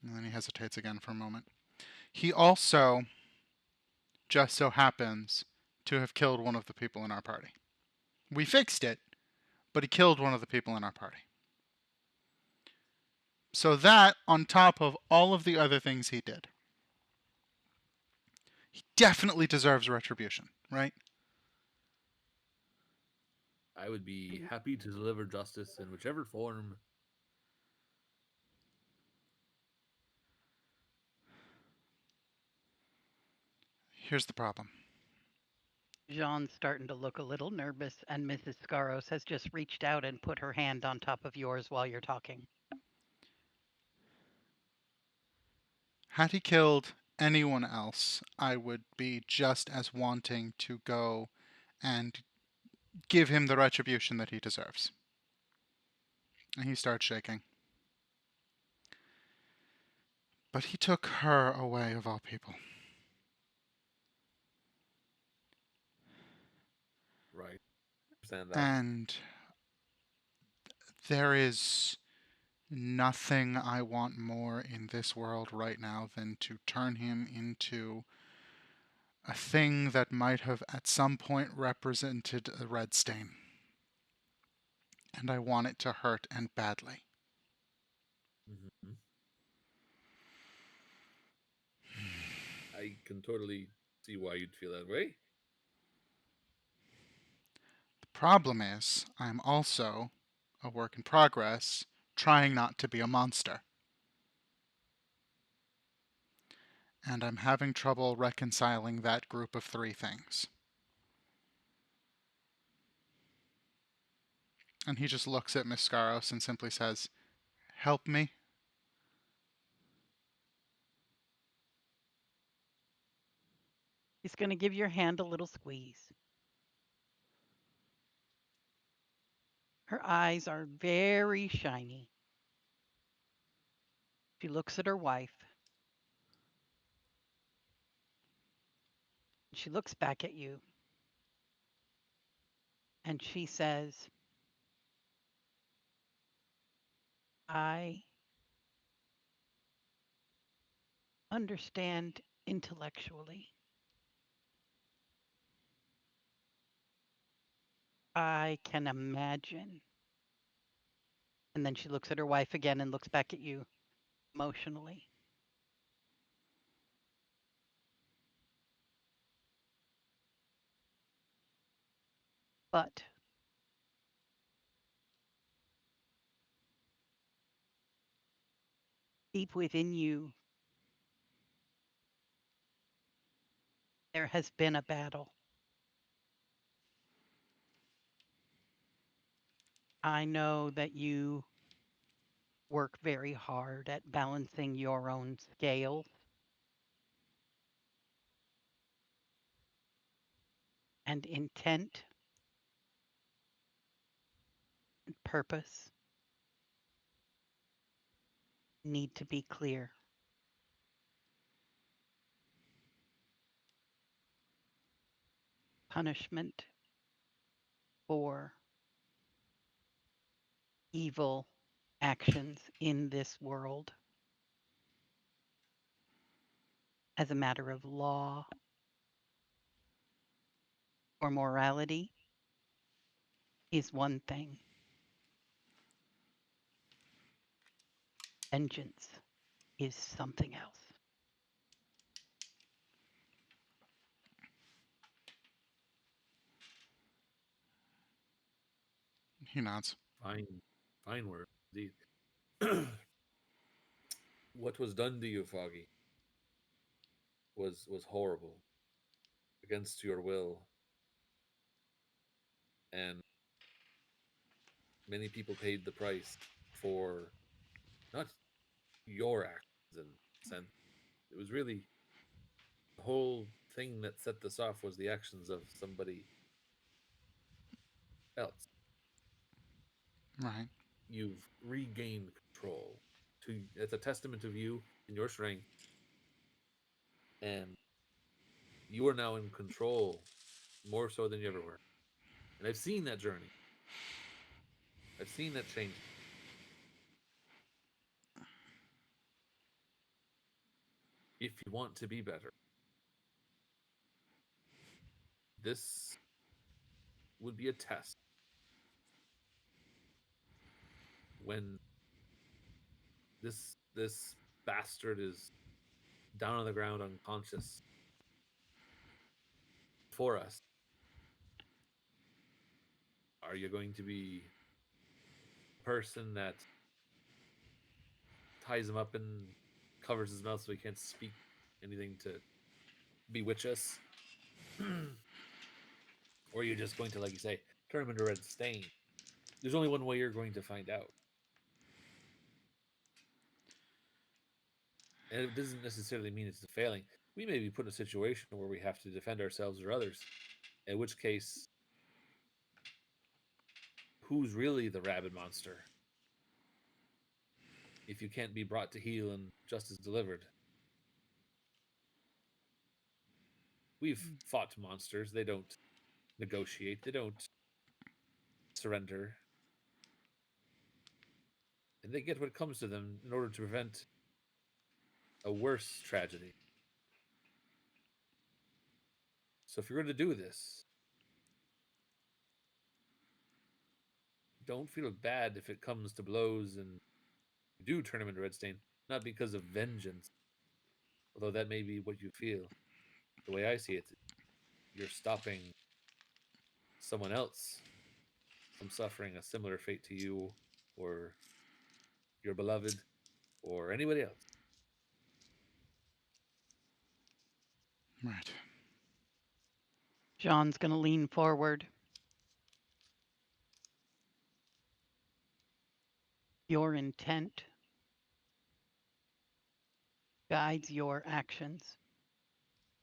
And then he hesitates again for a moment. He also just so happens to have killed one of the people in our party. We fixed it, but he killed one of the people in our party. So that, on top of all of the other things he did, he definitely deserves retribution, right? I would be happy to deliver justice in whichever form. Here's the problem. Jean's starting to look a little nervous, and Mrs. Scaros has just reached out and put her hand on top of yours while you're talking. Had he killed anyone else, I would be just as wanting to go and give him the retribution that he deserves. And he starts shaking. But he took her away, of all people. Right. Understand that. And there is nothing I want more in this world right now than to turn him into a thing that might have at some point represented a red stain. And I want it to hurt and badly. Mm-hmm. I can totally see why you'd feel that way. The problem is, I'm also a work in progress, trying not to be a monster. And I'm having trouble reconciling that group of three things. And he just looks at Miss Scaros and simply says, "Help me." He's going to give your hand a little squeeze. Her eyes are very shiny. She looks at her wife. She looks back at you and she says, I understand intellectually. I can imagine. And then she looks at her wife again and looks back at you emotionally. But deep within you, there has been a battle. I know that you work very hard at balancing your own scales and intent and purpose need to be clear. Punishment for evil actions in this world as a matter of law or morality is one thing. Vengeance is something else. He nods. Fine word, indeed. What was done to you, Foggy, was horrible, against your will, and many people paid the price for not your actions in a sense. It was really the whole thing that set this off was the actions of somebody else. Right. You've regained control. It's a testament of you and your strength, and you are now in control more so than you ever were. And I've seen that journey. I've seen that change. If you want to be better, this would be a test. When this bastard is down on the ground unconscious for us, are you going to be a person that ties him up and covers his mouth so he can't speak anything to bewitch us? Or are you just going to, like you say, turn him into red stain? There's only one way you're going to find out. And it doesn't necessarily mean it's a failing. We may be put in a situation where we have to defend ourselves or others, in which case, who's really the rabid monster? If you can't be brought to heel and justice delivered. We've fought monsters. They don't negotiate. They don't surrender. And they get what comes to them in order to prevent a worse tragedy. So if you're going to do this, don't feel bad if it comes to blows and you do turn him into Red Stain, not because of vengeance, although that may be what you feel. The way I see it, you're stopping someone else from suffering a similar fate to you or your beloved or anybody else. Right. John's going to lean forward. Your intent guides your actions.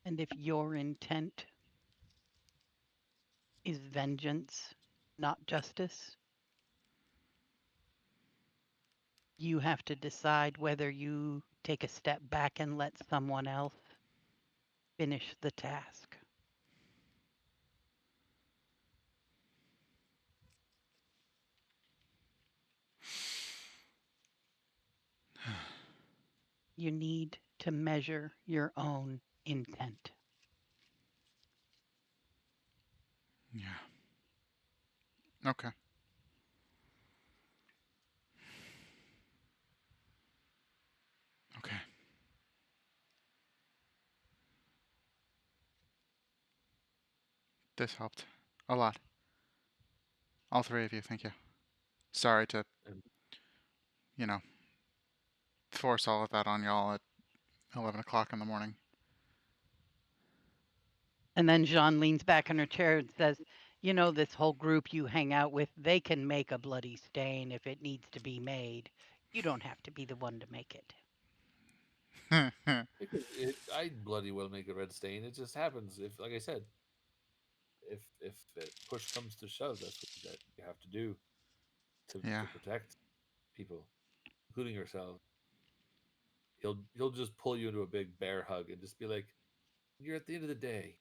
And if your intent is vengeance, not justice, you have to decide whether you take a step back and let someone else finish the task. you need to measure your own intent. Yeah. Okay. Okay. This helped a lot. All three of you, thank you. Sorry to, And you know, force all of that on y'all at 11 o'clock in the morning. And then Jean leans back in her chair and says, "You know, this whole group you hang out with, they can make a bloody stain if it needs to be made. You don't have to be the one to make it." I bloody well make a red stain. It just happens. If, like I said, if push comes to shove, that's what that you have to do Yeah. to protect people, including yourself. He'll just pull you into a big bear hug and just be like, "You're at the end of the day,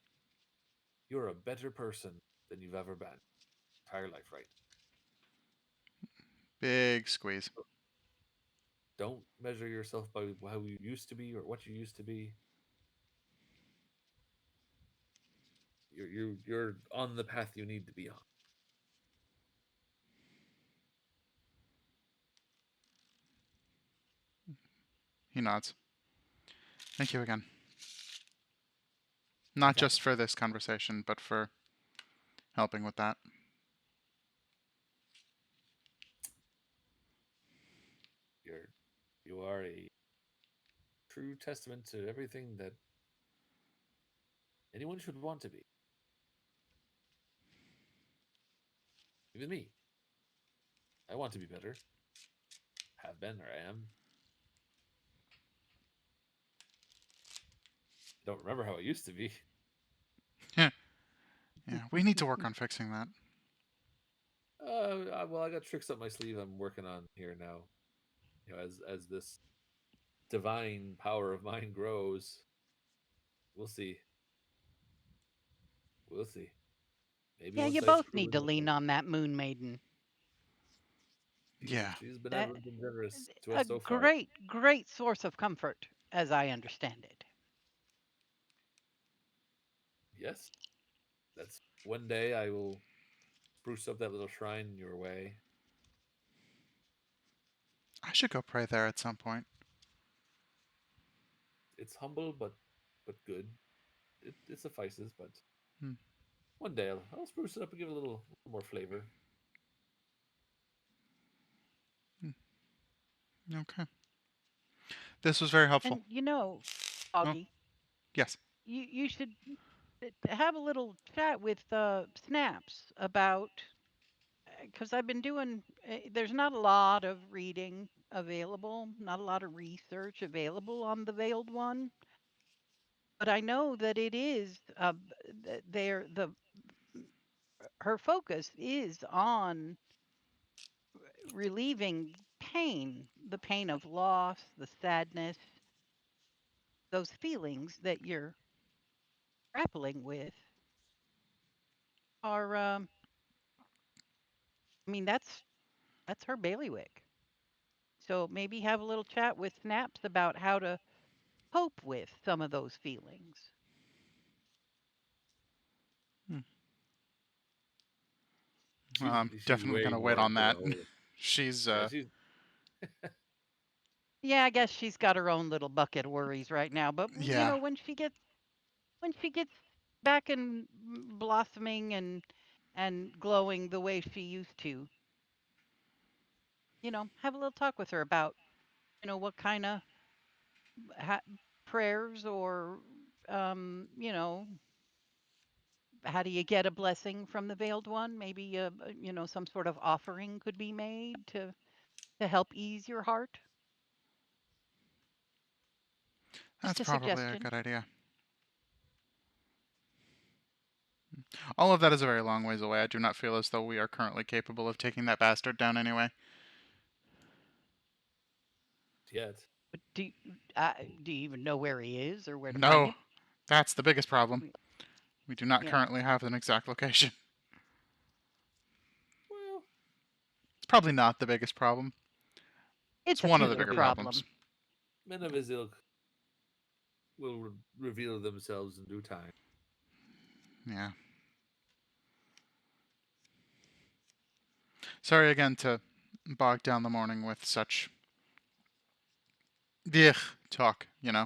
you're a better person than you've ever been, entire life, right? Big squeeze. Don't measure yourself by how you used to be or what you used to be. You're on the path you need to be on." He nods. Thank you again. Not just for this conversation, but for helping with that. You are a true testament to everything that anyone should want to be. Even me. I want to be better. Have been or I am. I don't remember how I used to be. Yeah. Yeah. We need to work on fixing that. Well, I got tricks up my sleeve I'm working on here now. You know, as this divine power of mine grows, we'll see. We'll see. Maybe Yeah, once you I both screw need with to lean on that moon maiden. Yeah. she's That benevolent and generous to a us so far. great source of comfort, as I understand it. Yes, that's one day I will spruce up that little shrine your way. I should go pray there at some point. It's humble but good. It suffices. But Hmm. one day I'll spruce it up and give it a little more flavor. Okay. This was very helpful. And you know, Oh, Augie, yes. you should have a little chat with Snaps about, because I've been doing. There's not a lot of reading available, not a lot of research available on the Veiled One, but I know that it is. There, the her focus is on relieving pain, the pain of loss, the sadness, those feelings that you're grappling with are. I mean, that's her bailiwick. So maybe have a little chat with Snaps about how to cope with some of those feelings. Hmm. I'm She's definitely way gonna wait more on into the that. whole. She's Yeah, she's Yeah, I guess she's got her own little bucket of worries right now, but yeah. when she gets back and blossoming and glowing the way she used to, have a little talk with her about, what kind of ha- prayers or how do you get a blessing from the veiled one? Maybe some sort of offering could be made to help ease your heart. That's Just a probably a suggestion. good idea. All of that is a very long ways away. I do not feel as though we are currently capable of taking that bastard down anyway. yet. But do you even know where he is or where to find No, him? that's the biggest problem. We- We do not Yeah, currently have an exact location. Well, It's probably not the biggest problem. It's it's a one of the bigger bigger it'll be problems. problem. Men of his ilk will reveal themselves in due time. Yeah. Sorry again to bog down the morning with such talk, you know?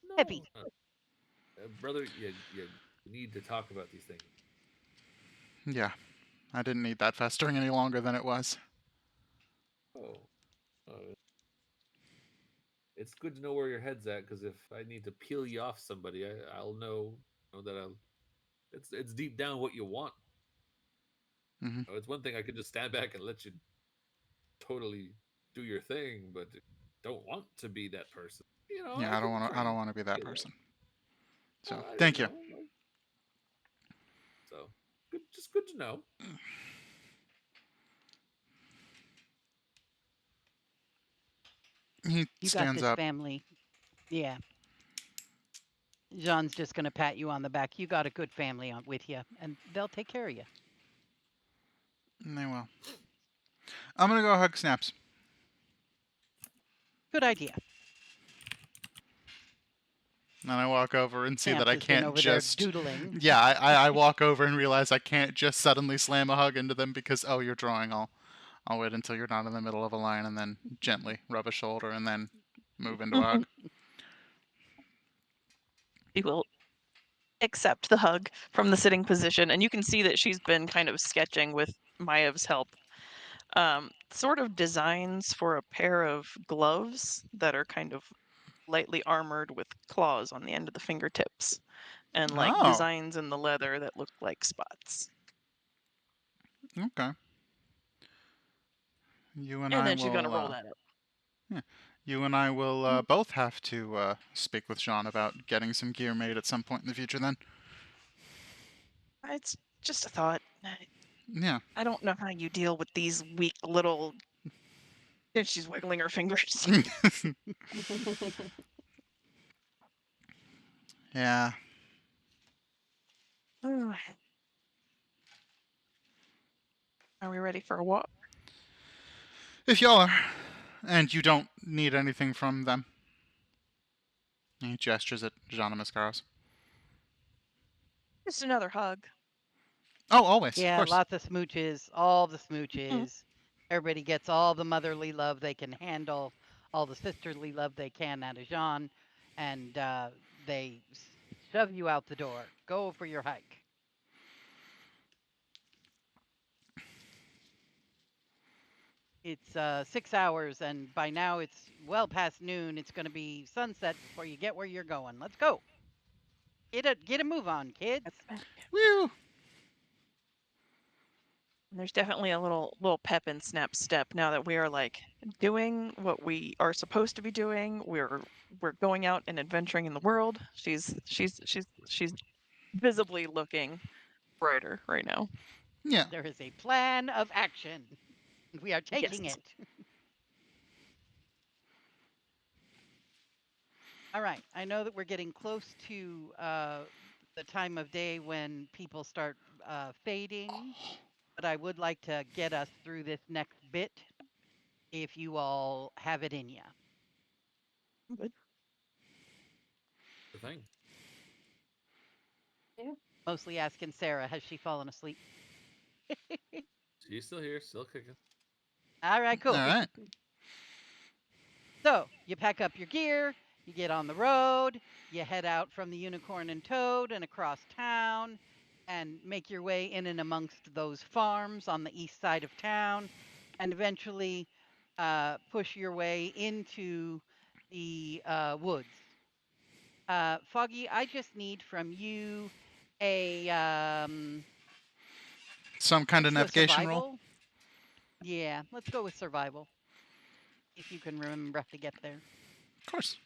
No, Heavy. brother, you need to talk about these things. Yeah. I didn't need that festering any longer than it was. Oh, it's good to know where your head's at, because if I need to peel you off somebody, I'll know that it's deep down what you want. Hmm. It's one thing I could just stand back and let you totally do your thing, but don't want to be that person. Yeah, I can I try don't and want to be that feel that. person. So, I don't thank you. know. So good, just good to know. He You got stands this, up. family. Yeah. Jean's just going to pat you on the back. You got a good family with you, and they'll take care of you. And they will. I'm gonna go hug Snaps. Good idea. And I walk over and see that Snaps I has been can't over there just. doodling. Yeah, I walk over and realize I can't just suddenly slam a hug into them because, oh, you're drawing. I'll wait until you're not in the middle of a line and then gently rub a shoulder and then move into a hug. She will accept the hug from the sitting position, and you can see that she's been kind of sketching with Mayev's help. Sort of designs for a pair of gloves that are kind of lightly armored with claws on the end of the fingertips, and like Oh, designs in the leather that look like spots. okay. You and And I then she's gonna roll will. that up. Yeah, you and I will both have to speak with Jean about getting some gear made at some point in the future. Then. It's just a thought. Yeah. I don't know how you deal with these weak little. And she's wiggling her fingers. Yeah. Are we ready for a walk? If y'all are, and you don't need anything from them. He gestures at Jean and Mascaros. Just another hug. Oh, always, of Yeah, course. lots of smooches, all the Mhm. smooches. Everybody gets all the motherly love they can handle, all the sisterly love they can out of Jean, and they shove you out the door. Go for your hike. It's 6 hours, and by now it's well past noon. It's going to be sunset before you get where you're going. Let's go. Get a move on, kids. Woo! There's definitely a little pep in Snap's step now that we are like doing what we are supposed to be doing. We're going out and adventuring in the world. She's visibly looking brighter right now. Yeah. There is a plan of action. We are taking Yes. it. All right. I know that we're getting close to the time of day when people start fading, but I would like to get us through this next bit if you all have it in you. Good. The thing. Mostly asking Sarah, has she fallen asleep? She's still here, still kicking. All right, cool. All right. So you pack up your gear, you get on the road, you head out from the Unicorn and Toad and across town, and make your way in and amongst those farms on the east side of town, and eventually push your way into the woods. Foggy, I just need from you a Some kind let's of do a navigation roll. survival. Yeah, let's go with survival. If you can remember to get there. Of course.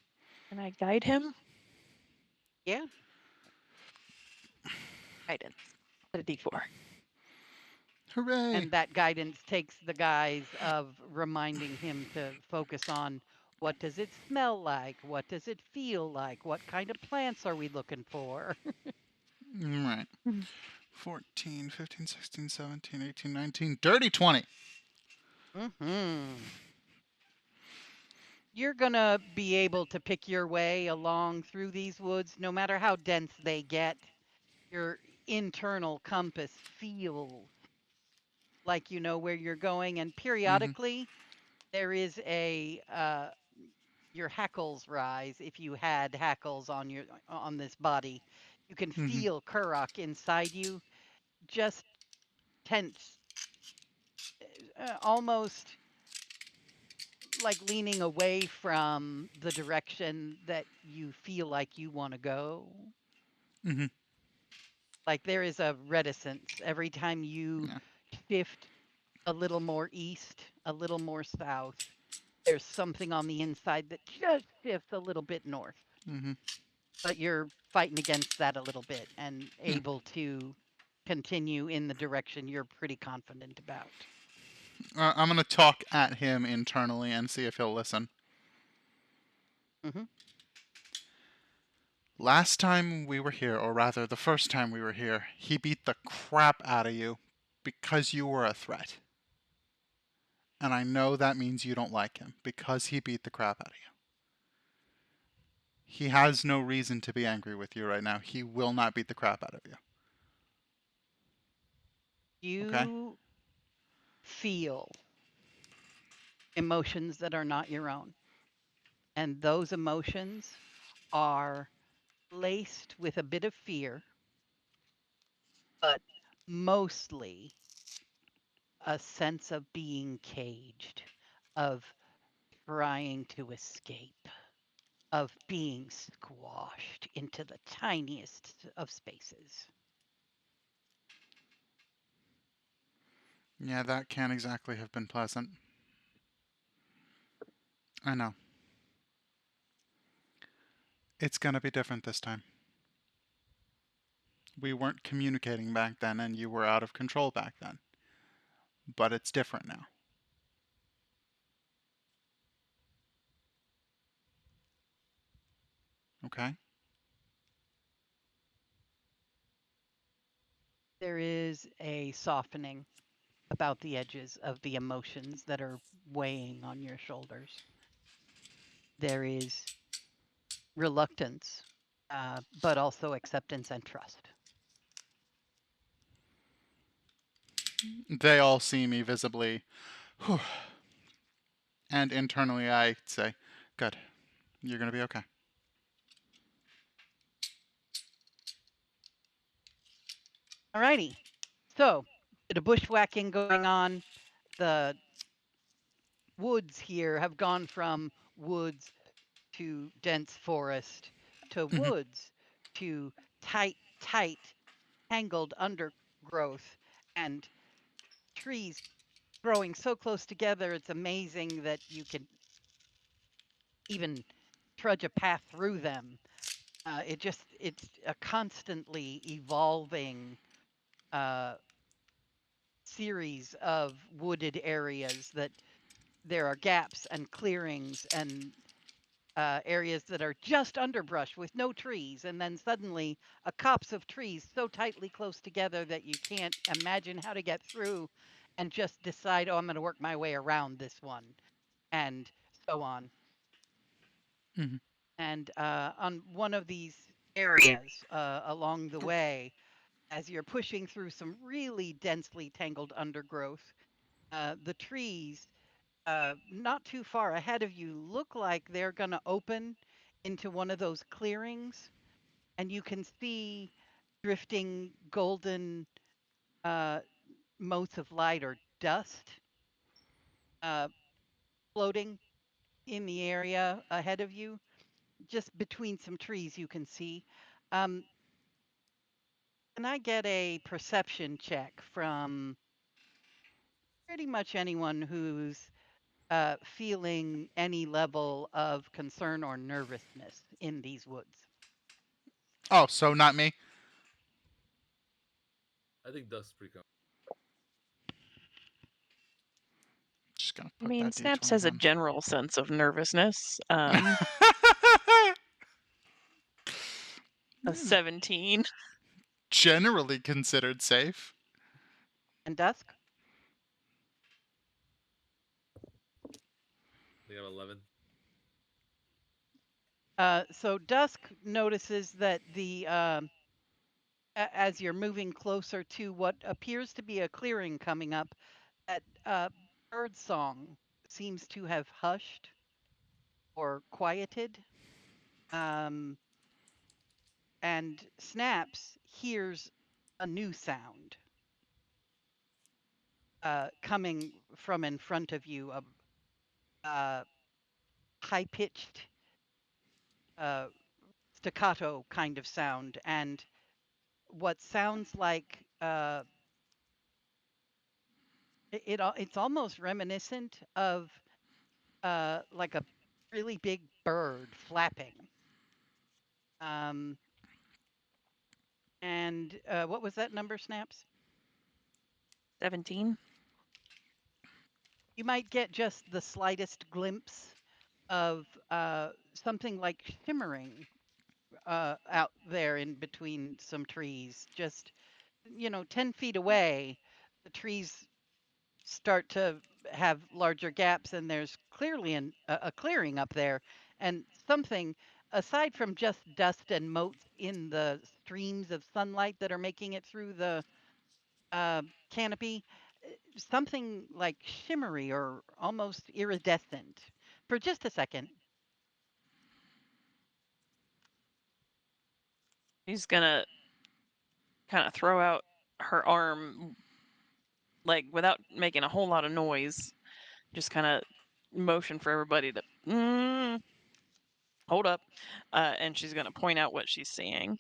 Can I guide him? Yeah. Guidance. At a D4. Hooray! And that guidance takes the guise of reminding him to focus on what does it smell like? What does it feel like? What kind of plants are we looking for? Right. Mhm. 14, 15, 16, 17, 18, 19. Dirty 20. Mm-hmm. you're gonna be able to pick your way along through these woods, no matter how dense they get. Your internal compass feels like you know where you're going, and periodically there is a your hackles rise. If you had hackles on this body, you can feel Kurok inside you, just tense, almost like leaning away from the direction that you feel like you want to go. Mhm. Like there is a reticence every time you Yeah. shift a little more east, a little more south. There's something on the inside that just shifts a little bit north. Mhm. But you're fighting against that a little bit and Yeah. able to continue in the direction you're pretty confident about. I'm gonna talk at him internally and see if he'll listen. Hmm. Last time we were here, or rather the first time we were here, he beat the crap out of you because you were a threat. And I know that means you don't like him because he beat the crap out of you. He has no reason to be angry with you right now. He will not beat the crap out of you. Okay? You feel emotions that are not your own. And those emotions are laced with a bit of fear, but mostly a sense of being caged, of trying to escape, of being squashed into the tiniest of spaces. Yeah, that can't exactly have been pleasant. I know. It's gonna be different this time. We weren't communicating back then, and you were out of control back then. But it's different now. Okay? There is a softening about the edges of the emotions that are weighing on your shoulders. There is reluctance, but also acceptance and trust. They all see me visibly. Whew. And internally, I say, good. You're gonna be okay. Alrighty. So, bit of bushwhacking going on. The woods here have gone from woods to dense forest to woods to tight, tangled undergrowth and trees growing so close together. It's amazing that you can even trudge a path through them. It's a constantly evolving uh, series of wooded areas that there are gaps and clearings and areas that are just underbrush with no trees, and then suddenly a copse of trees so tightly close together that you can't imagine how to get through, and just decide, oh, I'm going to work my way around this one, and so on. Mhm. And on one of these areas along the way, as you're pushing through some really densely tangled undergrowth, the trees not too far ahead of you look like they're going to open into one of those clearings, and you can see drifting golden uh, motes of light or dust uh, floating in the area ahead of you, just between some trees you can see. Um, can I get a perception check from pretty much anyone who's feeling any level of concern or nervousness in these woods? Oh, so not me? I think Dusk's pretty comfortable. Just gonna I put mean, that Snaps D20 has a down. general sense of nervousness. A 17. Generally considered safe. And Dusk? I think I'm 11. So Dusk notices that as you're moving closer to what appears to be a clearing coming up, that bird song seems to have hushed or quieted. And Snaps hears a new sound coming from in front of you, a high-pitched staccato kind of sound, and what sounds like it's almost reminiscent of like a really big bird flapping. And what was that number, Snaps? 17. You might get just the slightest glimpse of something like shimmering out there in between some trees. Just 10 feet away, the trees start to have larger gaps, and there's clearly a clearing up there, and something aside from just dust and motes in the streams of sunlight that are making it through the canopy, something like shimmery or almost iridescent for just a second. She's gonna kind of throw out her arm, like without making a whole lot of noise, just kind of motion for everybody to hold up, and she's gonna point out what she's seeing.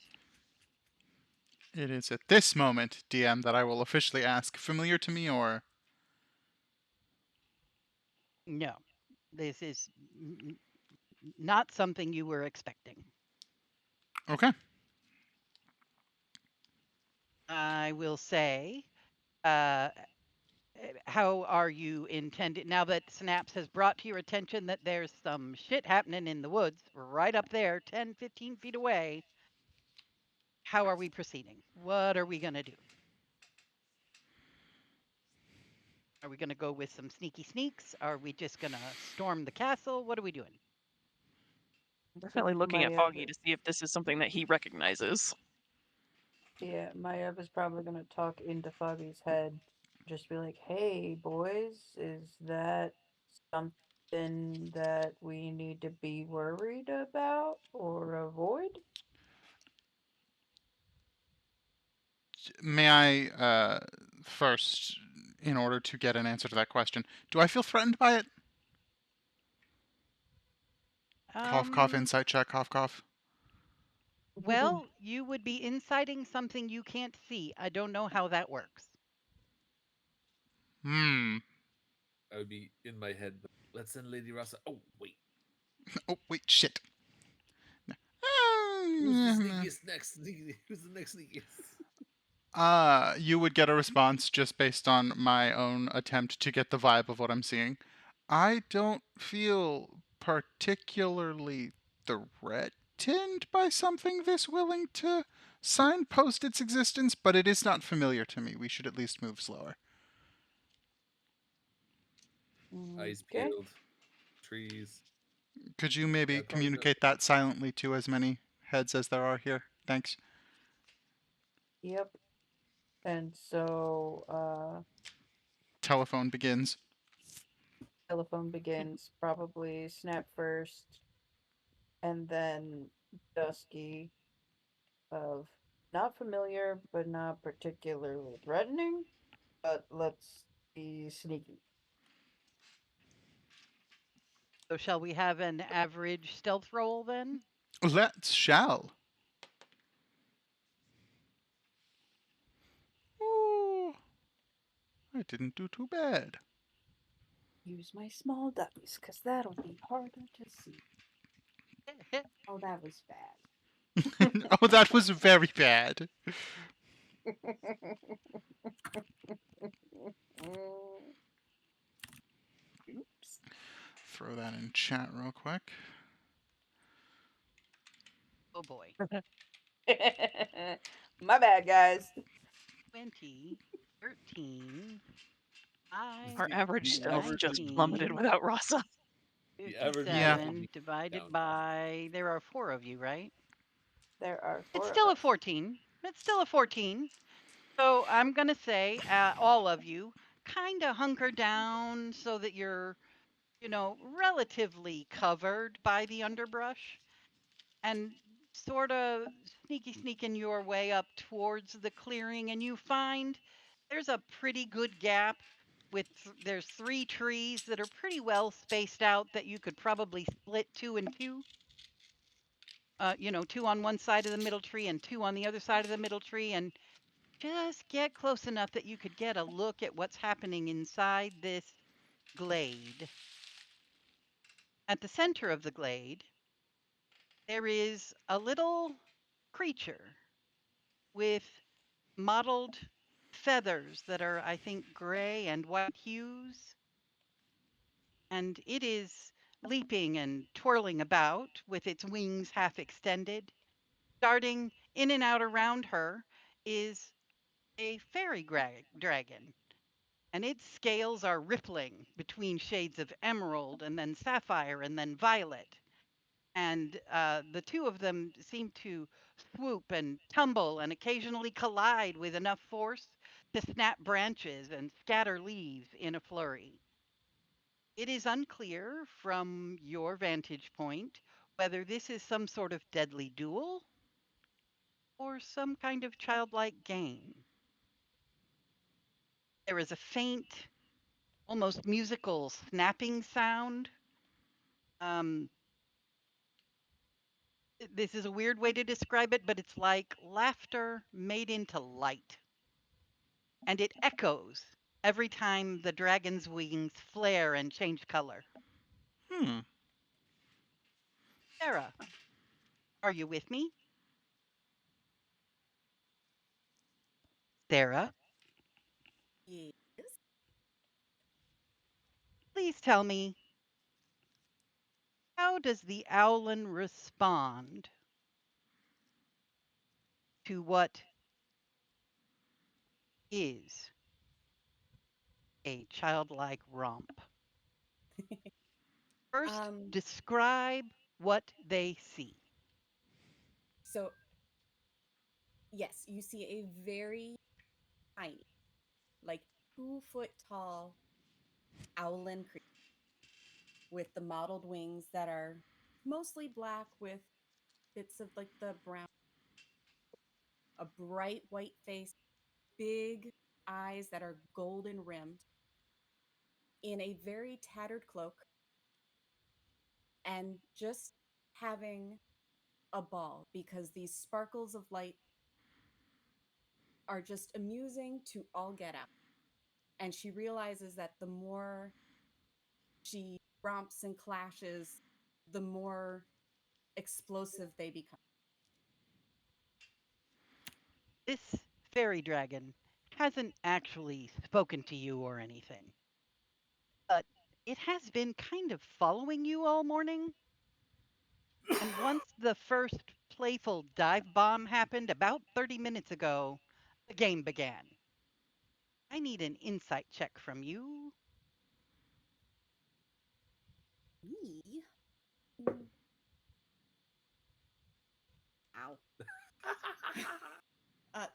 It is at this moment, DM, that I will officially ask, familiar to me or? No, this is not something you were expecting. Okay. I will say, how are you intended, now that Snaps has brought to your attention that there's some shit happening in the woods right up there, 10, 15 feet away, how are we proceeding? What are we going to do? Are we going to go with some sneaky sneaks? Are we just going to storm the castle? What are we doing? Definitely looking at My Foggy to see if this is something that he recognizes. Yeah, Maya is probably gonna talk into Foggy's head, just be like, "Hey, boys, is that something that we need to be worried about or avoid?" May I, first, in order to get an answer to that question, do I feel threatened by it? Cough, cough, insight check, cough, cough. Well, you would be inciting something you can't see. I don't know how that works. Hmm. I would be in my head, but let's send Lady Rasa. Oh, wait. Oh, wait, shit. Who's the sneakiest next? Who's the next sneakiest? You would get a response just based on my own attempt to get the vibe of what I'm seeing. I don't feel particularly threatened by something this willing to signpost its existence, but it is not familiar to me. We should at least move slower. Eyes Okay. peeled. Trees. Could you maybe Yeah, probably not. communicate that silently to as many heads as there are here? Thanks. Yep. And so, Telephone begins. telephone begins. Probably Snap first, and then Dusky. Of not familiar, but not particularly threatening. But let's be sneaky. So shall we have an average stealth roll then? Let's shall. Oh, I didn't do too bad. Use my small dice, because that'll be harder to see. Oh, that was bad. Oh, that was very bad. Oops. Throw that in chat real quick. Oh boy. My bad, guys. 20, 13, 5, Our average The stealth average just is plummeted 19. without Rasa. The average life will 57 be divided down. by, there are 4 of you, right? There are It's 4 of still a us. 14. It's still a 14. So I'm going to say all of you kind of hunker down so that you're, relatively covered by the underbrush and sort of sneaking your way up towards the clearing. And you find there's a pretty good gap with, there's 3 trees that are pretty well spaced out that you could probably split 2 and 2. 2 on one side of the middle tree and 2 on the other side of the middle tree, and just get close enough that you could get a look at what's happening inside this glade. At the center of the glade, there is a little creature with mottled feathers that are, I think, gray and white hues. And it is leaping and twirling about with its wings half extended. Darting in and out around her is a fairy dragon, and its scales are rippling between shades of emerald and then sapphire and then violet. And the 2 of them seem to swoop and tumble and occasionally collide with enough force to snap branches and scatter leaves in a flurry. It is unclear from your vantage point whether this is some sort of deadly duel or some kind of childlike game. There is a faint, almost musical snapping sound. Um, this is a weird way to describe it, but it's like laughter made into light. And it echoes every time the dragon's wings flare and change color. Hmm. Sarah, are you with me? Sarah, Yes. please tell me, how does the owlin respond to what is a childlike romp? First, Um, describe what they see. so yes, you see a very tiny, like 2-foot tall owlin creature with the mottled wings that are mostly black with bits of like the brown, a bright white face, big eyes that are golden rimmed, in a very tattered cloak, and just having a ball because these sparkles of light are just amusing to all get out. And she realizes that the more she romps and clashes, the more explosive they become. This fairy dragon hasn't actually spoken to you or anything, but it has been kind of following you all morning. And once the first playful dive bomb happened about 30 minutes ago, the game began. I need an insight check from you. Me? Mm, Ow.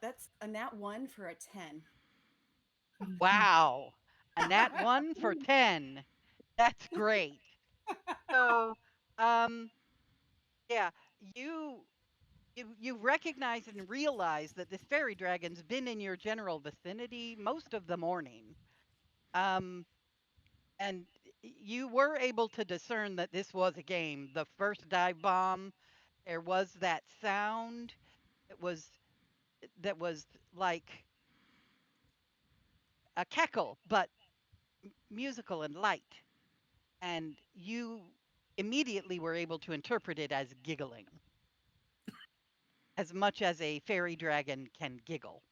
That's a nat 1 for a 10. Wow, a nat 1 for 10. That's great. So, um, yeah, you you recognize and realize that this fairy dragon's been in your general vicinity most of the morning. Um, and you were able to discern that this was a game. The first dive bomb, there was that sound. It was that was like a cackle, but musical and light. And you immediately were able to interpret it as giggling, as much as a fairy dragon can giggle.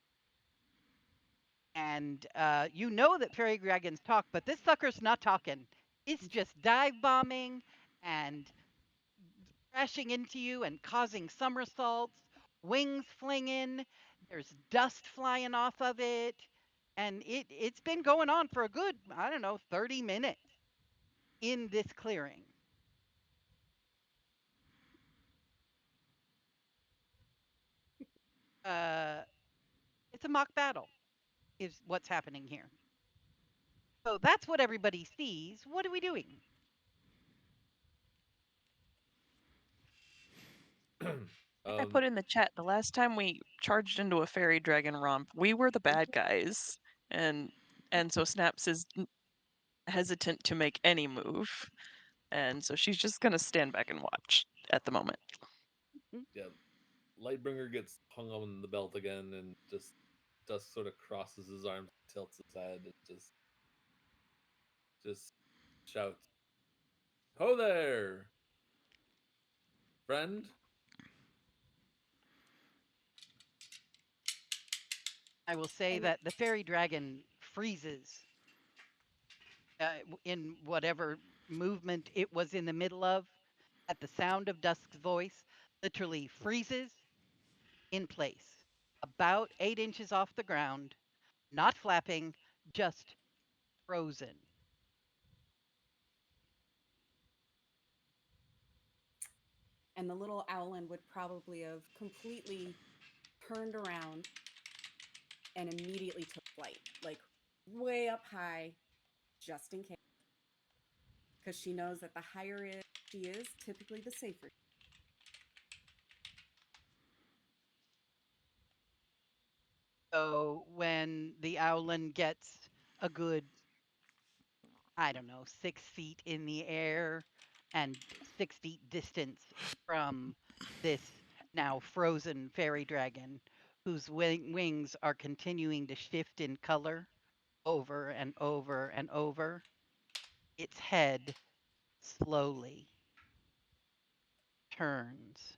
And you know that fairy dragons talk, but this sucker's not talking. It's just dive bombing and crashing into you and causing somersaults, wings flinging. There's dust flying off of it, and it's been going on for a good, I don't know, 30 minutes in this clearing. It's a mock battle, is what's happening here. So that's what everybody sees. What are we doing? I put in the chat the last time we charged into a fairy dragon romp, we were the bad guys, and so Snaps is hesitant to make any move, and so she's just gonna stand back and watch at the moment. Yeah, Lightbringer gets hung on the belt again, and just sort of crosses his arms, tilts his head, and just shouts, "Ho there, friend!" I will say And- that the fairy dragon freezes in whatever movement it was in the middle of at the sound of Dusk's voice, literally freezes in place, about 8 inches off the ground, not flapping, just frozen. And the little owlin would probably have completely turned around and immediately took flight, like way up high, just in case. Because she knows that the higher she is, typically the safer. So when the owlin gets a good, I don't know, 6 feet in the air and 6 feet distance from this now frozen fairy dragon, whose wings are continuing to shift in color over and over and over, its head slowly turns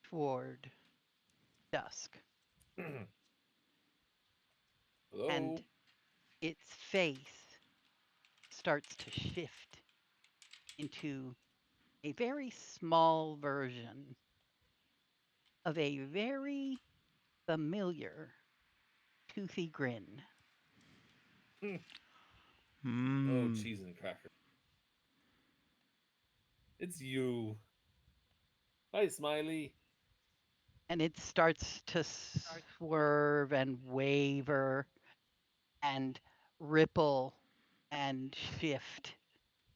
toward Dusk. Hello. And its face starts to shift into a very small version of a very familiar toothy grin. Oh, cheese and cracker. It's you. Hi, Smiley. And it starts to swerve and waver and ripple and shift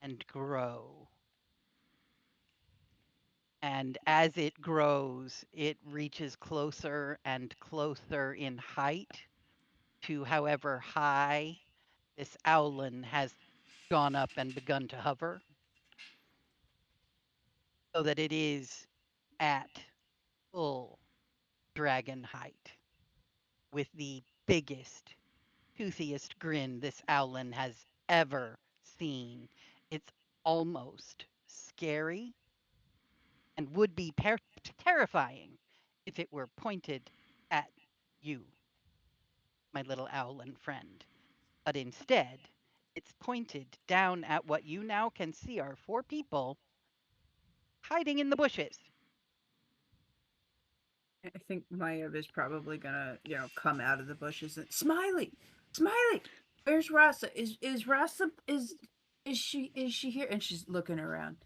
and grow. And as it grows, it reaches closer and closer in height to however high this owlin has gone up and begun to hover, so that it is at full dragon height with the biggest, toothiest grin this owlin has ever seen. It's almost scary and would be terrifying if it were pointed at you, my little owlin friend. But instead, it's pointed down at what you now can see are 4 people hiding in the bushes. I think Maya is probably gonna, come out of the bushes and Smiley, Smiley, where's Rasa? Is Rasa is she here? And she's looking around.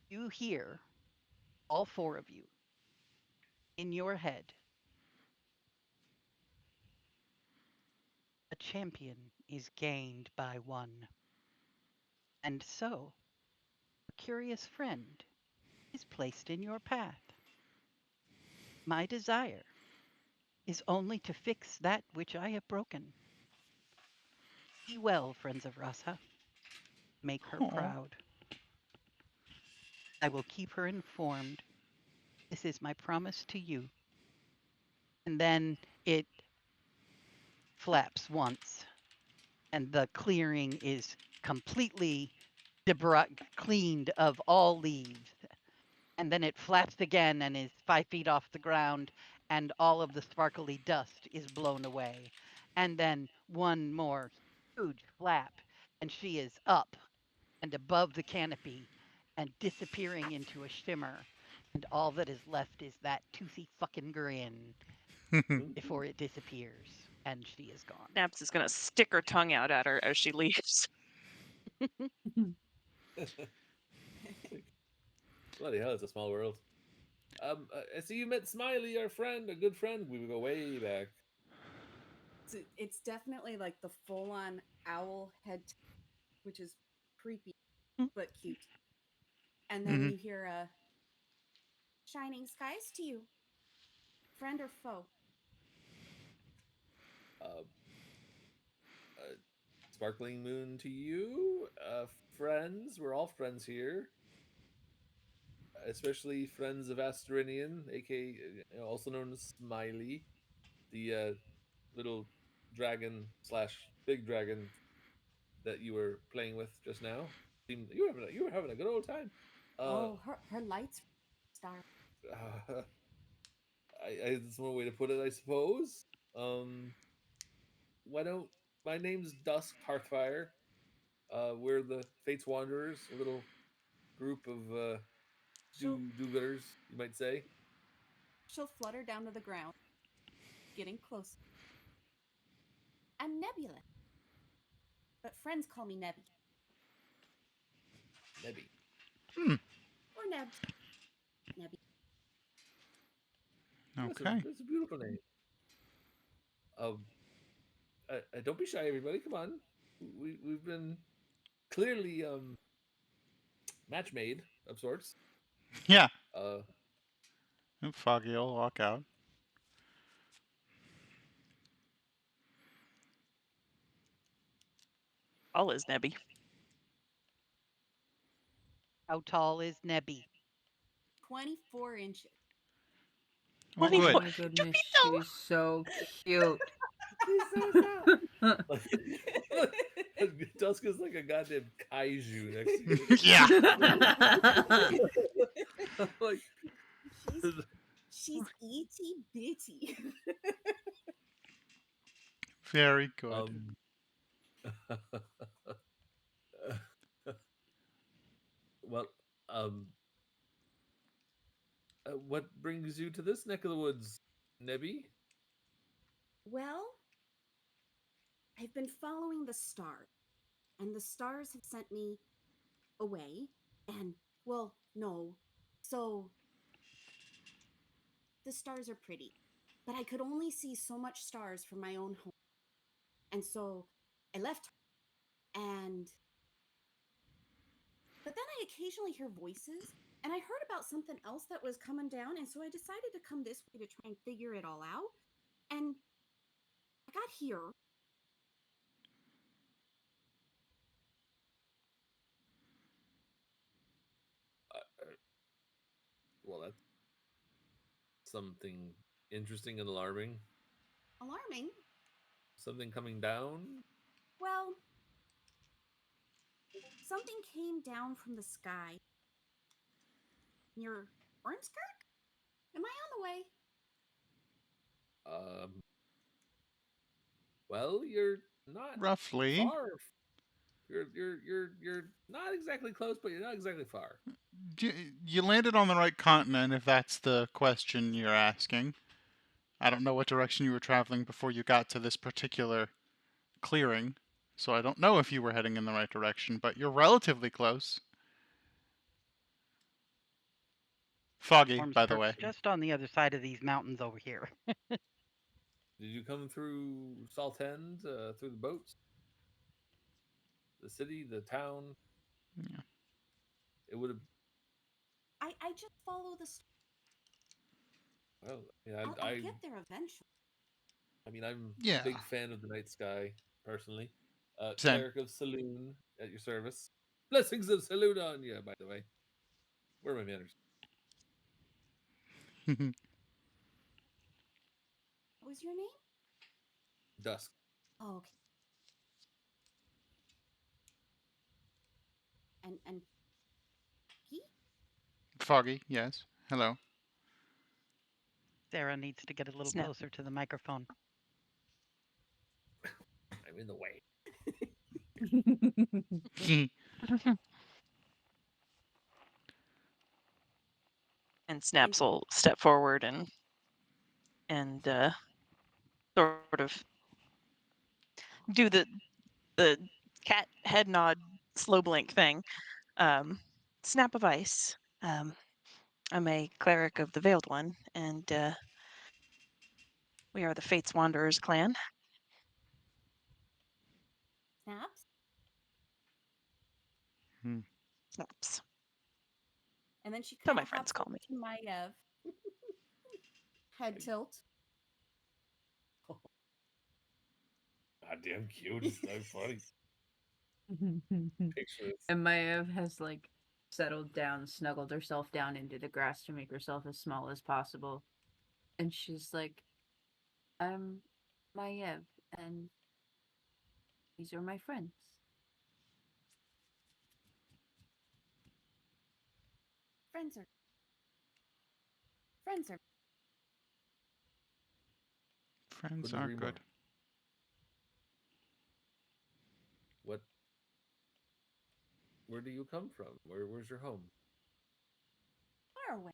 You hear, all 4 of you, in your head, a champion is gained by one. And so, a curious friend is placed in your path. My desire is only to fix that which I have broken. Be well, friends of Rasa. Make her proud. I will keep her informed. This is my promise to you. And then it flaps once, and the clearing is completely cleaned of all leaves. And then it flaps again and is 5 feet off the ground, and all of the sparkly dust is blown away. And then one more huge flap, and she is up and above the canopy and disappearing into a shimmer. And all that is left is that toothy fucking grin before it disappears, and she is gone. Snaps is gonna stick her tongue out at her as she leaves. Bloody hell, it's a small world. I see you met Smiley, our friend, a good friend. We would go way back. It's definitely like the full-on owl head, which is creepy Mm. but cute. And then Mhm. you hear a shining skies to you, friend or foe. Uh, Sparkling moon to you, friends. We're all friends here, especially friends of Asterinian, aka also known as Smiley, the little dragon slash big dragon that you were playing with just now. Seemed you were having a good old time. Uh, Oh, her lights star. that's one way to put it, I suppose. Um, why don't my name's Dusk Hearthfire. We're the Fates Wanderers, a little group of She'll do-gooders, you might say. she'll flutter down to the ground, getting close. I'm Nebula, but friends call me Nebby Nebby. or Nebs. Nebby. Okay. That's a beautiful name. Um, don't be shy, everybody. Come on, we've been clearly match made of sorts. Yeah. Uh, And Foggy will walk out. All is Nebby. How tall is Nebby? 24 inches. Oh, 24. good. Oh my Don't goodness, be so. she's so cute. he's so sad. Dusk is like a goddamn kaiju next to you. Yeah. Like, She's itty bitty. Very good. well, um, what brings you to this neck of the woods, Nebby? Well, I've been following the stars, and the stars have sent me away. And, well, no. So, the stars are pretty, but I could only see so much stars from my own home. And so I left, and but then I occasionally hear voices, and I heard about something else that was coming down, and so I decided to come this way to try and figure it all out. And I got here. Well, that's something interesting and alarming. Alarming. Something coming down. Well, something came down from the sky near Ormskirk? Am I on the way? Well, you're not Roughly. far. You're not exactly close, but you're not exactly far. You landed on the right continent, if that's the question you're asking. I don't know what direction you were traveling before you got to this particular clearing, so I don't know if you were heading in the right direction, but you're relatively close. Foggy, by the way. Ormskirk's just on the other side of these mountains over here. Did you come through Salt End, through the boats? The city, the town? Yeah. It would have. I just follow the. Well, yeah, I'll get there eventually. I mean, I'm Yeah. a big fan of the night sky, personally. Same. Cleric of Saloon at your service. Blessings of Saloon on you, by the way. Where are my manners? What was your name? Dusk. Oh, okay. And he? Foggy, yes. Hello. Sarah needs to get a little Snap. closer to the microphone. I'm in the way. And Snaps will step forward and sort of do the cat head nod, slow blink thing. Snap of ice. I'm a cleric of the Veiled One, and we are the Fates Wanderers clan. Snaps. Snaps. And then she So kind my of friends hops call over me. to Maiev. Head tilt. Goddamn cute. It's so funny. Picture this. And Maiev has like settled down, snuggled herself down into the grass to make herself as small as possible. And she's like, I'm Maiev, and these are my friends. Friends are. Friends Couldn't are agree more. good. Where do you come from? Where's your home? Far away.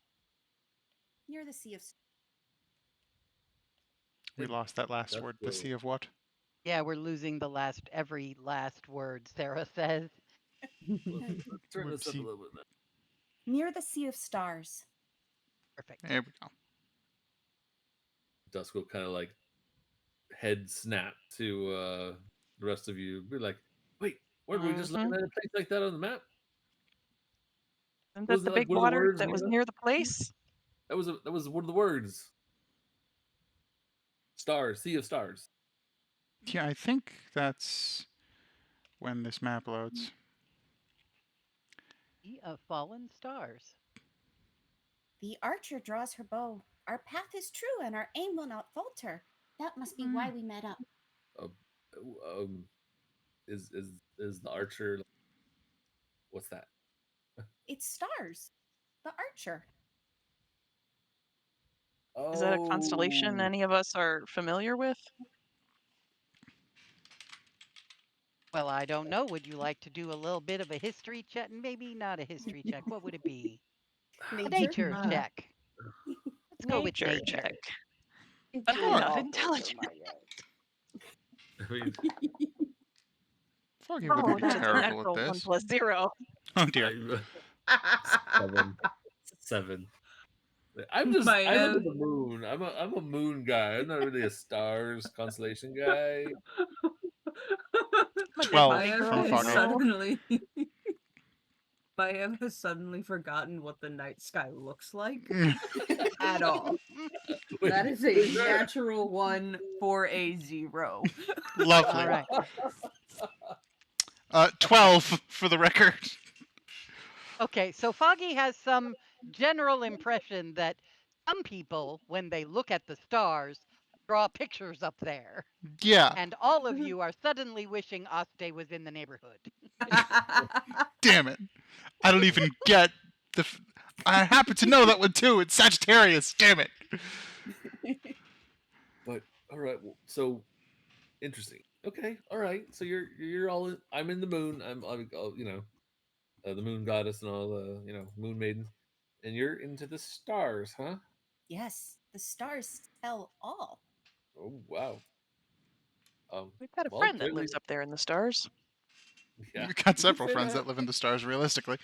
Near the Sea of Stars. We lost that last word. The sea of what? Yeah, we're losing every last word Sarah says. Let's turn this up a little bit now. Near the Sea of Stars. Perfect. There we go. Dusk will kind of like head snap to the rest of you. Be like, wait, where did we just land at a place like that on the map? Isn't that Wasn't the it like big one of the water words that near was that? near the place? That was one of the words. Stars, Sea of Stars. Yeah, I think that's when this map loads. Sea of Fallen Stars. The archer draws her bow. Our path is true, and our aim will not falter. That must be why we met up. Is the archer? What's that? It's stars. The archer. Is that a constellation Oh, any of us are familiar with? Well, I don't know. Would you like to do a little bit of a history check? Maybe not a history check. What would it be? A nature Uh, check. Let's go with nature. check. Intelligence. Oddly enough, intelligence. I mean, Foggy Oh, wouldn't be that's a terrible at natural 1 this. + 0. Oh dear. 7. I live Maiev. in the moon. I'm a moon guy. I'm not really a stars constellation guy. I'm a 12 big Maiev girl, from has Foggy. suddenly Maiev has suddenly forgotten what the night sky looks like at all. That is a natural 1 for a 0. Lovely. All right. 12 for the record. Okay, so Foggy has some general impression that some people, when they look at the stars, draw pictures up there. Yeah. And all of you are suddenly wishing Aste was in the neighborhood. Damn it. I don't even get the. I happen to know that one too. It's Sagittarius. Damn it. But all right, so interesting. Okay, all right. So you're all in, I'm in the moon. I'm the moon goddess and all the moon maidens, and you're into the stars, huh? Yes, the stars tell all. Oh wow. We've got a Well, friend that clearly, lives up there in the stars. yeah. We've got you several could say friends that live in the stars, realistically.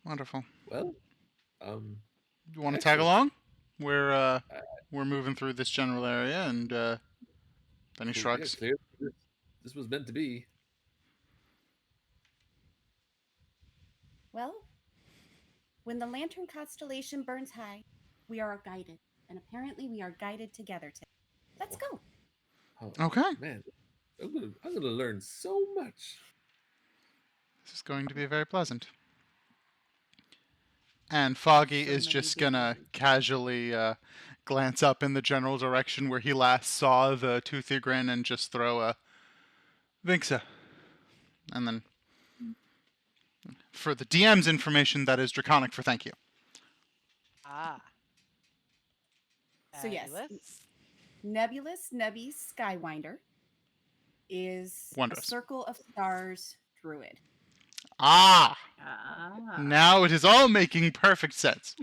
Wonderful. Well, You want to tag excellent. along? We're moving through this general area, and then he Yeah, shrugs. clearly this was meant to be. Well, when the lantern constellation burns high, we are guided. And apparently we are guided together today. Let's go. Oh, Okay. man, I'm gonna learn so much. This is going to be very pleasant. And Foggy So is many just good gonna news. casually glance up in the general direction where he last saw the toothy grin and just throw a Vinxa. And then, for the DM's information, that is draconic for thank you. Ah. So yes, Fabulous. Nebulous Nebby Skywinder is Wondrous. a circle of stars druid. Ah! Ah. Now it is all making perfect sense.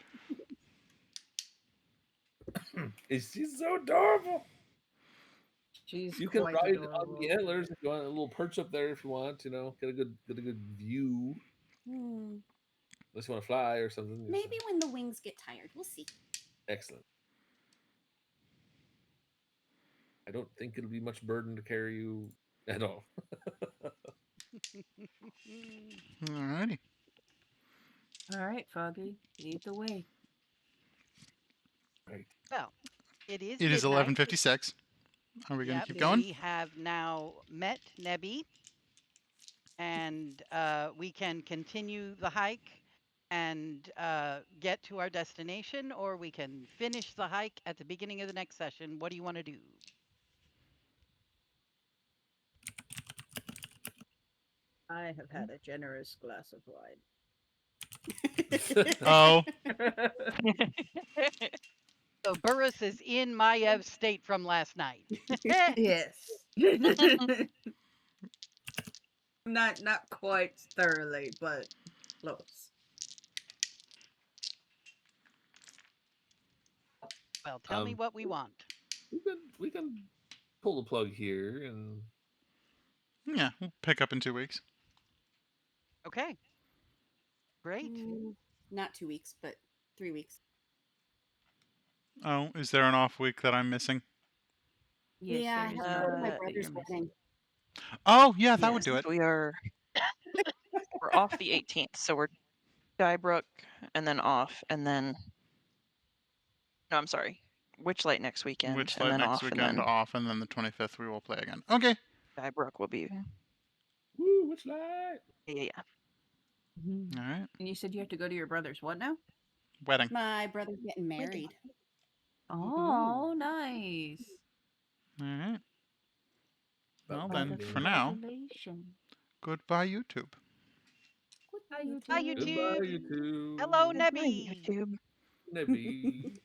Is she so adorable? She's You can quite ride adorable. on the antlers if you want a little perch up there if you want. You know, get a good view. Hmm. Unless you want to fly or something. Maybe when the wings get tired, we'll see. Excellent. I don't think it'll be much burden to carry you at all. Alrighty. All right, Foggy, lead the way. Right. Well, it is It is midnight. 11:56. Are we going to Yep, keep going? we have now met Nebby, and we can continue the hike and get to our destination, or we can finish the hike at the beginning of the next session. What do you want to do? I have had a generous glass of wine. Oh, So Burris is in Mayev's state from last night. Yes. Not quite thoroughly, but close. Well, tell me what we want. We can pull the plug here and yeah. We'll pick up in 2 weeks. Okay. Great. Not 2 weeks, but 3 weeks. Oh, is there an off week that I'm missing? Yes, yeah, I there is have to go to my that brother's you're missing. wedding. Oh, yeah, that would do Yes, it. we're off the 18th, so we're Dybrook and then off, and then no, I'm sorry, Witchlight next weekend, and Witchlight then next off, and weekend then off, and then the 25th we will play again. Okay. Dybrook will be. woo, Witchlight. Yeah. All right. And you said you have to go to your brother's what now? Wedding. My brother's getting married. Oh, nice. All right. Well, About then, that for name. now, Congratulations. goodbye, YouTube. Hi, YouTube. Hi, YouTube. Goodbye, YouTube. Hello, Goodbye, Nebby. YouTube. Nebby.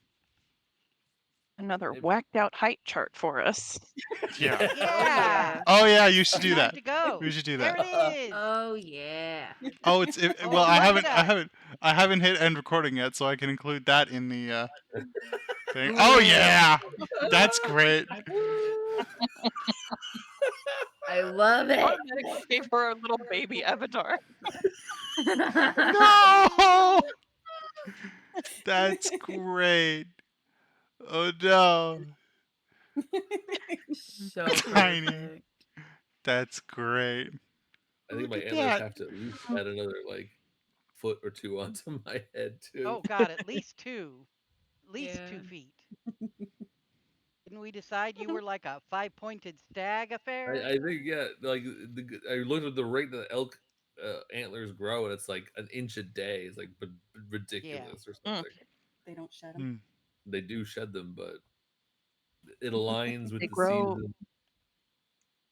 Another Maybe. whacked out height chart for us. Yeah. Yeah. Oh, yeah, you should do Time that. to go. We should do There that. it is. Oh yeah. Oh, Oh, well, look at us. I haven't hit end recording yet, so I can include that in the thing. Ooh. Oh yeah, that's great. I love it. Automatically pay for our little baby avatar. No, that's great. Oh no, So Tiny. perfect. That's great. I think my Look at antlers that. have to at least add another like foot or two onto my head too. Oh, God, at least 2. At least Yeah. 2 feet. Didn't we decide you were like a 5-pointed stag affair? I think yeah, like I looked at the rate that elk antlers grow, and it's like an inch a day. It's like ridiculous or something. They don't shed them. They do shed them, but it aligns with They the grow season.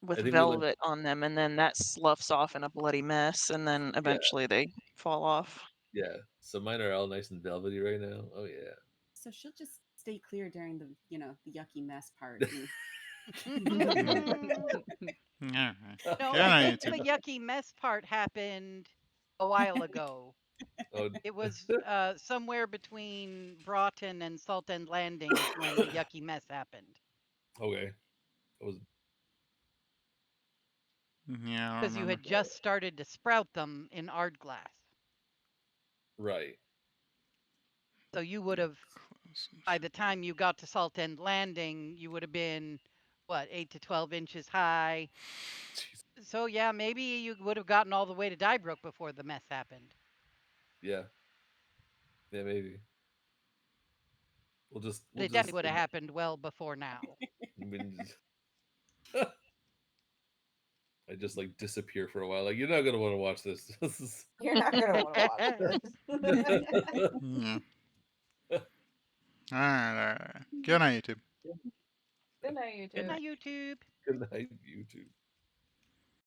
with I think velvet on them, and then that sloughs off in a bloody mess, and then eventually they fall off. Yeah, so mine are all nice and velvety right now. Oh yeah. So she'll just stay clear during the the yucky mess part. All right. No, Good I on think YouTube. the yucky mess part happened a while ago. Oh, It was somewhere between Broughton and Salt End Landings when the yucky mess happened. okay. I was Yeah, I Because you remember. had just started to sprout them in Ardglass. right. So you would have, by the time you got to Salt End Landing, you would have been, what, 8 to 12 inches high. Jeez. So yeah, maybe you would have gotten all the way to Dybrook before the mess happened. Yeah. Yeah, maybe. We'll But just it definitely would have happened well before now. I mean, I just like disappear for a while. Like you're not gonna want to watch this. This is You're not gonna want to watch this. Yeah. All right. Good on YouTube. Good night, YouTube. Good night, YouTube. good night, YouTube.